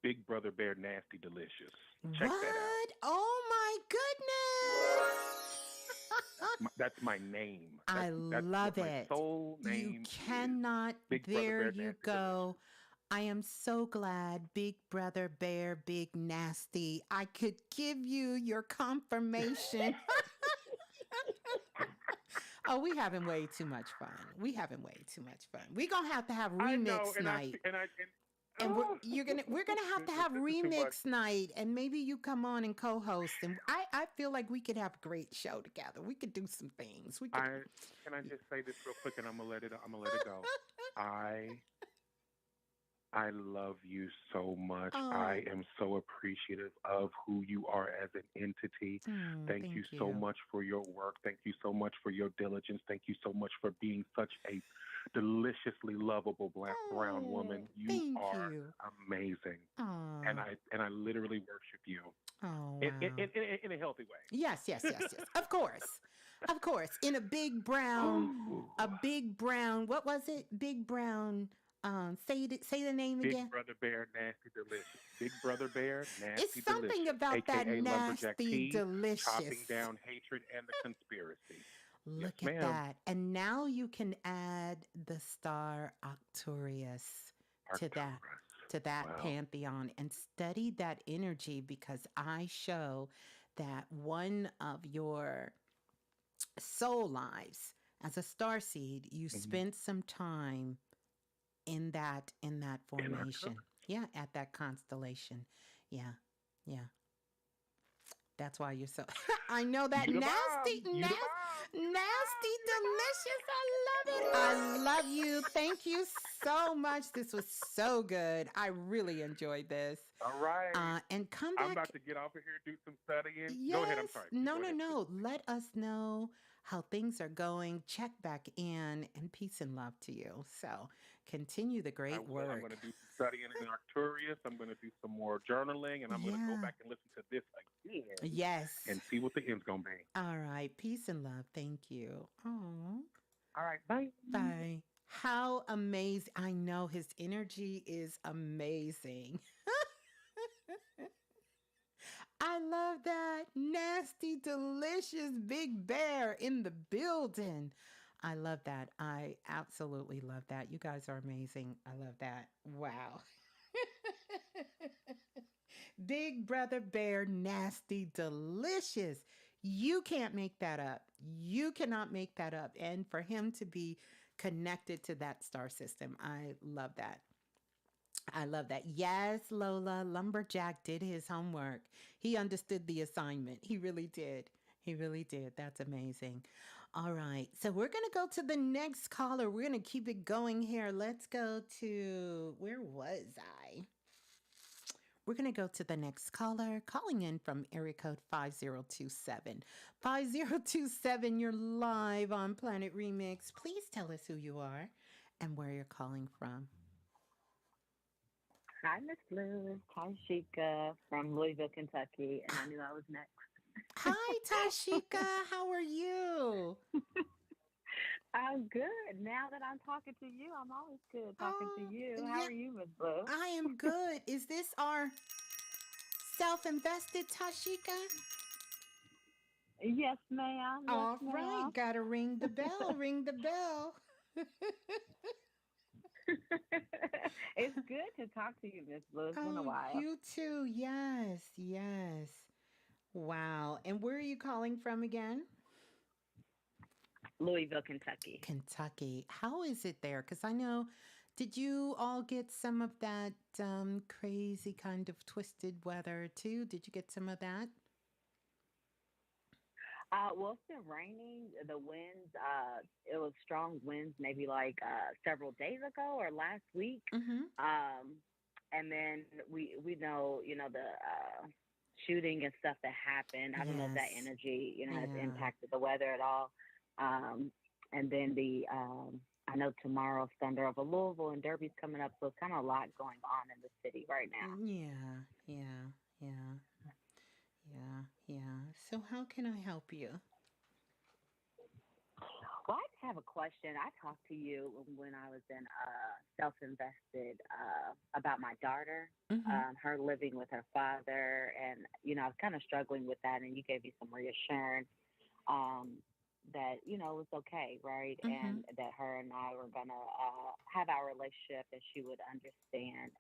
Big Brother Bear Nasty Delicious. Check that out. What? Oh my goodness. That's my name. I That's what love my it. soul You name is. cannot. Big Brother There Bear you Nasty go. Delicious. I am so glad, Big Brother Bear, Big Nasty. I could give you your confirmation. Oh, we having way too much fun. We having way too much fun. We're gonna have to have I know, remix night. And oh, we're gonna have to goodness, have this is too much. remix night, and maybe you come on and co-host. And I feel like we could have a great show together. We could do some things. We could. Can I just say this real quick, and I'm gonna let it go. I love you so much. Oh, I am so appreciative of who you are as an entity. Thank you thank so you. much for your work. Thank you so much for your diligence. Thank you so much for being such a deliciously lovable black brown woman. Oh, You thank are you. amazing, and Oh, I literally worship you oh in wow. in a healthy way. Yes, yes, yes, yes. Of course. Of course. In Ooh. a big brown, what was it? Big brown, say the name Big again. Brother Bear, Nasty Delicious. Big Brother Bear, Nasty It's something Delicious, about that aka Lumberjack nasty T, chopping delicious. down hatred and the conspiracy. Yes, Look at ma'am. that. And now you can add the star Arcturus to that Arcturus. Wow. pantheon and study that energy, because I show that one of your soul lives as a star seed, you Mm-hmm. spent some time in that In formation. Arcturus. Yeah, at that constellation. Yeah. Yeah. That's why you're so. I know that You the nasty, bomb. You the bomb. You the nasty, bomb. You the delicious. I love it. I love you. Thank you so much. This was so good. I really enjoyed this. bomb. All right. And come I'm back. about to get off of here, do some studying. Go ahead. I'm Yes. sorry. You No, go no, ahead, please. no. Let us know how things are going. Check back in, and peace and love to you. So continue the I great will. I'm going work. to do some studying in Arcturus. I'm going to do some more journaling, and I'm going to go Yeah. back and listen to this again Yes. and see what the end's going to be. All right. Peace and love. Thank you. Oh. All right. Bye. Bye. How amazing. I know his energy is amazing. I love that. Nasty, delicious big bear in the building. I love that. I absolutely love that. You guys are amazing. I love that. Wow. Big brother bear, nasty, delicious. You can't make that up. You cannot make that up. And for him to be connected to that star system, I love that. I love that. Yes, Lola, Lumberjack did his homework. He understood the assignment. He really did. He really did. That's amazing. All right. So we're going to go to the next caller. We're going to keep it going here. Let's go to, where was I? We're going to go to the next caller, calling in from area code 5027. 5027, you're live on Planet Remix. Please tell us who you are and where you're calling from. Hi, Ms.Blue. Tashika from Louisville, Kentucky, and I knew I was next. Hi, Tashika. How are you? I'm good. Now that I'm talking to you, I'm always good talking to Oh, you. How yeah, are you, Miss Blue? I am good. Is this our self-invested Tashika? Yes, ma'am. Yes, All right, ma'am. gotta ring the bell. Ring the bell. It's good to talk to you, Miss Blue. It's been a Oh, while. you too. Yes, yes. Wow. And where are you calling from again? Louisville, Kentucky. Kentucky. How is it there? Because I know, did you all get some of that crazy kind of twisted weather too? Did you get some of that? Well, it's been raining. The winds, it was strong winds maybe like several days ago or last week. Mm-hmm. And then we know, the shooting and stuff that happened. I don't know if that Yes. energy, has Yeah. impacted the weather at all. And then I know tomorrow Thunder over Louisville and Derby's coming up, so it's kind of a lot going on in the city right now. Yeah. Yeah. Yeah. Yeah. Yeah. So how can I help you? Well, I just have a question. I talked to you when I was in self invested about my daughter, Mm-hmm. her living with her father, and I was kind of struggling with that, and you gave me some reassurance um, that it was okay, right, Mm-hmm. and that her and I were gonna have our relationship, and she would understand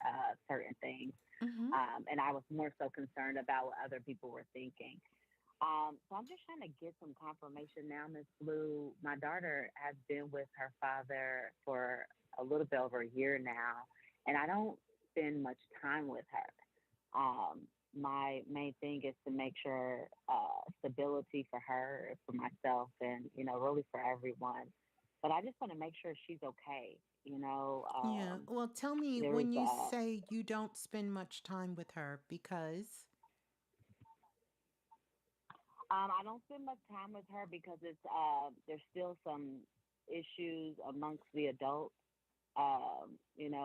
certain things, Mm-hmm. and I was more so concerned about what other people were thinking. So I'm just trying to get some confirmation now, Miss Blue. My daughter has been with her father for a little bit over a year now, and I don't spend much time with her. My main thing is to make sure stability for her, for myself, and really for everyone. But I just want to make sure she's okay. Yeah. Well, tell me There's when you say you don't spend much time with her because. I don't spend much time with her because it's there's still some issues amongst the adults,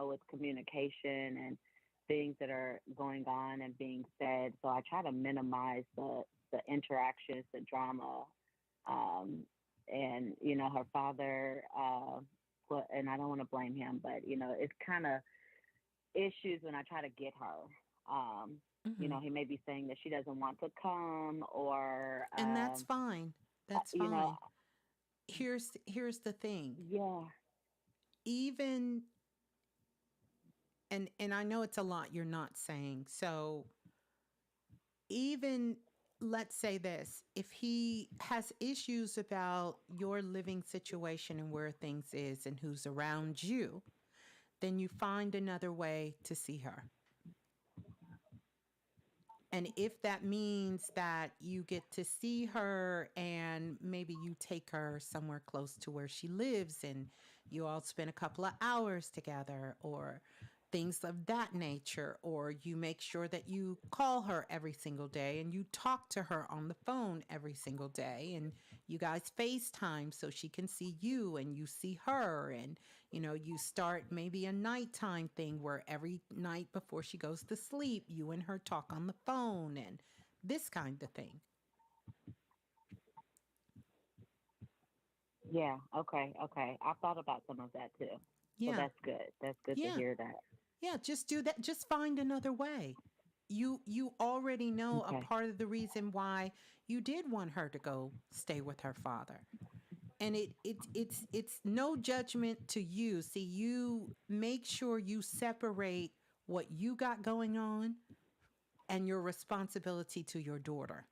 with communication and things that are going on and being said. So I try to minimize the interactions, the drama, um, and her father. And I don't want to blame him, but it's kind of issues when I try to get her. Mm-hmm. He may be saying that she doesn't want to come, or And that's fine. That's you know, fine. Here's the thing. yeah, Even and I know it's a lot you're not saying. So even let's say this, if he has issues about your living situation and where things is and who's around you, then you find another way to see her. And if that means that you get to see her and maybe you take her somewhere close to where she lives and you all spend a couple of hours together or things of that nature, or you make sure that you call her every single day and you talk to her on the phone every single day and you guys FaceTime so she can see you and you see her, and you start maybe a nighttime thing where every night before she goes to sleep, you and her talk on the phone and this kind of thing. yeah, okay, okay. I thought about some of that too, so Yeah. that's good. That's good to Yeah. hear that. Yeah, just do that. Just find another way. You already know a Okay, part of the reason why you did want her to go stay with her father. And it's no judgment to you. See, you make sure you separate what you got going on and your responsibility to your daughter.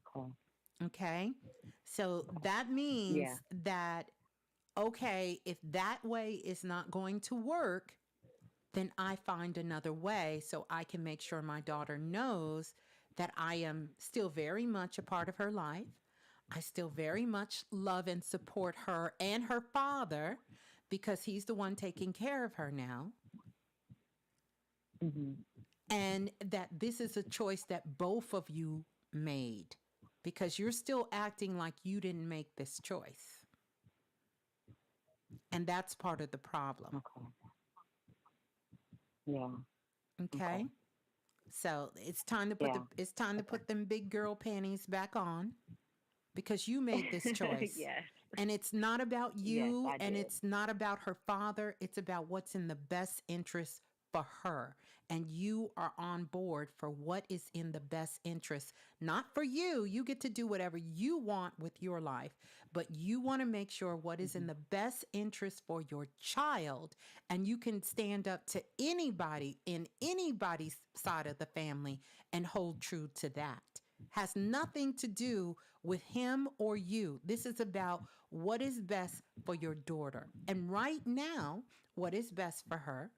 cool. Okay? So that Yeah, means that okay, if that way is not going to work, then I find another way so I can make sure my daughter knows that I am still very much a part of her life. I still very much love and support her and her father because he's the one taking care of her now. hmm, And that this is a choice that both of you made because you're still acting like you didn't make this choice. And that's part of the problem. okay, yeah, okay, Okay? So yeah, it's time to okay. put them big girl panties back on because you made this choice. Yes, And it's not about yes, you I and did. it's not about her father. It's about what's in the best interest for her. And you are on board for what is in the best interest, not for you. You get to do whatever you want with your life, but you want to make sure what is in Hmm. the best interest for your child. And you can stand up to anybody in anybody's side of the family and hold true to that. Has nothing to do with him or you. This is about what is best for your daughter. And right now, what is best for her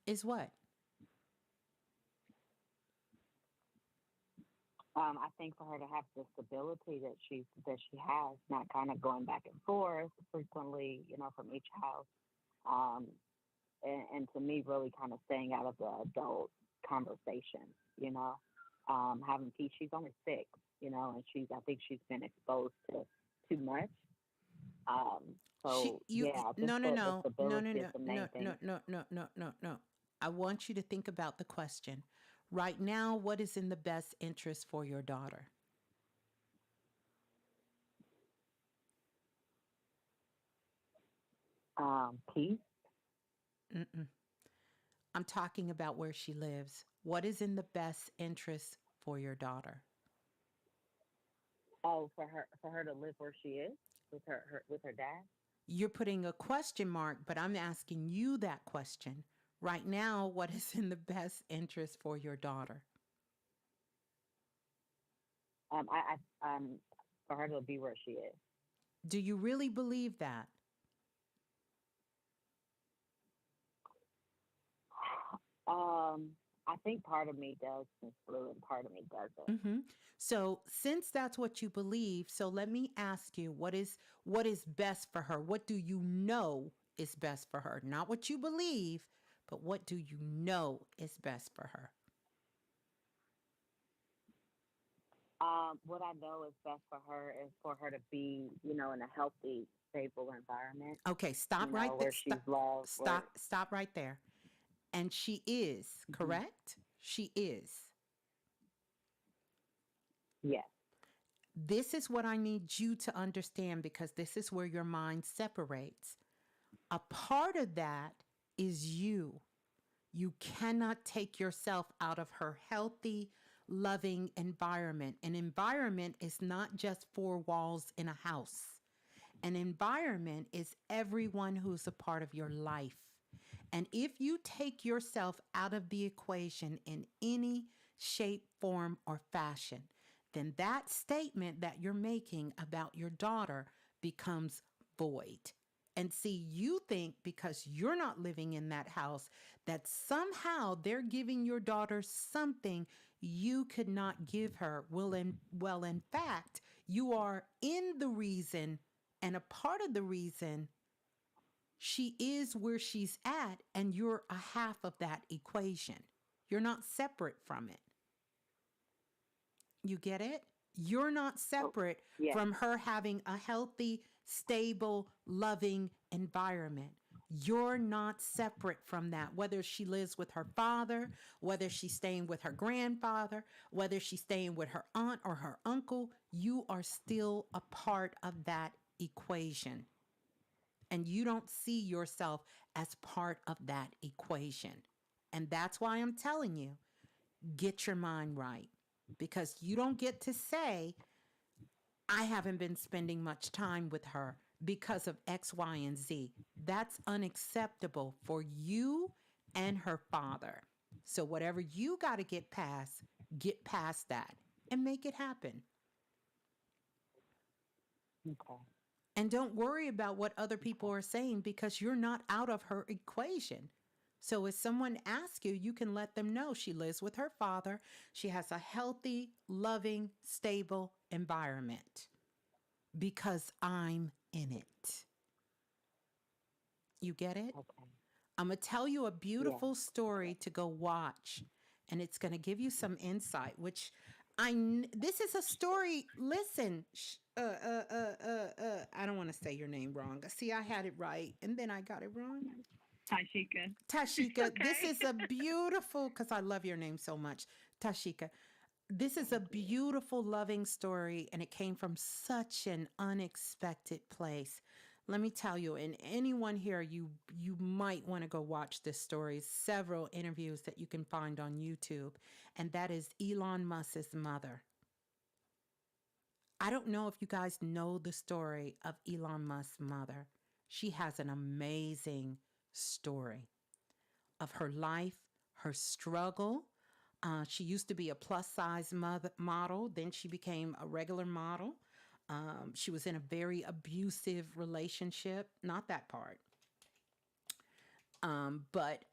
is what? I think for her to have the stability that she has, not kind of going back and forth frequently, from each house, um, and to me, really kind of staying out of the adult conversation, having peace. She's only 6, and I think she's been exposed to too much. Um, She so you yeah, I think no no the no no no stability is no the no main no thing. no no no no no. I want you to think about the question. Right now, what is in the best interest for your daughter? Peace. Mm-mm. I'm talking about where she lives. What is in the best interest for your daughter? Oh, for her to live where she is with with her dad. You're putting a question mark, but I'm asking you that question. Right now, what is in the best interest for your daughter? For her to be where she is. Do you really believe that? I think part of me does, Miss Blue, and part of me doesn't. Hmm. So, since that's what you believe, so let me ask you, what is best for her? What do you know is best for her? Not what you believe, but what do you know is best for her? What I know is best for her is for her to be, in a healthy, stable environment. Okay, stop right there. Where she's loved. Where Stop right there. And she is, Mhm. correct? She is. Yes. This is what I need you to understand because this is where your mind separates. A part of that is you. You cannot take yourself out of her healthy, loving environment. An environment is not just four walls in a house. An environment is everyone who's a part of your life. And if you take yourself out of the equation in any shape, form, or fashion, then that statement that you're making about your daughter becomes void. And see, you think because you're not living in that house that somehow they're giving your daughter something you could not give her. In fact, you are in the reason and a part of the reason she is where she's at, and you're a half of that equation. You're not separate from it. You get it? You're not Oh, separate yes. from her having a healthy, stable, loving environment. You're not separate from that. Whether she lives with her father, whether she's staying with her grandfather, whether she's staying with her aunt or her uncle, you are still a part of that equation. And you don't see yourself as part of that equation. And that's why I'm telling you, get your mind right. Because you don't get to say, I haven't been spending much time with her because of X, Y, and Z. That's unacceptable for you and her father. So, whatever you got to get past that and make it happen. Okay. And don't worry about what other people Okay. are saying because you're not out of her equation. So if someone asks you, you can let them know she lives with her father. She has a healthy, loving, stable environment because I'm in it. You get it? Okay. I'm going to tell you a Yeah. beautiful story to go watch, and it's going to give you some insight, which this is a story. Listen, I don't want to say your name wrong. See, I had it right, and then I got it wrong. Tashika. It's Tashika, this okay. is a beautiful, because I love your name so much. Tashika, this is a Thank you. beautiful, loving story, and it came from such an unexpected place. Let me tell you, and anyone here, you might want to go watch this story. Several interviews that you can find on YouTube, and that is Elon Musk's mother. I don't know if you guys know the story of Elon Musk's mother. She has an amazing story of her life, her struggle. She used to be a plus size model, then she became a regular model. She was in a very abusive relationship, not that part, but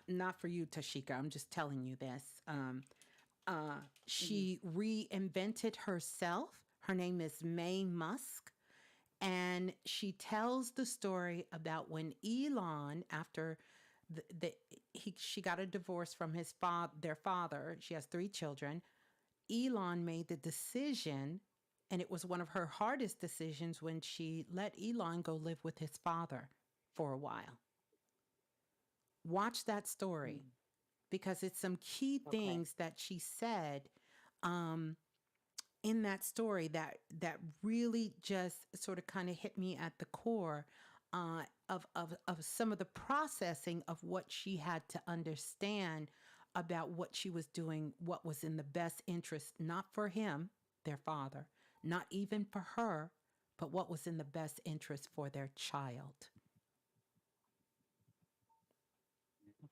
not for you, Tashika. I'm just telling you this. Hmm. She reinvented herself. Her name is May Musk. And she tells the story about when Elon, after she got a divorce from their father. She has three children. Elon made the decision, and it was one of her hardest decisions when she let Elon go live with his father for a while. Watch that story because it's some key Okay. things that she said um, in that story that really just sort of kind of hit me at the core. of some of the processing of what she had to understand about what she was doing, what was in the best interest, not for him, their father, not even for her, but what was in the best interest for their child.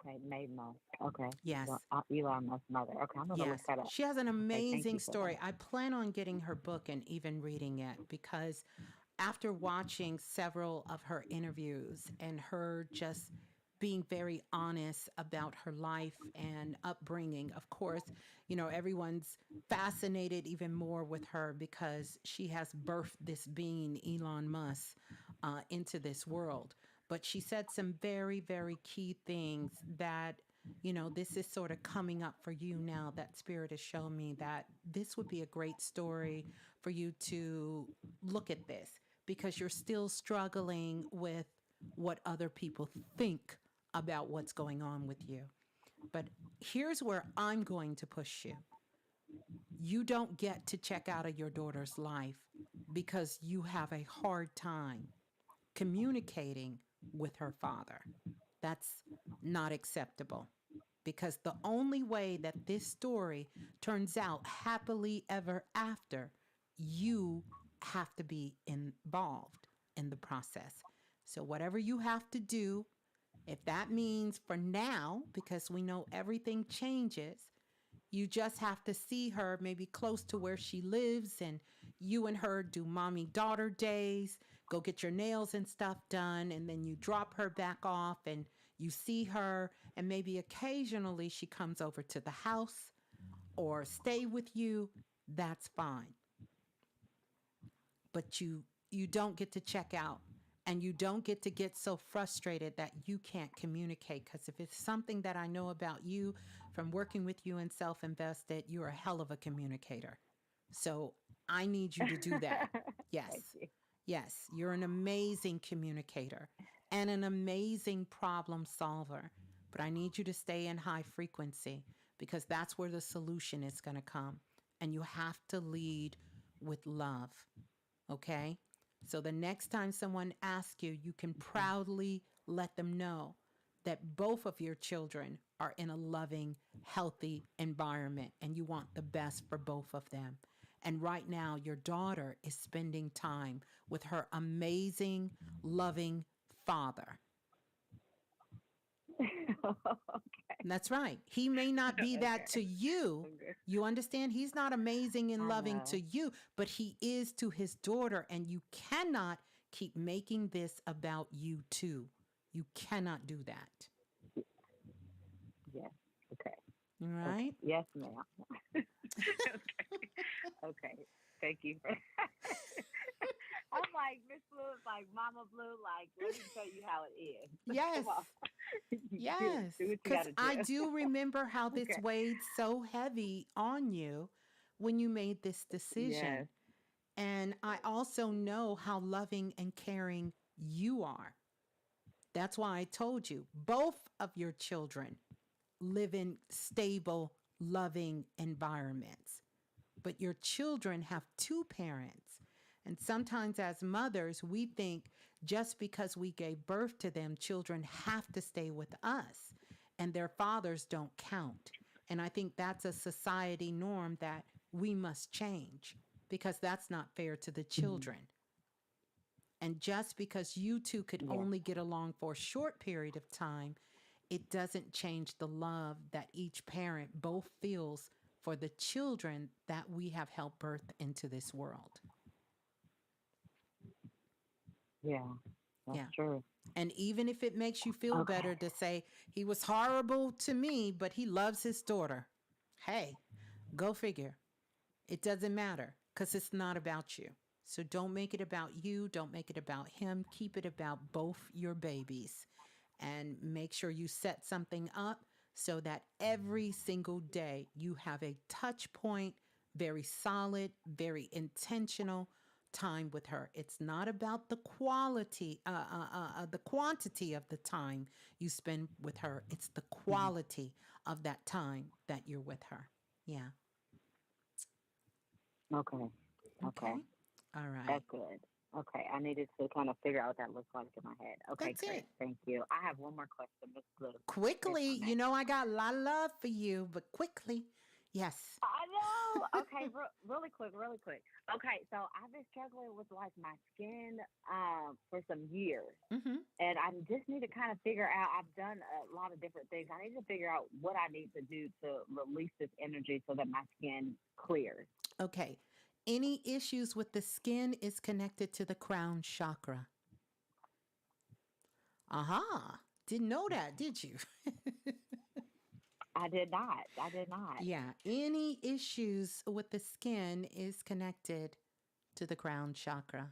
Okay, May Musk. Okay. Yes. Elon Musk's mother. Okay, I'm gonna look Yes, that up. she has an Okay, thank amazing you for story. that. I plan on getting her book and even reading it because after watching several of her interviews and her just being very honest about her life and upbringing, of course, everyone's fascinated even more with her because she has birthed this being, Elon Musk, into this world. But she said some very, very key things that this is sort of coming up for you now that Spirit has shown me that this would be a great story for you to look at this because you're still struggling with what other people think about what's going on with you. But here's where I'm going to push you. You don't get to check out of your daughter's life because you have a hard time communicating with her father. That's not acceptable because the only way that this story turns out happily ever after, you have to be involved in the process. So, whatever you have to do, if that means for now, because we know everything changes, you just have to see her maybe close to where she lives and you and her do mommy daughter days, go get your nails and stuff done, and then you drop her back off and you see her, and maybe occasionally she comes over to the house or stay with you. That's fine. But you don't get to check out and you don't get so frustrated that you can't communicate, because if it's something that I know about you from working with you and self-invested, you're a hell of a communicator. So I need you to do that. Yes. Thank you. Yes, you're an amazing communicator and an amazing problem solver. But I need you to stay in high frequency because that's where the solution is going to come. And you have to lead with love. Okay? So the next time someone asks you, you can proudly let them know that both of your children are in a loving, healthy environment and you want the best for both of them. And right now, your daughter is spending time with her amazing, loving father. Okay. And that's right. He may not be that to you. Okay. You understand? He's not amazing and I loving to know. you, but he is to his daughter. And you cannot keep making this about you too. You cannot do that. Yes. Okay. All Okay. right? Yes, ma'am. Okay. Okay. Thank you for I'm like, Miss Blue is like Mama Blue, like, let me tell you how it is. Yes. Come on. Yes. Do what you Because gotta I do. do remember how this Okay. weighed so heavy on you when you made this Yes. decision. And I also know how loving and caring you are. That's why I told you both of your children live in stable, loving environments. But your children have two parents. And sometimes, as mothers, we think just because we gave birth to them, children have to stay with us and their fathers don't count. And I think that's a society norm that we must change because that's not fair to the Mhm. children. And just because you two could Yes. only get along for a short period of time, it doesn't change the love that each parent both feels for the children that we have helped birth into this world. Yeah. That's Yeah. true. And even if it makes you feel Okay. better to say he was horrible to me, but he loves his daughter, hey, go figure. It doesn't matter because it's not about you. So don't make it about you. Don't make it about him. Keep it about both your babies and make sure you set something up so that every single day you have a touch point, very solid, very intentional time with her. It's not about the quantity of the time you spend with her. It's the Mhm. quality of that time that you're with her. Yeah. Okay. Okay. Okay. All right. That's good. Okay, I needed to kind of figure out what that looks like in my head. Okay, That's great. it. Thank you. I have one more question, Miss Blue, if Quickly, I may. I got a lot of love for you, but quickly. Yes. I know. Okay, really quick, really quick. Okay, so I've been struggling with like my skin for some years, Mm-hmm. and I just need to kind of figure out. I've done a lot of different things. I need to figure out what I need to do to release this energy so that my skin clears. Okay. Any issues with the skin is connected to the crown chakra. Aha. Didn't know that, did you? I did not. I did not. Yeah. Any issues with the skin is connected to the crown chakra.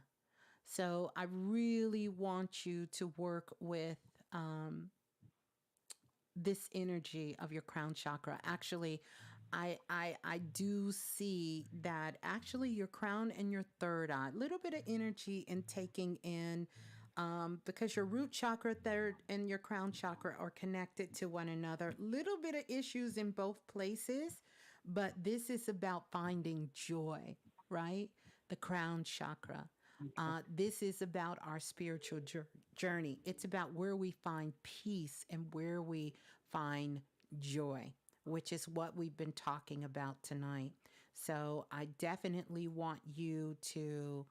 So I really want you to work with um, this energy of your crown chakra. Actually, I do see that actually your crown and your third eye, a little bit of energy in taking in because your root chakra, third, and your crown chakra are connected to one another. Little bit of issues in both places, but this is about finding joy, right? The crown chakra. This is about our spiritual journey. It's about where we find peace and where we find joy, which is what we've been talking about tonight. So I definitely want you to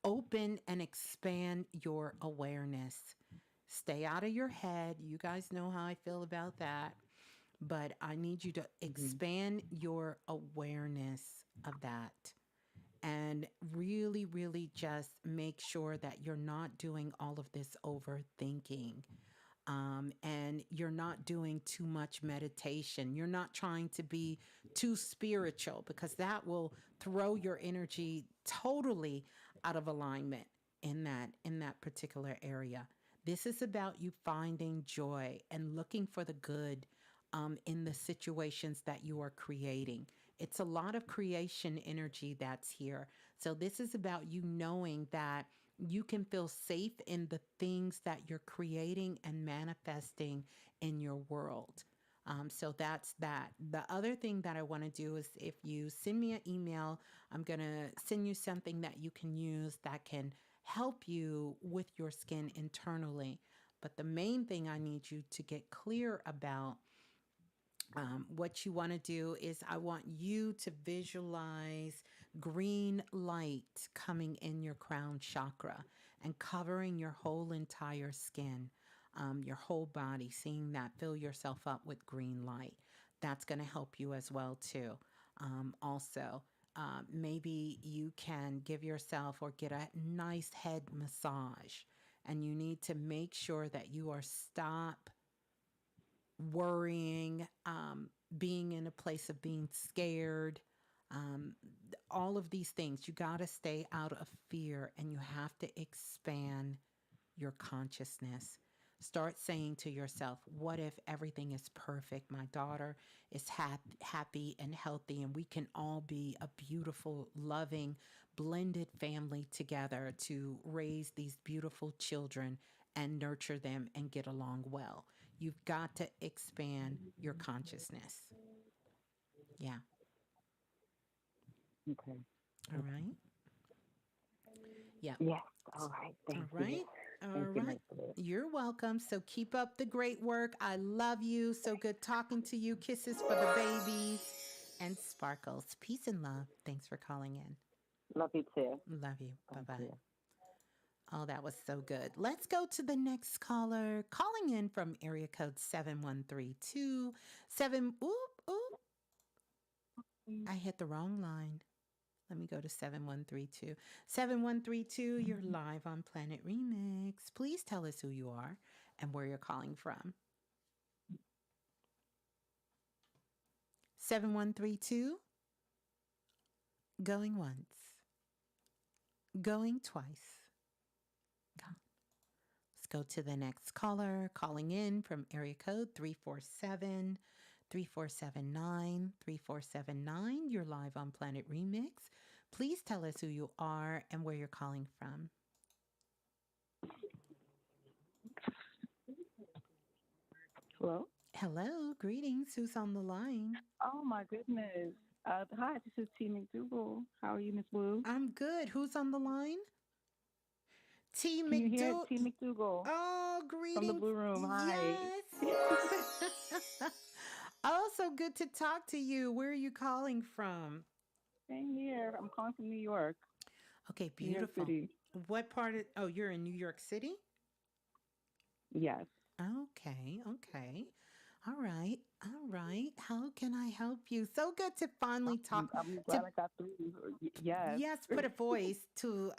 open and expand your awareness. Stay out of your head. You guys know how I feel about that. But I need you to Hmm. expand your awareness of that and really, really just make sure that you're not doing all of this overthinking. And you're not doing too much meditation. You're not trying to be too spiritual because that will throw your energy totally out of alignment in that particular area. This is about you finding joy and looking for the good in the situations that you are creating. It's a lot of creation energy that's here. So this is about you knowing that you can feel safe in the things that you're creating and manifesting in your world. So that's that. The other thing that I want to do is if you send me an email, I'm going to send you something that you can use that can help you with your skin internally. But the main thing I need you to get clear about what you want to do is I want you to visualize green light coming in your crown chakra and covering your whole entire skin, your whole body, seeing that, fill yourself up with green light. That's going to help you as well too. Also, maybe you can give yourself or get a nice head massage, and you need to make sure that you are stop worrying, being in a place of being scared, um, all of these things. You got to stay out of fear and you have to expand your consciousness. Start saying to yourself, what if everything is perfect? My daughter is happy and healthy, and we can all be a beautiful, loving, blended family together to raise these beautiful children and nurture them and get along well. You've got to expand your consciousness. Yeah. Okay. All Okay. right. Yeah. Yes. All right. All Thank you. right. Thank All you, right. Miss Blue. You're welcome. So keep up the great work. I love you. So good talking to you. Kisses for the babies and sparkles. Peace and love. Thanks for calling in. Love you too. Love you. Bye Thank bye. you. Oh, that was so good. Let's go to the next caller. Calling in from area code 7132. Oop, oop. I hit the wrong line. Let me go to 7132. 7132, you're live on Planet Remix. Please tell us who you are and where you're calling from. 7132, going once, going twice. Let's go to the next caller calling in from area code 347 3479 3479. You're live on Planet Remix. Please tell us who you are and where you're calling from. Hello? Hello, greetings. Who's on the line? Oh my goodness. Hi, this is T McDougal. How are you, Ms. Blue? I'm good. Who's on the line? T. Can you hear McDougal. T. McDougal Oh, from the greetings. Blue Room? Hi. Yes. Oh, so good to talk to you. Where are you calling from? Same here. I'm calling from New York, Okay, New York beautiful. City. What part of, oh, you're in New York City? Yes. Okay, okay. All right, all right. How can I help you? So good to finally talk I'm to, glad I got through. Yes. yes, put a voice to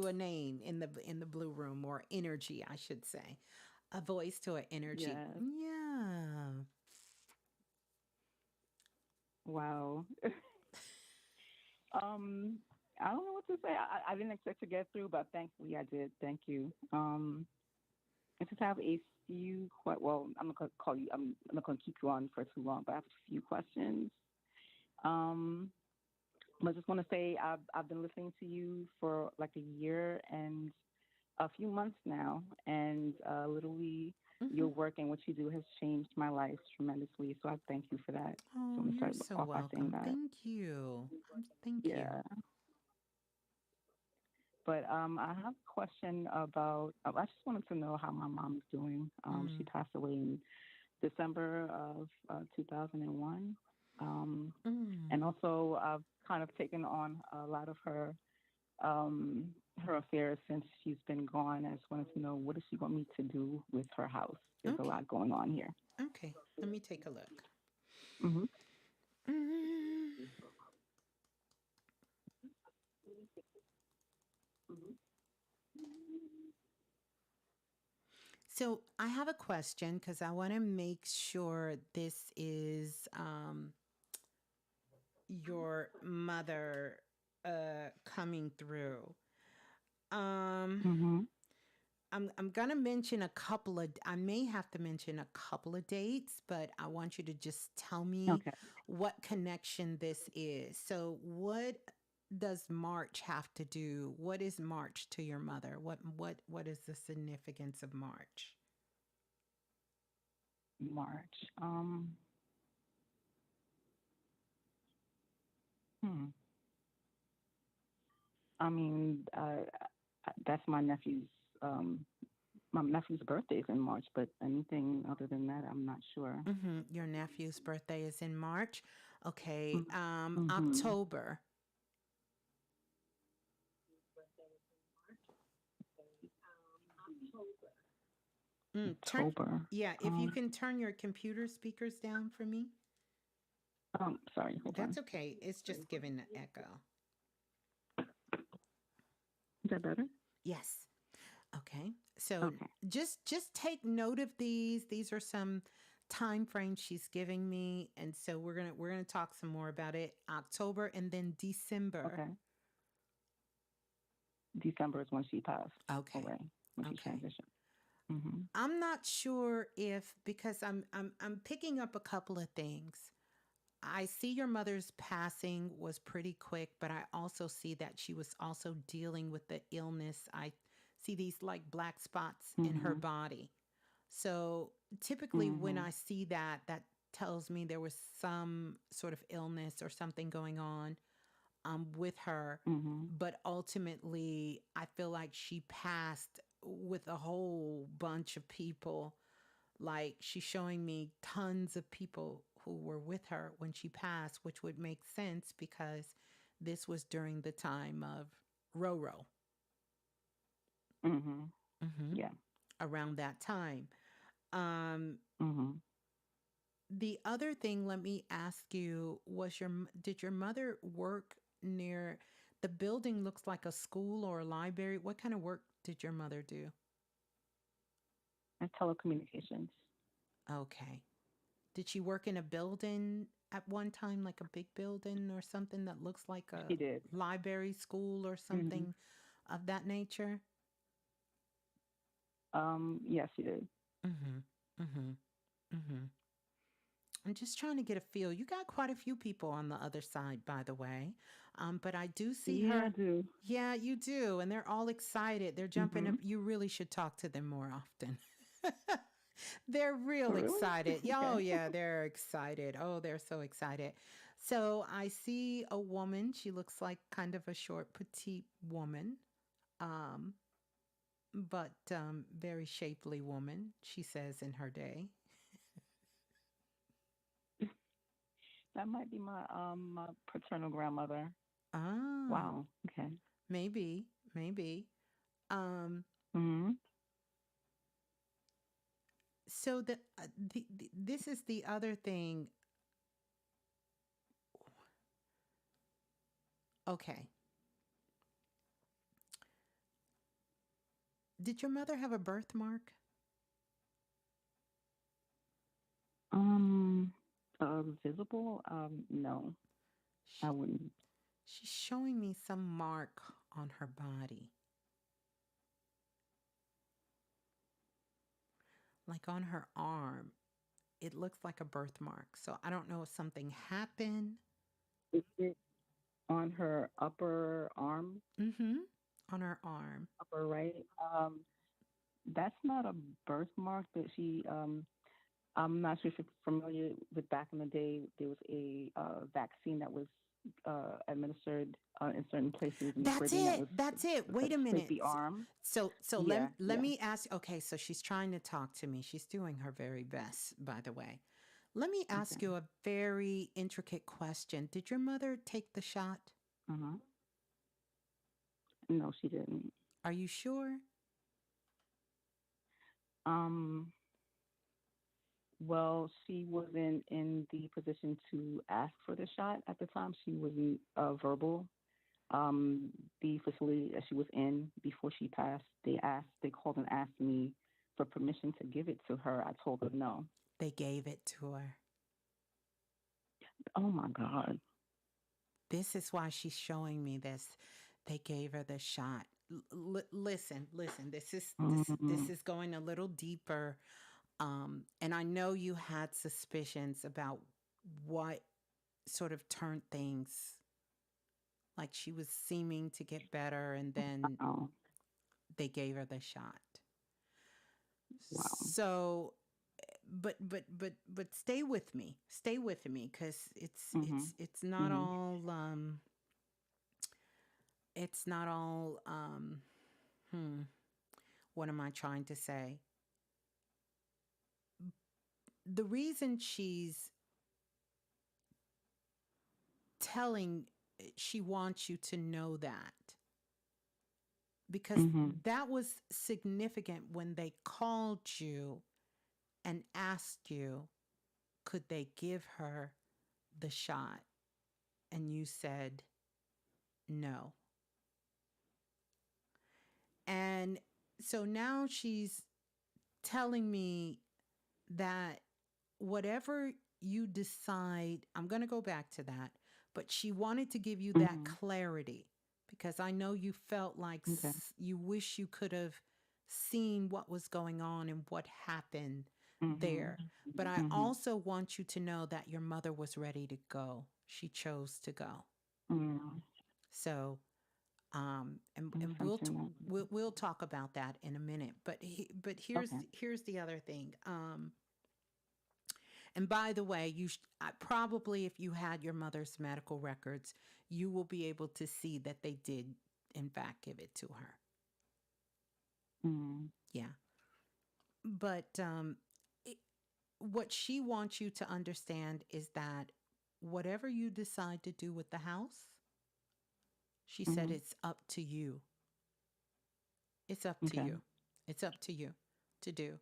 a name in the blue room, or energy, I should say. A voice to an energy. Yes. Yeah. Wow. I don't know what to say. I didn't expect to get through, but thankfully I did. Thank you. I just have a few. Well, I'm not gonna call you. I'm not gonna keep you on for too long, but I have a few questions. Um, I just want to say I've been listening to you for like a year and a few months now, and literally Hmm. your work and what you do has changed my life tremendously. So I thank you for that. So Oh, I'm gonna you're start so off by saying welcome. that. Thank you. Thank you. Yeah. But I have a question about. I just wanted to know how my mom is doing. She Mm, passed away in December of 2001, mm. and also I've kind of taken on a lot of um, her affairs since she's been gone. I just wanted to know, what does she want me to do with her house? There's a Okay, lot going on here. okay. Let me take a look. Hmm. Mm. So I have a question because I want to make sure this is your mother coming through. Um, Hmm. I'm gonna mention a couple of. I may have to mention a couple of dates, but I want you to just tell me Okay. what connection this is. So, what does March have to do? What is March to your mother? What is the significance of March? March. Hmm. I mean, that's um, my nephew's birthday is in March, but anything other than that, I'm not sure. Your nephew's birthday is in March. Okay, Mm-hmm. October. Turn. October. Yeah, if you Um, can turn your computer speakers down for me. sorry, hold on. That's okay. It's just giving an echo. Is that better? Yes. Okay. So Okay. just take note of these. These are some time frames she's giving me, and so we're gonna talk some more about it. October and then December. Okay. December is when she passed Okay. away, when she Okay. transitioned. Hmm. I'm not sure if because I'm picking up a couple of things. I see your mother's passing was pretty quick, but I also see that she was also dealing with the illness. I see these like black spots in her Hmm. body. So typically, when Hmm. I see that, that tells me there was some sort of illness or something going on with her. Hmm. But ultimately, I feel like she passed with a whole bunch of people. Like she's showing me tons of people who were with her when she passed, which would make sense because this was during the time of Roro. Hmm. Hmm. Yeah. Around that time. Um, Hmm. the other thing, let me ask you, did your mother work near the building? Looks like a school or a library. What kind of work did your mother do? And telecommunications. Okay. Did she work in a building at one time, like a big building or something that looks like a She did. library, school, or Hmm. something of that nature? Yes, she did. Mm-hmm. Mm-hmm. Mm-hmm. I'm just trying to get a feel. You got quite a few people on the other side, by the way. But I do see Yeah, I her. do. Yeah, you do. And they're all excited. They're jumping up. Hmm. You really should talk to them more often. They're Oh, real really? excited. Yeah, Okay. oh, yeah, they're excited. Oh, they're so excited. So I see a woman. She looks like kind of a short, petite woman. Um, but very shapely woman, she says in her day. That might be my paternal grandmother. Ah, Wow. Okay. maybe, maybe. Um, Mhm. so this is the other thing. Okay. Did your mother have a birthmark? Um, visible? No, I She, wouldn't. she's showing me some mark on her body, like on her arm. It looks like a birthmark. So I don't know if something happened. Is it on her upper arm, Mm-hmm. On her arm. upper right? That's not a birthmark, but I'm not sure if you're familiar with back in the day. There was a vaccine that was administered in certain places in the That's Caribbean that it. was That's it. a Wait a minute. sleepy arm. So Yeah, let yeah. me ask. Okay, so she's trying to talk to me. She's doing her very best, by the way. Let me ask Okay. you a very intricate question. Did your mother take the shot? Uh-huh. No, she didn't. Are you sure? Um, well, she wasn't in the position to ask for the shot at the time. She wasn't verbal. Um, the facility that she was in before she passed, they called and asked me for permission to give it to her. I told them no. They gave it to her. Oh my God. This is why she's showing me this. They gave her the shot. Listen. This Mm-hmm. is going a little deeper. And I know you had suspicions about what sort of turned things, like she was seeming to get better, and then Oh, they gave her the shot. wow. So, but stay with me. Stay with me, because Mm-hmm. it's not Mm-hmm. all it's not all hmm what am I trying to say? The reason she's telling she wants you to know that, because Mm-hmm. that was significant when they called you and asked you, could they give her the shot? And you said no. And so now she's telling me that whatever you decide, I'm going to go back to that, but she wanted to give you that Mm-hmm. clarity, because I know you felt like Okay. you wish you could have seen what was going on and what happened Mm-hmm. there. But I Mm-hmm. also want you to know that your mother was ready to go. She chose to go. Mm-hmm. So, and Unfortunate. we'll talk about that in a minute. But Okay. here's the other thing. And by the way, probably, if you had your mother's medical records, you will be able to see that they did, in fact, give it to her. Mm-hmm. Yeah. But it, what she wants you to understand is that whatever you decide to do with the house, she said Mm-hmm. it's up to you. It's up to Okay. you. It's up to you to do.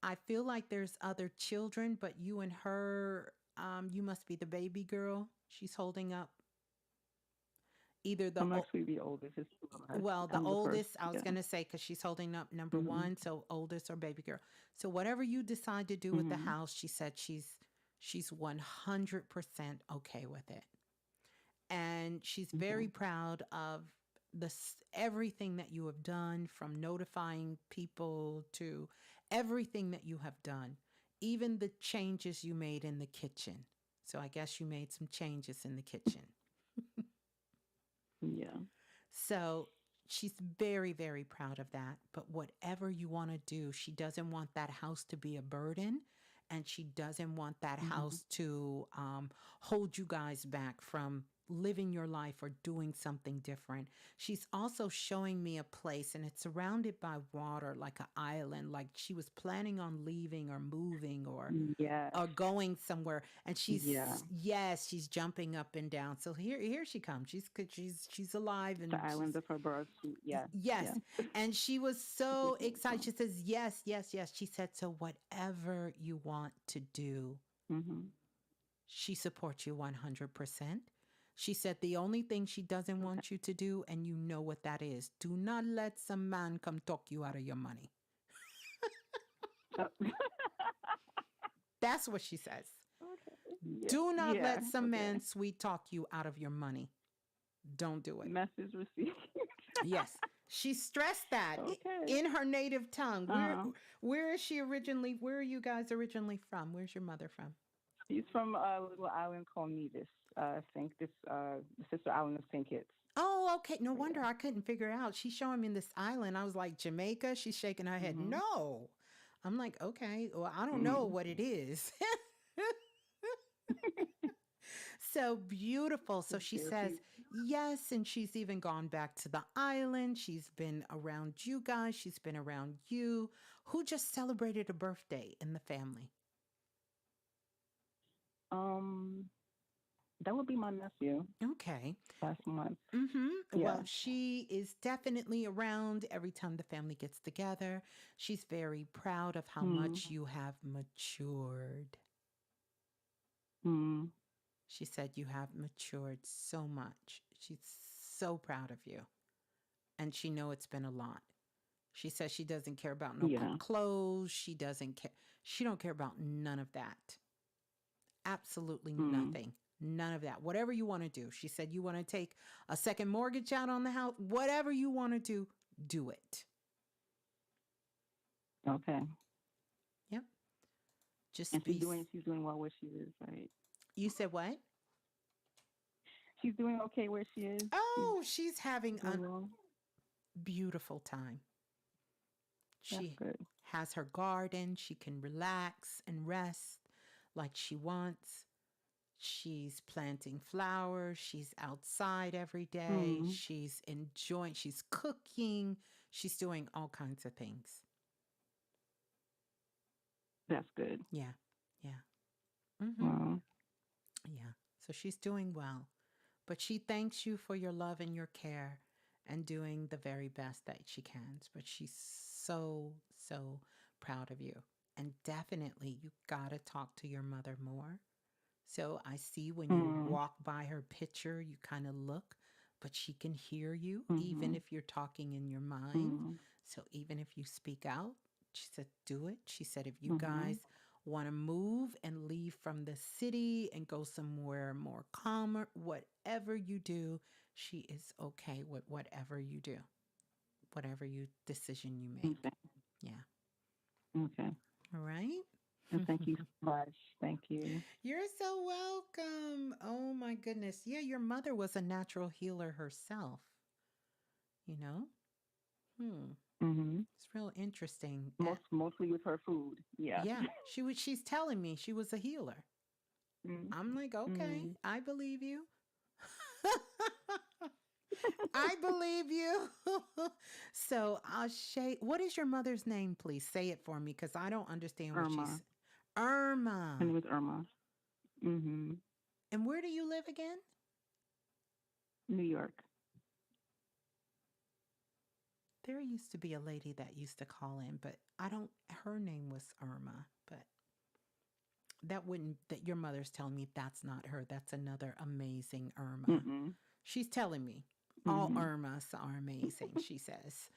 I feel like there's other children, but you and her, you must be the baby girl she's holding up. Either I'm actually the oldest. It's two of us. well, the I'm the first. oldest, I was Yeah. going to say, because she's holding up number Mm-hmm. one, so oldest or baby girl. So whatever you decide to do with the Mm-hmm. house, she said she's 100% okay with it. And she's Okay. very proud of everything that you have done, from notifying people to everything that you have done, even the changes you made in the kitchen. So I guess you made some changes in the kitchen. Yeah. So she's very, very proud of that. But whatever you want to do, she doesn't want that house to be a burden. And she doesn't want that Mm-hmm. house to hold you guys back from living your life or doing something different. She's also showing me a place and it's surrounded by water like an island, like she was planning on leaving or moving Yes. or going somewhere, and Yeah. she's jumping up and down. So here she comes. She's alive and The island of her birth. Yeah. yes, Yeah. and she was This so is excited. She says yes, yes, yes. She said, so whatever you want to do, Mhm. she supports you 100%. She said the only thing she doesn't Okay. want you to do, and you know what that is, do not let some man come talk you out of your money. Uh, That's what she says. okay. Yeah. Do not Yeah. let some Okay. man sweet talk you out of your money. Don't do it. Message received. Yes. She stressed that Okay. in her native tongue. Uh, Where is she originally? Where are you guys originally from? Where's your mother from? he's from a little island called Nevis. The sister island of St. Kitts. Oh, okay. No So, yeah. wonder I couldn't figure out. She's showing me this island. I was like, Jamaica? She's shaking her head. Mhm. No. I'm like, okay. Well, I don't know Mhm. what it is. So beautiful. So she says, Therapy. yes. And she's even gone back to the island. She's been around you guys. She's been around you. Who just celebrated a birthday in the family? Um, that would be my nephew Okay. last month. Well, Yeah. she is definitely around every time the family gets together. She's very proud of how Mm. much you have matured. Mm. She said you have matured so much. She's so proud of you. And she know it's been a lot. She says she doesn't care about no Yeah. clothes. She doesn't care. She don't care about none of that. Absolutely Mm. nothing. None of that. Whatever you want to do. She said you want to take a second mortgage out on the house. Whatever you want to do it. Okay. Yep. Just And be. she's doing well where she is, right? You said what? She's doing okay where she is. Oh, she's having She's a doing well. beautiful time. That's She good. has her garden. She can relax and rest like she wants. She's planting flowers. She's outside every day. Mm. She's enjoying, she's cooking. She's doing all kinds of things. That's good. Yeah. Yeah. Mm-hmm. Wow. Yeah. So she's doing well. But she thanks you for your love and your care and doing the very best that she can. But she's so, so proud of you. And definitely, you got to talk to your mother more. So I see when you Mm. walk by her picture, you kind of look, but she can hear you even Mhm. if you're talking in your mind. Mm. So even if you speak out, she said, do it. She said, if you Mhm. guys want to move and leave from the city and go somewhere more calmer, whatever you do, she is okay with whatever you do, whatever you decision you make. Okay. Yeah. Okay. All right. And thank you so much. Thank you. You're so welcome. Oh my goodness. Yeah, your mother was a natural healer herself, you know? Mhm. It's real interesting. Mostly with her food. Yeah. Yeah, she's telling me she was a healer. Mm. I'm like, okay, Mm. I believe you. I believe you. So I'll say, what is your mother's name, please? Say it for me because I don't understand what she's. Irma. Irma. Her name is Irma. Mhm. And where do you live again? New York. There used to be a lady that used to call in, but I don't, her name was Irma, but that your mother's telling me that's not her. That's another amazing Irma. Mm-mm. She's telling me all Mhm. Irmas are amazing, she says.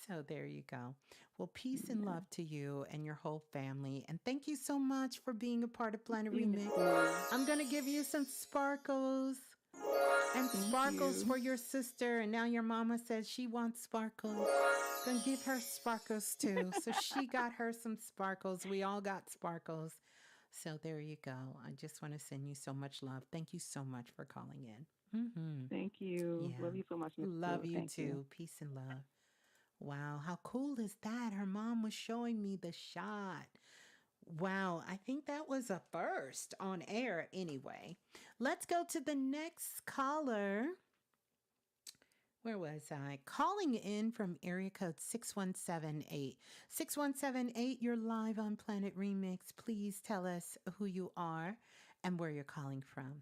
So there you go. Well, peace and Yeah. love to you and your whole family. And thank you so much for being a part of Planet You, Miss Remix. Blue. I'm going to give you some sparkles and Thank sparkles you. for your sister. And now your mama says she wants sparkles. Gonna give her sparkles too. So she got her some sparkles. We all got sparkles. So there you go. I just want to send you so much love. Thank you so much for calling in. Mm-hmm. Thank you. Yeah. Love you so much, Miss Love Blue. you Thank too. you. Peace and love. Wow, how cool is that? Her mom was showing me the shot. Wow, I think that was a first on air anyway. Let's go to the next caller. Where was I? Calling in from area code 6178. 6178, you're live on Planet Remix. Please tell us who you are and where you're calling from.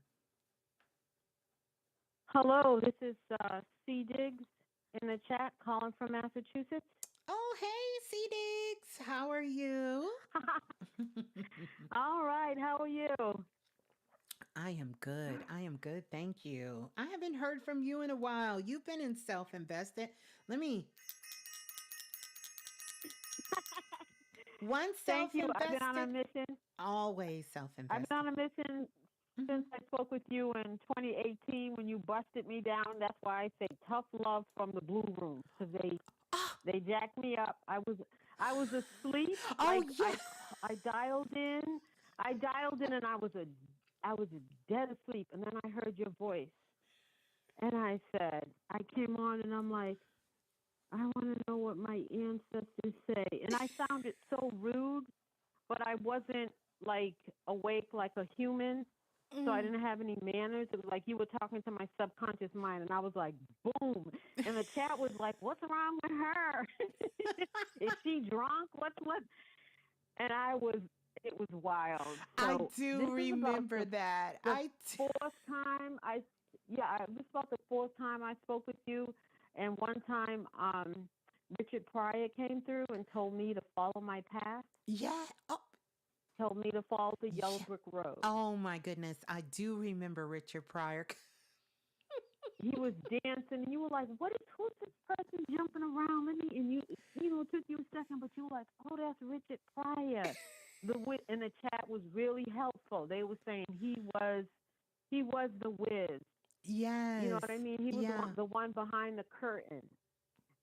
Hello, this is C. Diggs in the chat calling from Massachusetts. Oh, hey, C Diggs. How are you? All right, how are you? I am good. I am good. Thank you. I haven't heard from you in a while. You've been in self invested. Let me. One self Thank you. I've been on a invested, mission. always self I've been invested. on a mission since I spoke with you in 2018 when you busted me down. That's why I say tough love from the blue room because Oh, they jacked me up. I was asleep. oh Like yeah. I dialed in. I dialed in and I was dead asleep. And then I heard your voice. And I said, I came on and I'm like, I want to know what my ancestors say. And I sounded so rude, but I wasn't like awake like a human. So I Mm. didn't have any manners. It was like you were talking to my subconscious mind. And I was like, boom. And the chat was like, what's wrong with her? Is she drunk? What? And it was wild. I So do this is about remember that. the fourth time this is about the fourth time I spoke with you, and one time Richard Pryor came through and told me to follow my path, Yeah. Oh, told me to follow the yellow yeah. brick road. Oh my goodness. I do remember Richard Pryor. He was dancing, and you were like, who's this person jumping around? And it took you a second, but you were like, oh, that's Richard Pryor. And the chat was really helpful. They were saying he was the whiz. You know Yes. what I mean? He was Yeah. the one behind the curtain.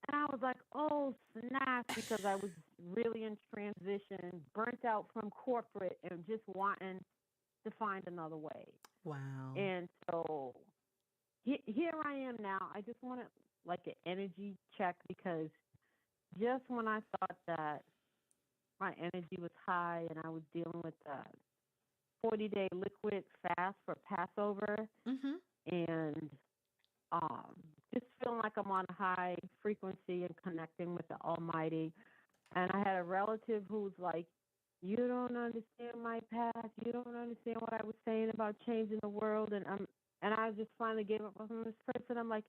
And I was like, oh, snap, because I was really in transition, burnt out from corporate and just wanting to find another way. Wow. And so here I am now. I just wanted like an energy check because just when I thought that my energy was high and I was dealing with the 40-day liquid fast for Passover Mm-hmm. and um, just feeling like I'm on a high frequency and connecting with the Almighty. And I had a relative who's like, you don't understand my path. You don't understand what I was saying about changing the world. And I just finally gave up on this person. I'm like,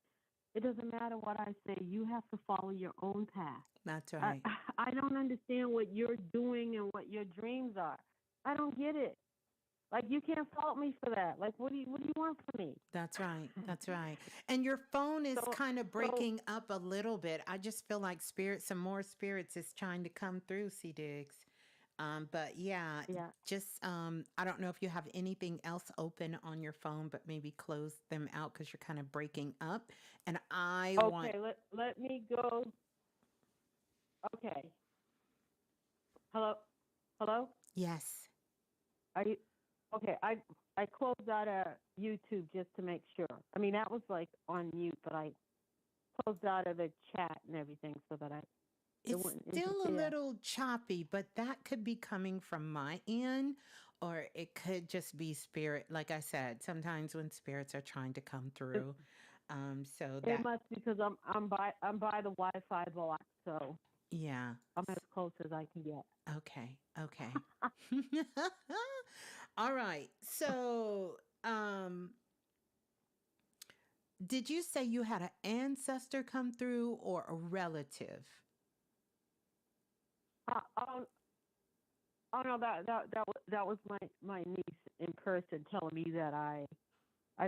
it doesn't matter what I say. You have to follow your own path. That's I, right. I don't understand what you're doing and what your dreams are. I don't get it. Like you can't fault me for that. Like what do you want from me? That's right. That's right. And your phone is So kind of so breaking up a little bit. I just feel like some more spirits is trying to come through, C Diggs. But yeah, yeah. just I don't know if you have anything else open on your phone, but maybe close them out because you're kind of breaking up. And I want Okay, let me go. Okay. Hello? Hello? yes. Are you okay, I closed out of YouTube just to make sure. I mean that was like on mute, but I closed out of the chat and everything so that it It's wouldn't still a interfere. little choppy, but that could be coming from my end, or it could just be spirit. Like I said, sometimes when spirits are trying to come It, through, so it that must because I'm by the Wi-Fi block, so yeah. I'm as close as I can get. Okay, okay. All right. So, did you say you had an ancestor come through or a relative? Uh, oh, oh no, that was my niece in person telling me that I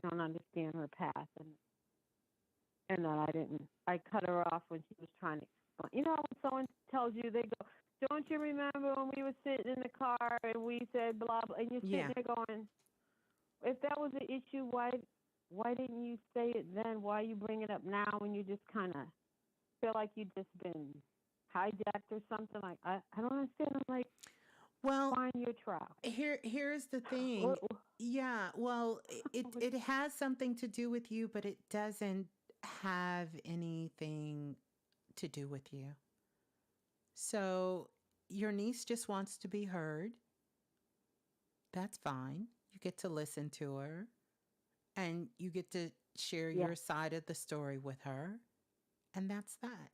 don't understand her path and that I cut her off when she was trying to explain. You know, when someone tells you, they go, don't you remember when we were sitting in the car and we said blah, blah, and you're sitting Yeah. there going, if that was the issue, why didn't you say it then? Why you bring it up now when you just kind of feel like you just been hijacked or something? Like, I don't understand. I'm like, Well, find your tribe. here's the thing. What, Yeah, well, it has something to do with you, but it doesn't have anything to do with you. So your niece just wants to be heard. That's fine. You get to listen to her and you get to share Yeah, your side of the story with her. And that's that.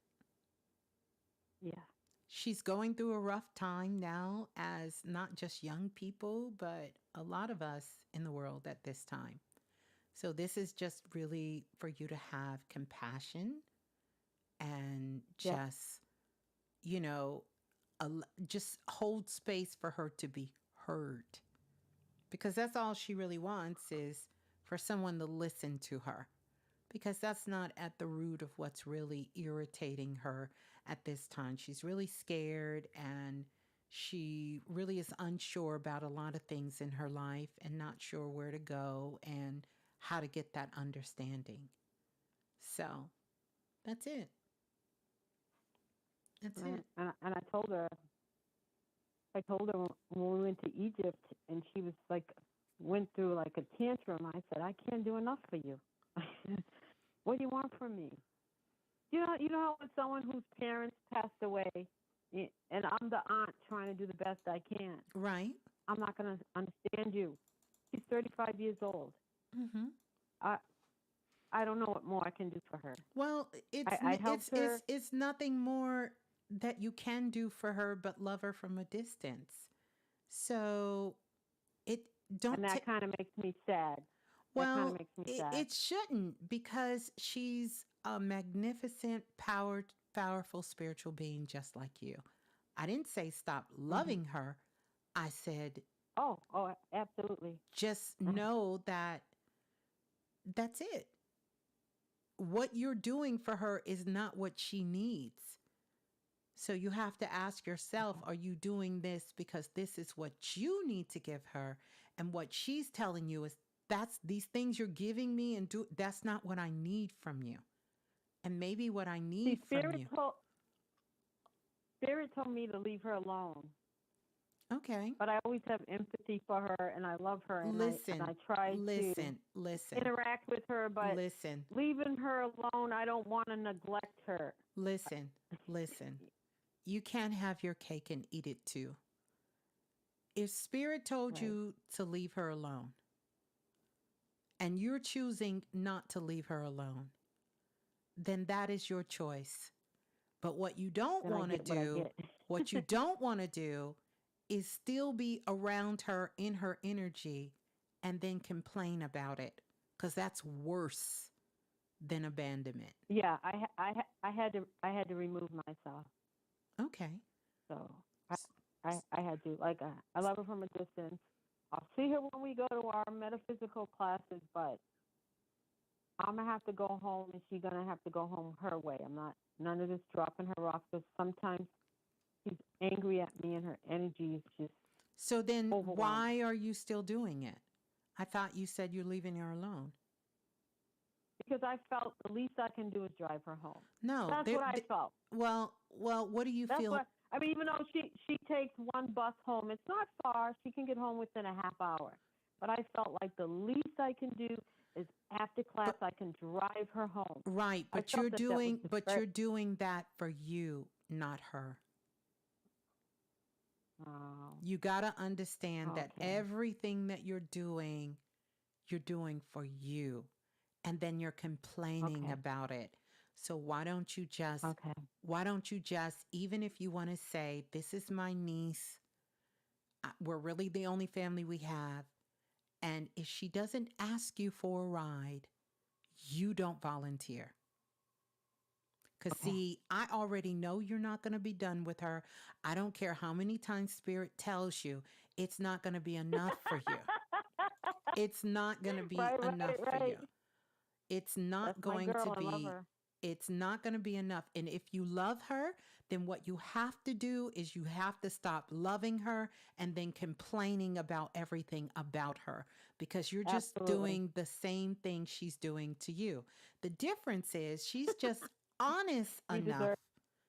yeah, She's going through a rough time now, as not just young people, but a lot of us in the world at this time. So, this is just really for you to have compassion and yeah. just, you know, just hold space for her to be heard. Because that's all she really wants is for someone to listen to her. Because that's not at the root of what's really irritating her at this time. She's really scared and she really is unsure about a lot of things in her life and not sure where to go and how to get that understanding. So that's it. That's Right. it. And I told her when we went to Egypt, and she was like, went through like a tantrum. I said, I can't do enough for you. What do you want from me? You know how when someone whose parents passed away, and I'm the aunt trying to do the best I can, Right. I'm not going to understand you. She's 35 years old. Mm-hmm. I I don't know what more I can do for her. Well, I helped her. it's nothing more that you can do for her but love her from a distance. So it don't And ta that kind of makes me sad. That kind of well, makes me sad. it shouldn't, because she's a magnificent, powerful spiritual being just like you. I didn't say stop Hmm. loving her. I said Oh, absolutely. just know that that's it. What you're doing for her is not what she needs. So you have to ask yourself, Okay. are you doing this because this is what you need to give her? And what she's telling you is that's these things you're giving me and do that's not what I need from you. And maybe what I See, need from you. Spirit told me to leave her alone, Okay. but I always have empathy for her, and I love her, and I Listen, try to listen, interact with her, but listen, leaving her alone, I don't want to neglect her. listen, listen. You can't have your cake and eat it too. If Spirit told Right. you to leave her alone and you're choosing not to leave her alone, then that is your choice. But what you don't Then I want to get what I do, get. what you don't want to do is still be around her in her energy and then complain about it, because that's worse than abandonment. Yeah, I had to remove myself. Okay. So I had to, like, I love her from a distance. I'll see her when we go to our metaphysical classes, but I'm gonna have to go home, and she's gonna have to go home her way. I'm not none of this dropping her off, because sometimes she's angry at me, and her energy is just So then overwhelming. why are you still doing it? I thought you said you're leaving her alone. Because I felt the least I can do is drive her home. No, That's what I felt. well, what do you That's feel? what I mean. Even though she takes one bus home, it's not far. She can get home within a half hour. But I felt like the least I can do is after class But I can drive her home. right, I felt that that was the but best. you're doing that for you, not her. Oh, You got to understand that okay, everything that you're doing for you. And then you're complaining okay, about it. So okay. why don't you just, even if you want to say, this is my niece, we're really the only family we have. And if she doesn't ask you for a ride, you don't volunteer. Because, Okay. see, I already know you're not going to be done with her. I don't care how many times Spirit tells you it's not going to be enough for you. It's not going to be Right, enough right, for you. right. It's That's not my going to girl. I love be her. it's not going to be enough. And if you love her, then what you have to do is you have to stop loving her and then complaining about everything about her, because you're just Absolutely. doing the same thing she's doing to you. The difference is she's just honest We enough. deserve.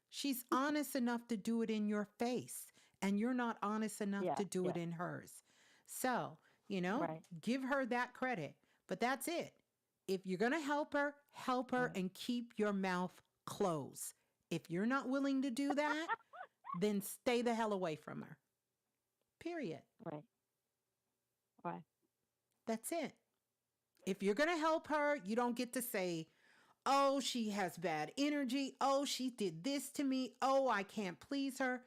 She's honest enough to do it in your face, and you're not honest enough Yeah, to do yeah. it in hers. So, Right, give her that credit. But that's it. If you're going to help her right, and keep your mouth closed. If you're not willing to do that, then stay the hell away from her. Period. right. Right. That's it. If you're going to help her, you don't get to say, oh, she has bad energy. Oh, she did this to me. Oh, I can't please her.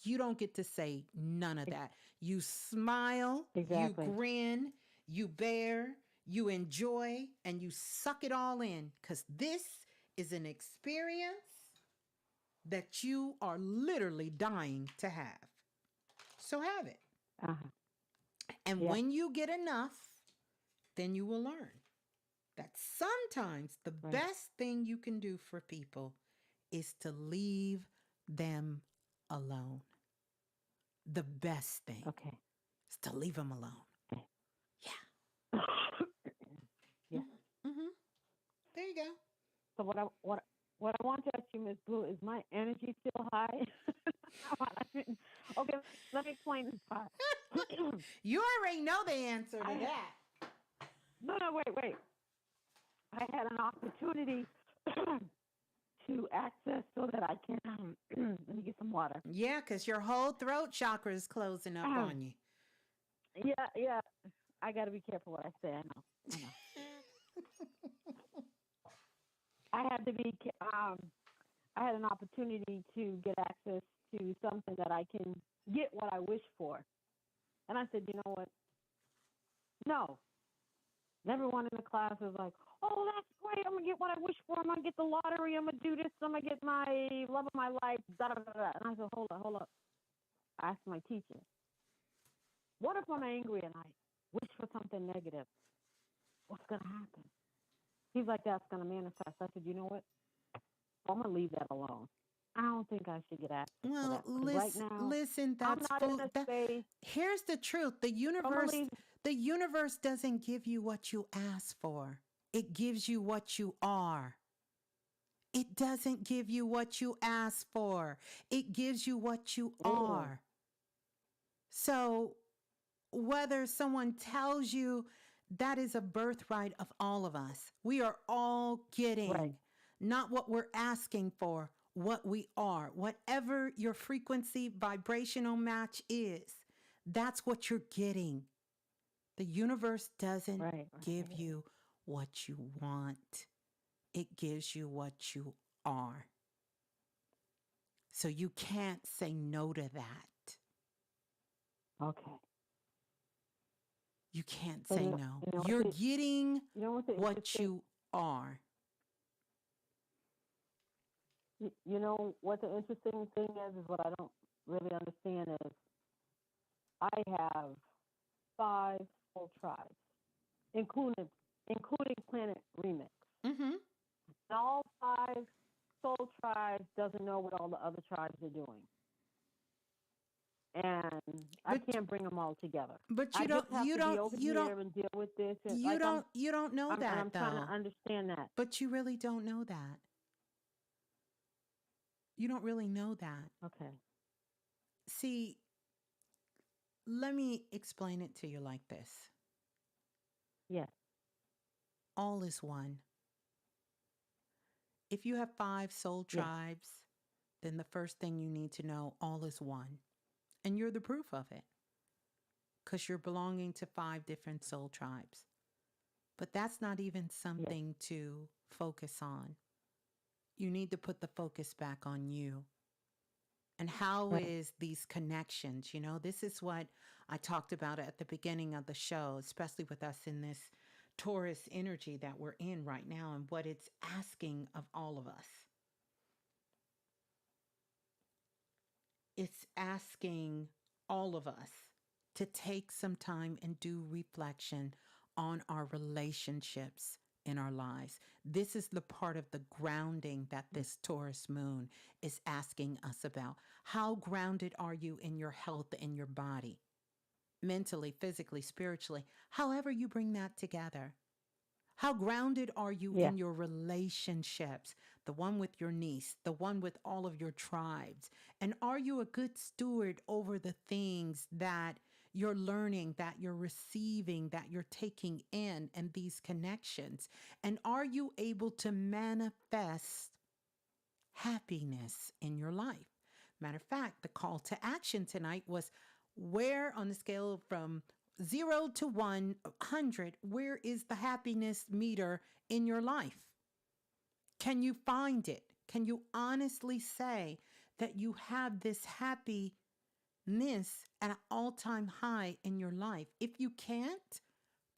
You don't get to say none of that. You smile, you Exactly. grin, you bear, you enjoy, and you suck it all in because this is an experience that you are literally dying to have. So have it. Uh-huh. And Yeah. when you get enough, then you will learn that sometimes the Right. best thing you can do for people is to leave them alone. The best thing Okay. is to leave them alone. Okay. Yeah. Yeah. Mm-hmm. There you go. So what I want to ask you, Ms. Blue, is my energy still high? Okay, let me explain this part. You already know the answer to I that. no, wait. I had an opportunity to access so that I can let me get some water. Yeah, because your whole throat chakra is closing up on you. Yeah. I got to be careful what I say. I know. I had to be. I had an opportunity to get access to something that I can get what I wish for, and I said, you know what? No. And everyone in the class was like, "Oh, that's great! I'm gonna get what I wish for. I'm gonna get the lottery. I'm gonna do this. I'm gonna get my love of my life." Da da da da. And I said, "Hold up." I asked my teacher, "What if I'm angry and I wish for something negative? What's gonna happen?" He's like, "That's gonna manifest." I said, "You know what? I'm gonna leave that alone. I don't think I should get access to Well, that because right now listen, I'm that's not in full. a space. Here's the truth. I'm gonna leave. The universe doesn't give you what you ask for. It gives you what you are. It doesn't give you what you ask for. It gives you what you Oh, are. So whether someone tells you that is a birthright of all of us, we are all right. getting not what we're asking for, what we are. Whatever your frequency vibrational match is, that's what you're getting. The universe doesn't Right. give you what you want, it gives you what you are. So you can't say no to that. Okay. You can't But say no. you know You're getting you know what's the what interesting you are. you know what the interesting thing is what I don't really understand is I have 5 full tribes, including Planet Remix. Mm-hmm. And all 5 soul tribes doesn't know what all the other tribes are doing. And I But can't bring them all together. but I just have to be over here and deal with this, and like you don't know that I'm trying to though. understand that. But you really don't know that. You don't really know that. Okay. See, let me explain it to you like this. Yes. All is one. If you have 5 soul Yes. tribes, then the first thing you need to know, all is one. And you're the proof of it. Because you're belonging to 5 different soul tribes. But that's not even something to focus on. You need to put the focus back on you. And how Right. is these connections? You know, this is what I talked about at the beginning of the show, especially with us in this Taurus energy that we're in right now and what it's asking of all of us. It's asking all of us to take some time and do reflection on our relationships in our lives. This is the part of the grounding that this Taurus moon is asking us about. How grounded are you in your health and your body? Mentally, physically, spiritually, however you bring that together. How grounded are you Yeah. in your relationships? The one with your niece, the one with all of your tribes. And are you a good steward over the things that you're learning, that you're receiving, that you're taking in, and these connections? And are you able to manifest happiness in your life? Matter of fact, the call to action tonight was where on the scale from 0 to 100, where is the happiness meter in your life? Can you find it? Can you honestly say that you have this happiness at an all-time high in your life? If you can't,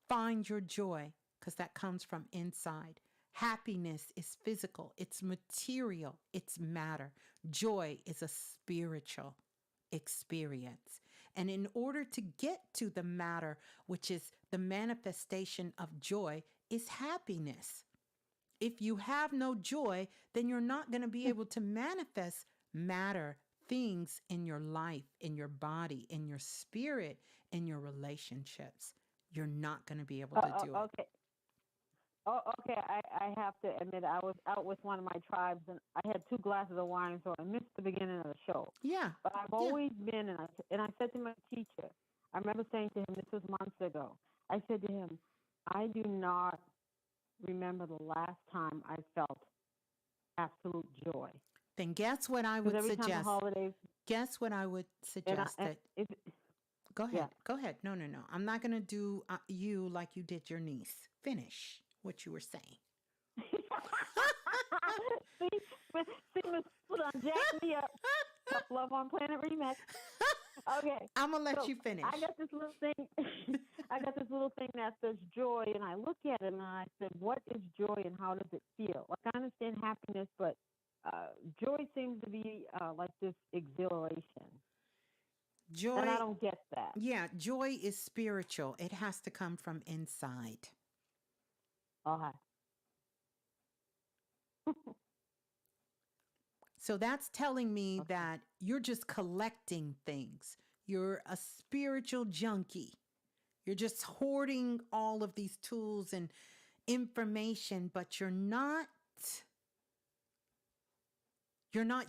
find your joy, because that comes from inside. Happiness is physical, it's material, it's matter. Joy is a spiritual experience. And in order to get to the matter, which is the manifestation of joy, is happiness. If you have no joy, then you're not going to be able to manifest matter, things in your life, in your body, in your spirit, in your relationships. You're not going to be able to do it. Okay. Oh, okay. I have to admit, I was out with one of my tribes, and I had 2 glasses of wine, so I missed the beginning of the show. Yeah. But I've always been, and I said to my teacher, I remember saying to him, this was months ago, I said to him, I do not remember the last time I felt absolute joy. Then guess what I would every time the suggest? holidays, Guess what I would suggest that. Go ahead. Yeah. Go ahead. No. I'm not going to do you like you did your niece. Finish what you were saying. See, Ms. Blue done jacked me up. Tough Love on Planet Remix. Okay. I'm going to let you finish. I got this little thing. I got this little thing that says joy, and I look at it and I said, what is joy and how does it feel? Like, I understand happiness, but joy seems to be like this exhilaration. Joy. And I don't get that. Yeah, joy is spiritual. It has to come from inside. Okay. So that's telling me that you're just collecting things. You're a spiritual junkie. You're just hoarding all of these tools and information, but you're not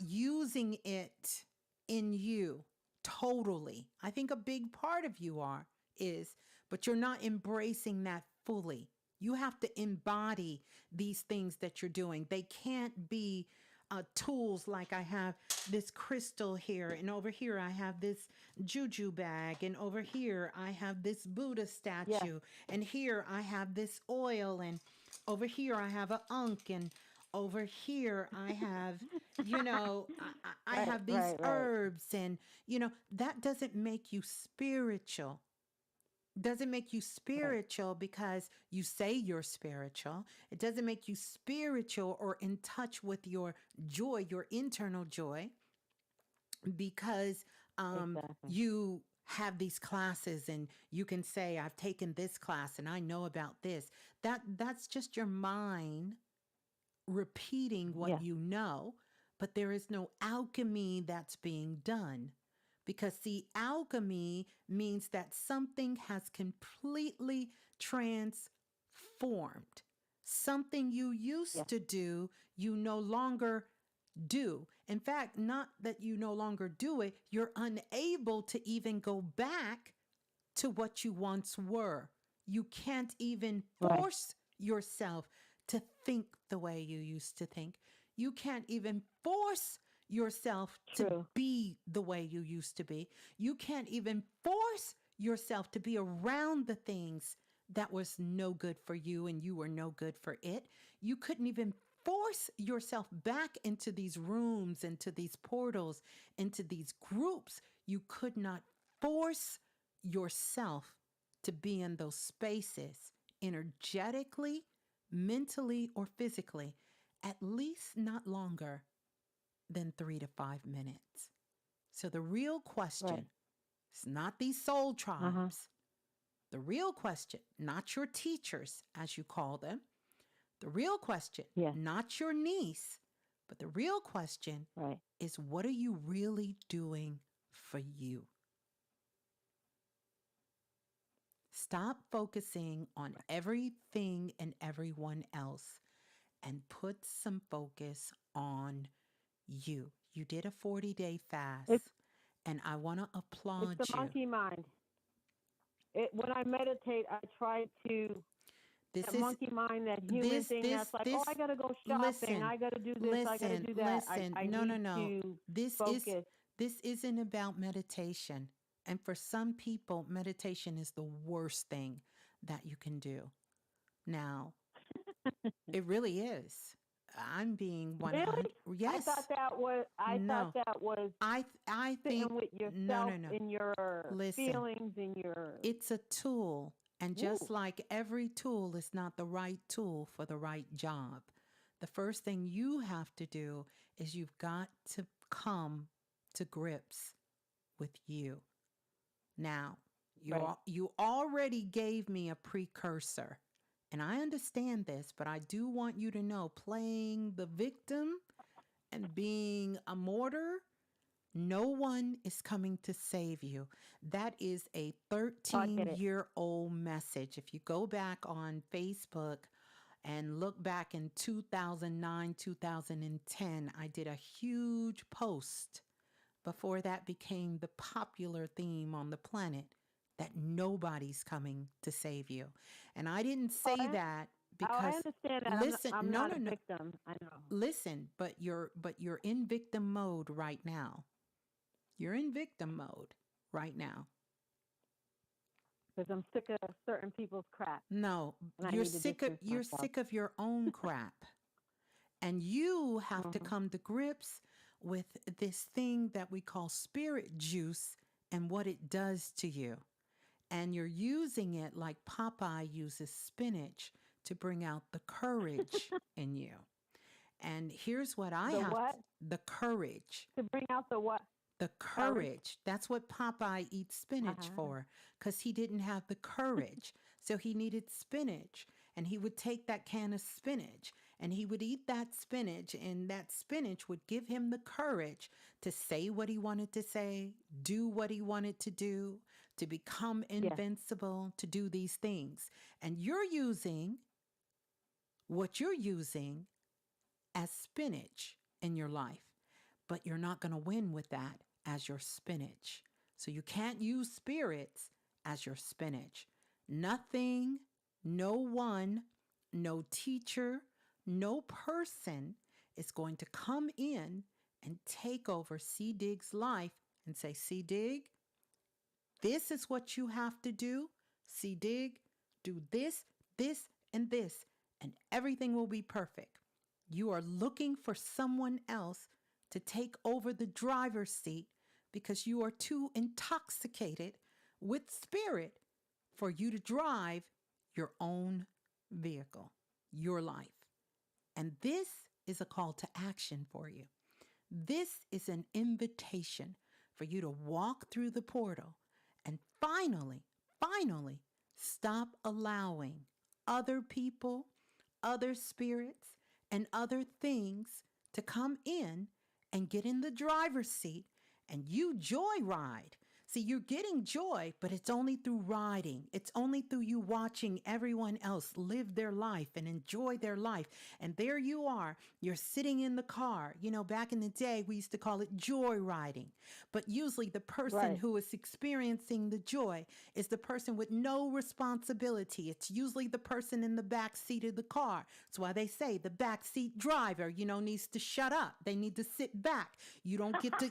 using it in you totally. I think a big part of you is, but you're not embracing that fully. You have to embody these things that you're doing. They can't be tools like I have this crystal here, and over here I have this juju bag, and over here I have this Buddha statue, and here I have this oil, and over here I have a ankh, and over here I have, I have these herbs, and, that doesn't make you spiritual. Doesn't make you spiritual because you say you're spiritual. It doesn't make you spiritual or in touch with your joy, your internal joy, because you have these classes and you can say, I've taken this class and I know about this. That's just your mind repeating what you know, but there is no alchemy that's being done. Because, see, alchemy means that something has completely transformed. Something you used to do, you no longer do. In fact, not that you no longer do it, you're unable to even go back to what you once were. You can't even force yourself to think the way you used to think. You can't even force yourself to be the way you used to be. You can't even force yourself to be around the things that was no good for you and you were no good for it. You couldn't even force yourself back into these rooms, into these portals, into these groups. You could not force yourself to be in those spaces energetically, mentally, or physically, at least not longer than 3 to 5 minutes. So the real question is not these soul tribes. The real question, not your teachers, as you call them. The real question, not your niece, but the real question is, what are you really doing for you? Stop focusing on everything and everyone else and put some focus on you. You did a 40-day fast, and I want to applaud you. It's the monkey mind. When I meditate, I try to monkey mind, that human thing that's like, I got to go shopping, I got to do this, I got to do that. I No. need to focus. This isn't about meditation. And for some people, meditation is the worst thing that you can do. Now, it really is. I'm being Really? 100. I Yes. thought that was I thought No. that was I sitting think with no, yourself no, no. in your Listen. feelings in your It's a tool, and just ooh. like every tool is not the right tool for the right job. The first thing you have to do is you've got to come to grips with you. Now, Right. you already gave me a precursor. And I understand this, but I do want you to know playing the victim and being a martyr, no one is coming to save you. That is a Oh, I get it. 13-year-old message. If you go back on Facebook and look back in 2009, 2010, I did a huge post before that became the popular theme on the planet that nobody's coming to save you. And I didn't Oh, say that I because understand that. listen, I'm no, not no, a no. victim. I know. Listen, but you're in victim mode right now. You're in victim mode right now. Because I'm sick of certain people's crap No, and I need to distance you're myself. sick of your own crap. And you have to Hmm. come to grips with this thing that we call spirit juice and what it does to you. And you're using it like Popeye uses spinach to bring out the courage in you. And here's what I The have what? the courage. To bring out the what? The Courage? courage. That's what Popeye eats spinach Uh-huh. for, because he didn't have the courage. So he needed spinach. And he would take that can of spinach and he would eat that spinach, and that spinach would give him the courage to say what he wanted to say, do what he wanted to do, to become Yes. invincible, to do these things. And you're using what you're using as spinach in your life, but you're not going to win with that as your spinach. So you can't use spirits as your spinach. Nothing, no one, no teacher, no person is going to come in and take over C. Dig's life and say, C. Dig, this is what you have to do. C. Dig, do this, this, and this, and everything will be perfect. You are looking for someone else to take over the driver's seat because you are too intoxicated with spirit for you to drive your own vehicle, your life. And this is a call to action for you. This is an invitation for you to walk through the portal and finally stop allowing other people, other spirits, and other things to come in and get in the driver's seat and you joyride. See, you're getting joy, but it's only through riding. It's only through you watching everyone else live their life and enjoy their life. And there you are. You're sitting in the car. You know, back in the day, we used to call it joy riding. But usually the person Right. who is experiencing the joy is the person with no responsibility. It's usually the person in the back seat of the car. That's why they say the back seat driver, needs to shut up. They need to sit back. You don't get to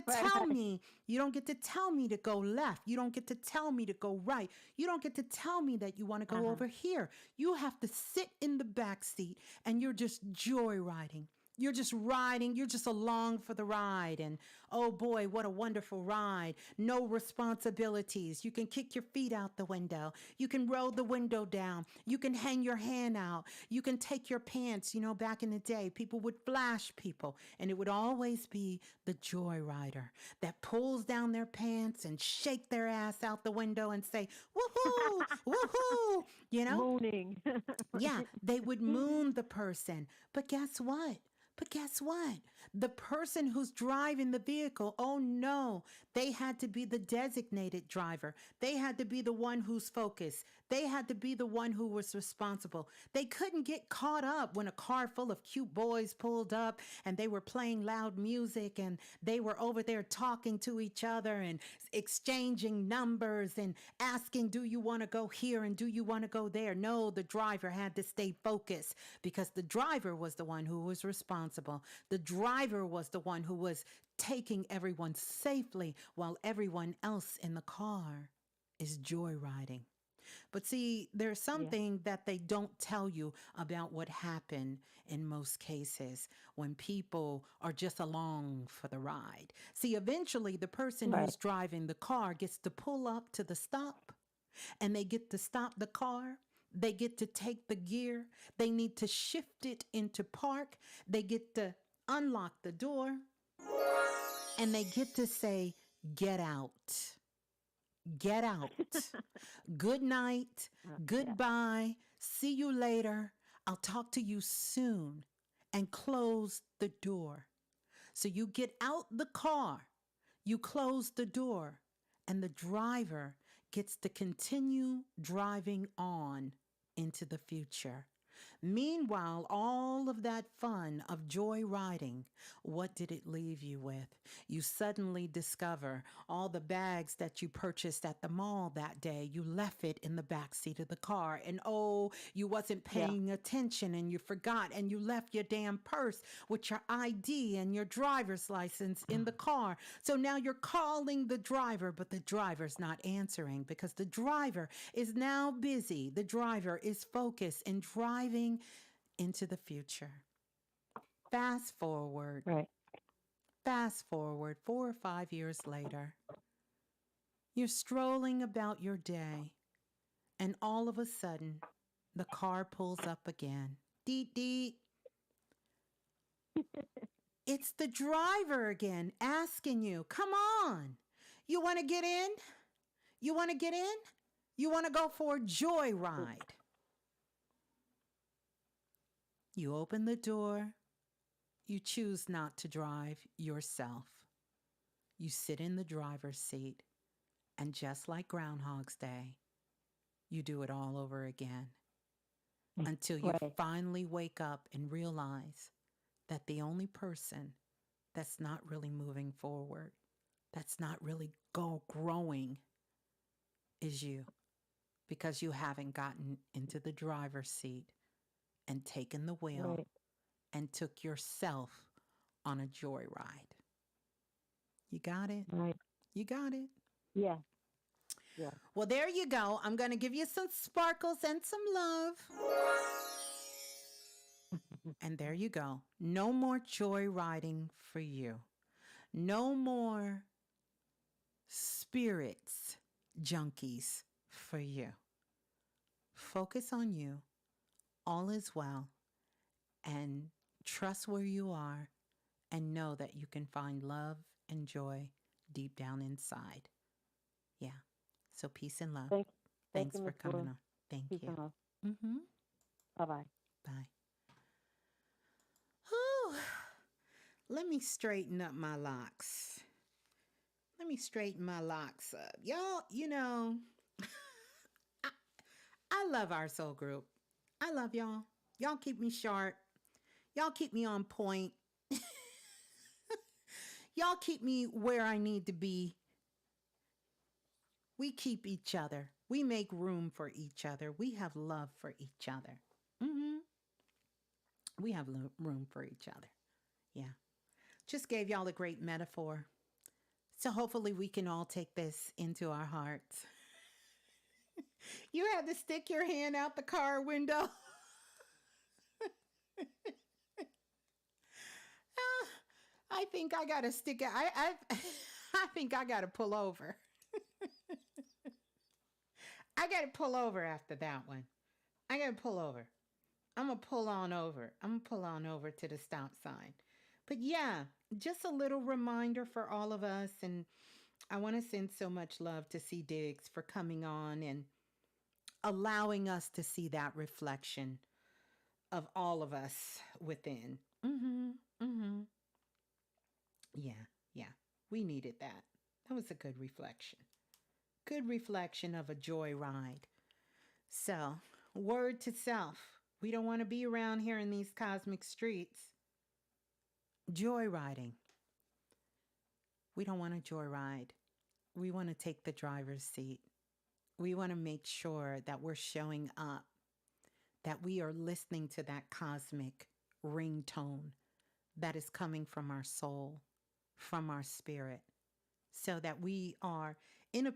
Right, tell right. me. You don't get to tell me to go left. You don't get to tell me to go right. You don't get to tell me that you want to go Uh-huh. over here. You have to sit in the back seat and you're just joyriding. You're just riding. You're just along for the ride. And oh boy, what a wonderful ride. No responsibilities. You can kick your feet out the window. You can roll the window down. You can hang your hand out. You can take your pants. Back in the day, people would flash people, and it would always be the joyrider that pulls down their pants and shake their ass out the window and say, woohoo, woohoo, Mooning. yeah, they would moon the person. But guess what? But guess what? The person who's driving the vehicle, oh no, they had to be the designated driver. They had to be the one who's focused. They had to be the one who was responsible. They couldn't get caught up when a car full of cute boys pulled up and they were playing loud music and they were over there talking to each other and exchanging numbers and asking, do you want to go here and do you want to go there? No, the driver had to stay focused because the driver was the one who was responsible. The driver driver was the one who was taking everyone safely while everyone else in the car is joyriding. But see, there's Yeah. something that they don't tell you about what happened in most cases when people are just along for the ride. See, eventually the person Right. who's driving the car gets to pull up to the stop and they get to stop the car. They get to take the gear. They need to shift it into park. They get to unlock the door and they get to say, get out. Get out. Good night. Yeah. Goodbye. See you later. I'll talk to you soon. And close the door. So you get out the car, you close the door, and the driver gets to continue driving on into the future. Meanwhile, all of that fun of joyriding, what did it leave you with? You suddenly discover all the bags that you purchased at the mall that day. You left it in the back seat of the car, and oh, you wasn't Yeah. paying attention and you forgot, and you left your damn purse with your ID and your driver's license in the car. So now you're calling the driver, but the driver's not answering because the driver is now busy. The driver is focused and driving into the future. Fast forward, Right. fast forward 4 or 5 years later. You're strolling about your day, and all of a sudden, the car pulls up again. Deet, deet. It's the driver again asking you, come on, you want to get in? You want to get in? You want to go for a joyride? You open the door. You choose not to drive yourself. You sit in the driver's seat, and just like Groundhog's Day, you do it all over again until you Right. finally wake up and realize that the only person that's not really moving forward, that's not really growing, is you, because you haven't gotten into the driver's seat and taken the wheel Right. and took yourself on a joyride. You got it? Right. You got it? Yeah. Yeah. Well, there you go. I'm going to give you some sparkles and some love. And there you go. No more joyriding for you. No more spirits junkies for you. Focus on you. All is well. And trust where you are and know that you can find love and joy deep down inside. Yeah. So peace and love. Thank Thanks you, for Ms. coming Blue. on. Thank Peace you. and love. Mm-hmm. Bye-bye. Bye. Whew. Let me straighten up my locks. Let me straighten my locks up. Y'all, I, I love our soul group. I love y'all. Y'all keep me sharp. Y'all keep me on point. Y'all keep me where I need to be. We keep each other. We make room for each other. We have love for each other. Mm-hmm. We have room for each other. Yeah. Just gave y'all a great metaphor. So hopefully we can all take this into our hearts. You had to stick your hand out the car window. I think I gotta stick it. I think I gotta pull over. I gotta pull over after that one. I gotta pull over. I'm gonna pull on over. I'm gonna pull on over to the stop sign. But yeah, just a little reminder for all of us. And I want to send so much love to C. Diggs for coming on and allowing us to see that reflection of all of us within. Mm-hmm. Mm-hmm. Yeah, yeah. We needed that. That was a good reflection. Good reflection of a joy ride. So, word to self. We don't want to be around here in these cosmic streets joyriding. We don't want to joyride. We want to take the driver's seat. We want to make sure that we're showing up, that we are listening to that cosmic ringtone that is coming from our soul, from our spirit, so that we are in a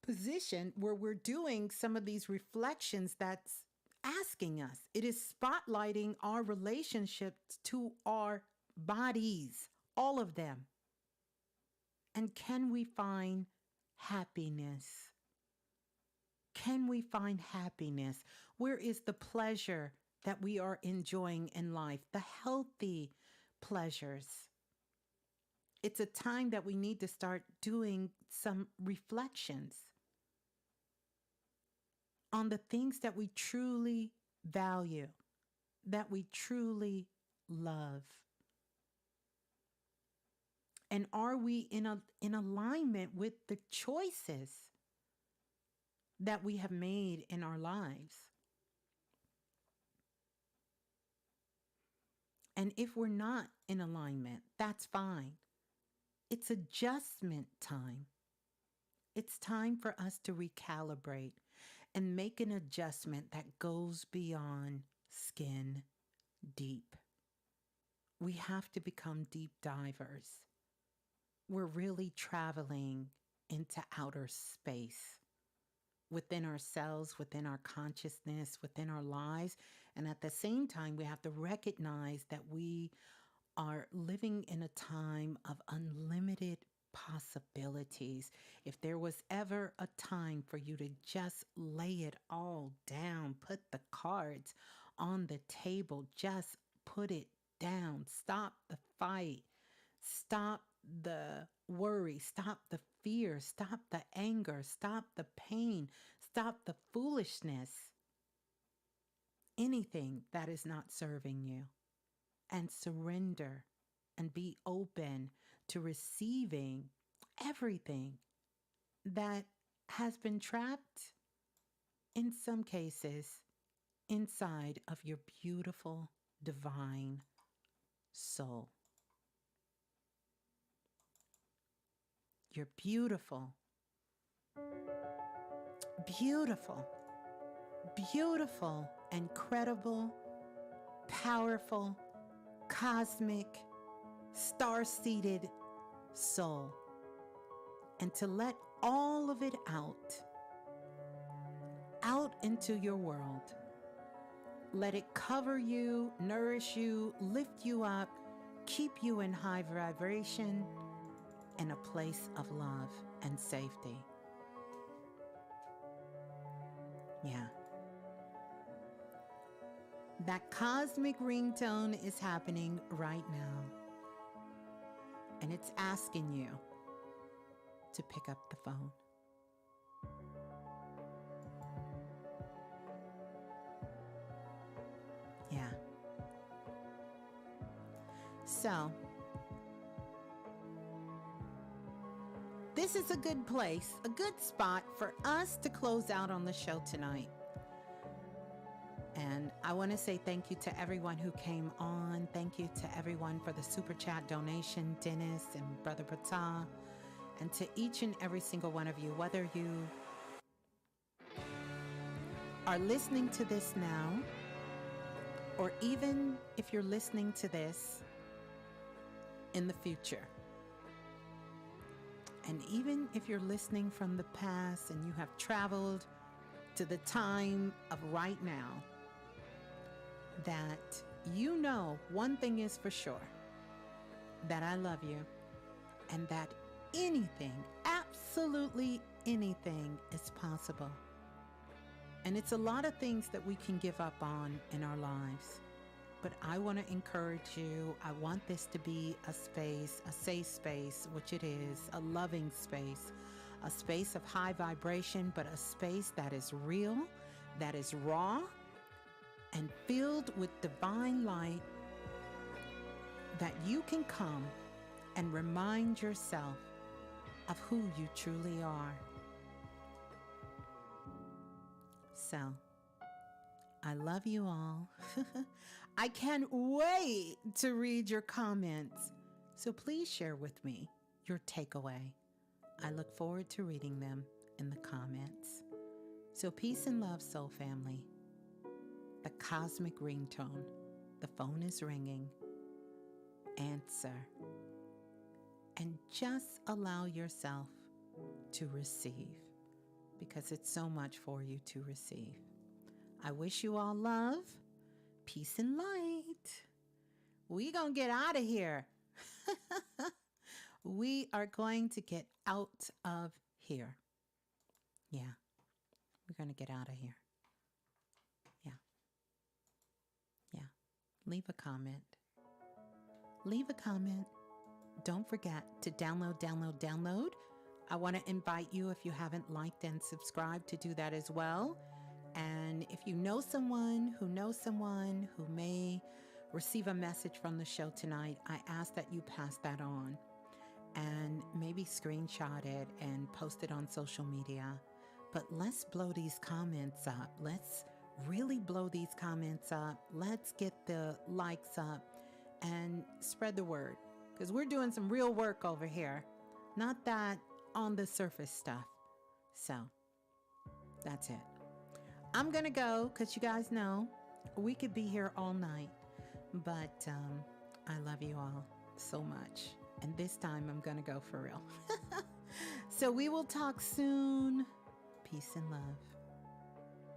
position where we're doing some of these reflections that's asking us. It is spotlighting our relationships to our bodies, all of them. And can we find happiness? Can we find happiness? Where is the pleasure that we are enjoying in life? The healthy pleasures. It's a time that we need to start doing some reflections on the things that we truly value, that we truly love. And are we in alignment with the choices that we have made in our lives? And if we're not in alignment, that's fine. It's adjustment time. It's time for us to recalibrate and make an adjustment that goes beyond skin deep. We have to become deep divers. We're really traveling into outer space within ourselves, within our consciousness, within our lives. And at the same time, we have to recognize that we are living in a time of unlimited possibilities. If there was ever a time for you to just lay it all down, put the cards on the table, just put it down, stop the fight, stop the worry, stop the fear, stop the anger, stop the pain, stop the foolishness, anything that is not serving you, and surrender and be open to receiving everything that has been trapped, in some cases, inside of your beautiful, divine soul. Your beautiful, beautiful, beautiful, incredible, powerful, cosmic, star-seated soul. And to let all of it out into your world. Let it cover you, nourish you, lift you up, keep you in high vibration, in a place of love and safety. Yeah. That cosmic ringtone is happening right now. And it's asking you to pick up the phone. Yeah. So, this is a good place, a good spot for us to close out on the show tonight. And I want to say thank you to everyone who came on. Thank you to everyone for the super chat donation, Dennis and Brother Pata. And to each and every single one of you, whether you are listening to this now, or even if you're listening to this in the future. And even if you're listening from the past and you have traveled to the time of right now, that you know one thing is for sure, that I love you, and that anything, absolutely anything is possible. And it's a lot of things that we can give up on in our lives. But I want to encourage you. I want this to be a space, a safe space, which it is, a loving space, a space of high vibration, but a space that is real, that is raw, and filled with divine light, that you can come and remind yourself of who you truly are. So, I love you all. I can't wait to read your comments. So please share with me your takeaway. I look forward to reading them in the comments. So peace and love, soul family. The cosmic ringtone. The phone is ringing. answer. And just allow yourself to receive, because it's so much for you to receive. I wish you all love, peace, and light. We gonna get out of here. We are going to get out of here. Yeah, we're gonna get out of here. Yeah, yeah. Leave a comment. Leave a comment. Don't forget to download. I want to invite you, if you haven't liked and subscribed, to do that as well. And if you know someone who may receive a message from the show tonight, I ask that you pass that on and maybe screenshot it and post it on social media. But let's blow these comments up. Let's really blow these comments up. Let's get the likes up and spread the word, because we're doing some real work over here, not that on the surface stuff. So that's it. I'm gonna go, because you guys know we could be here all night, but I love you all so much, and this time I'm gonna go for real. So we will talk soon. Peace and love.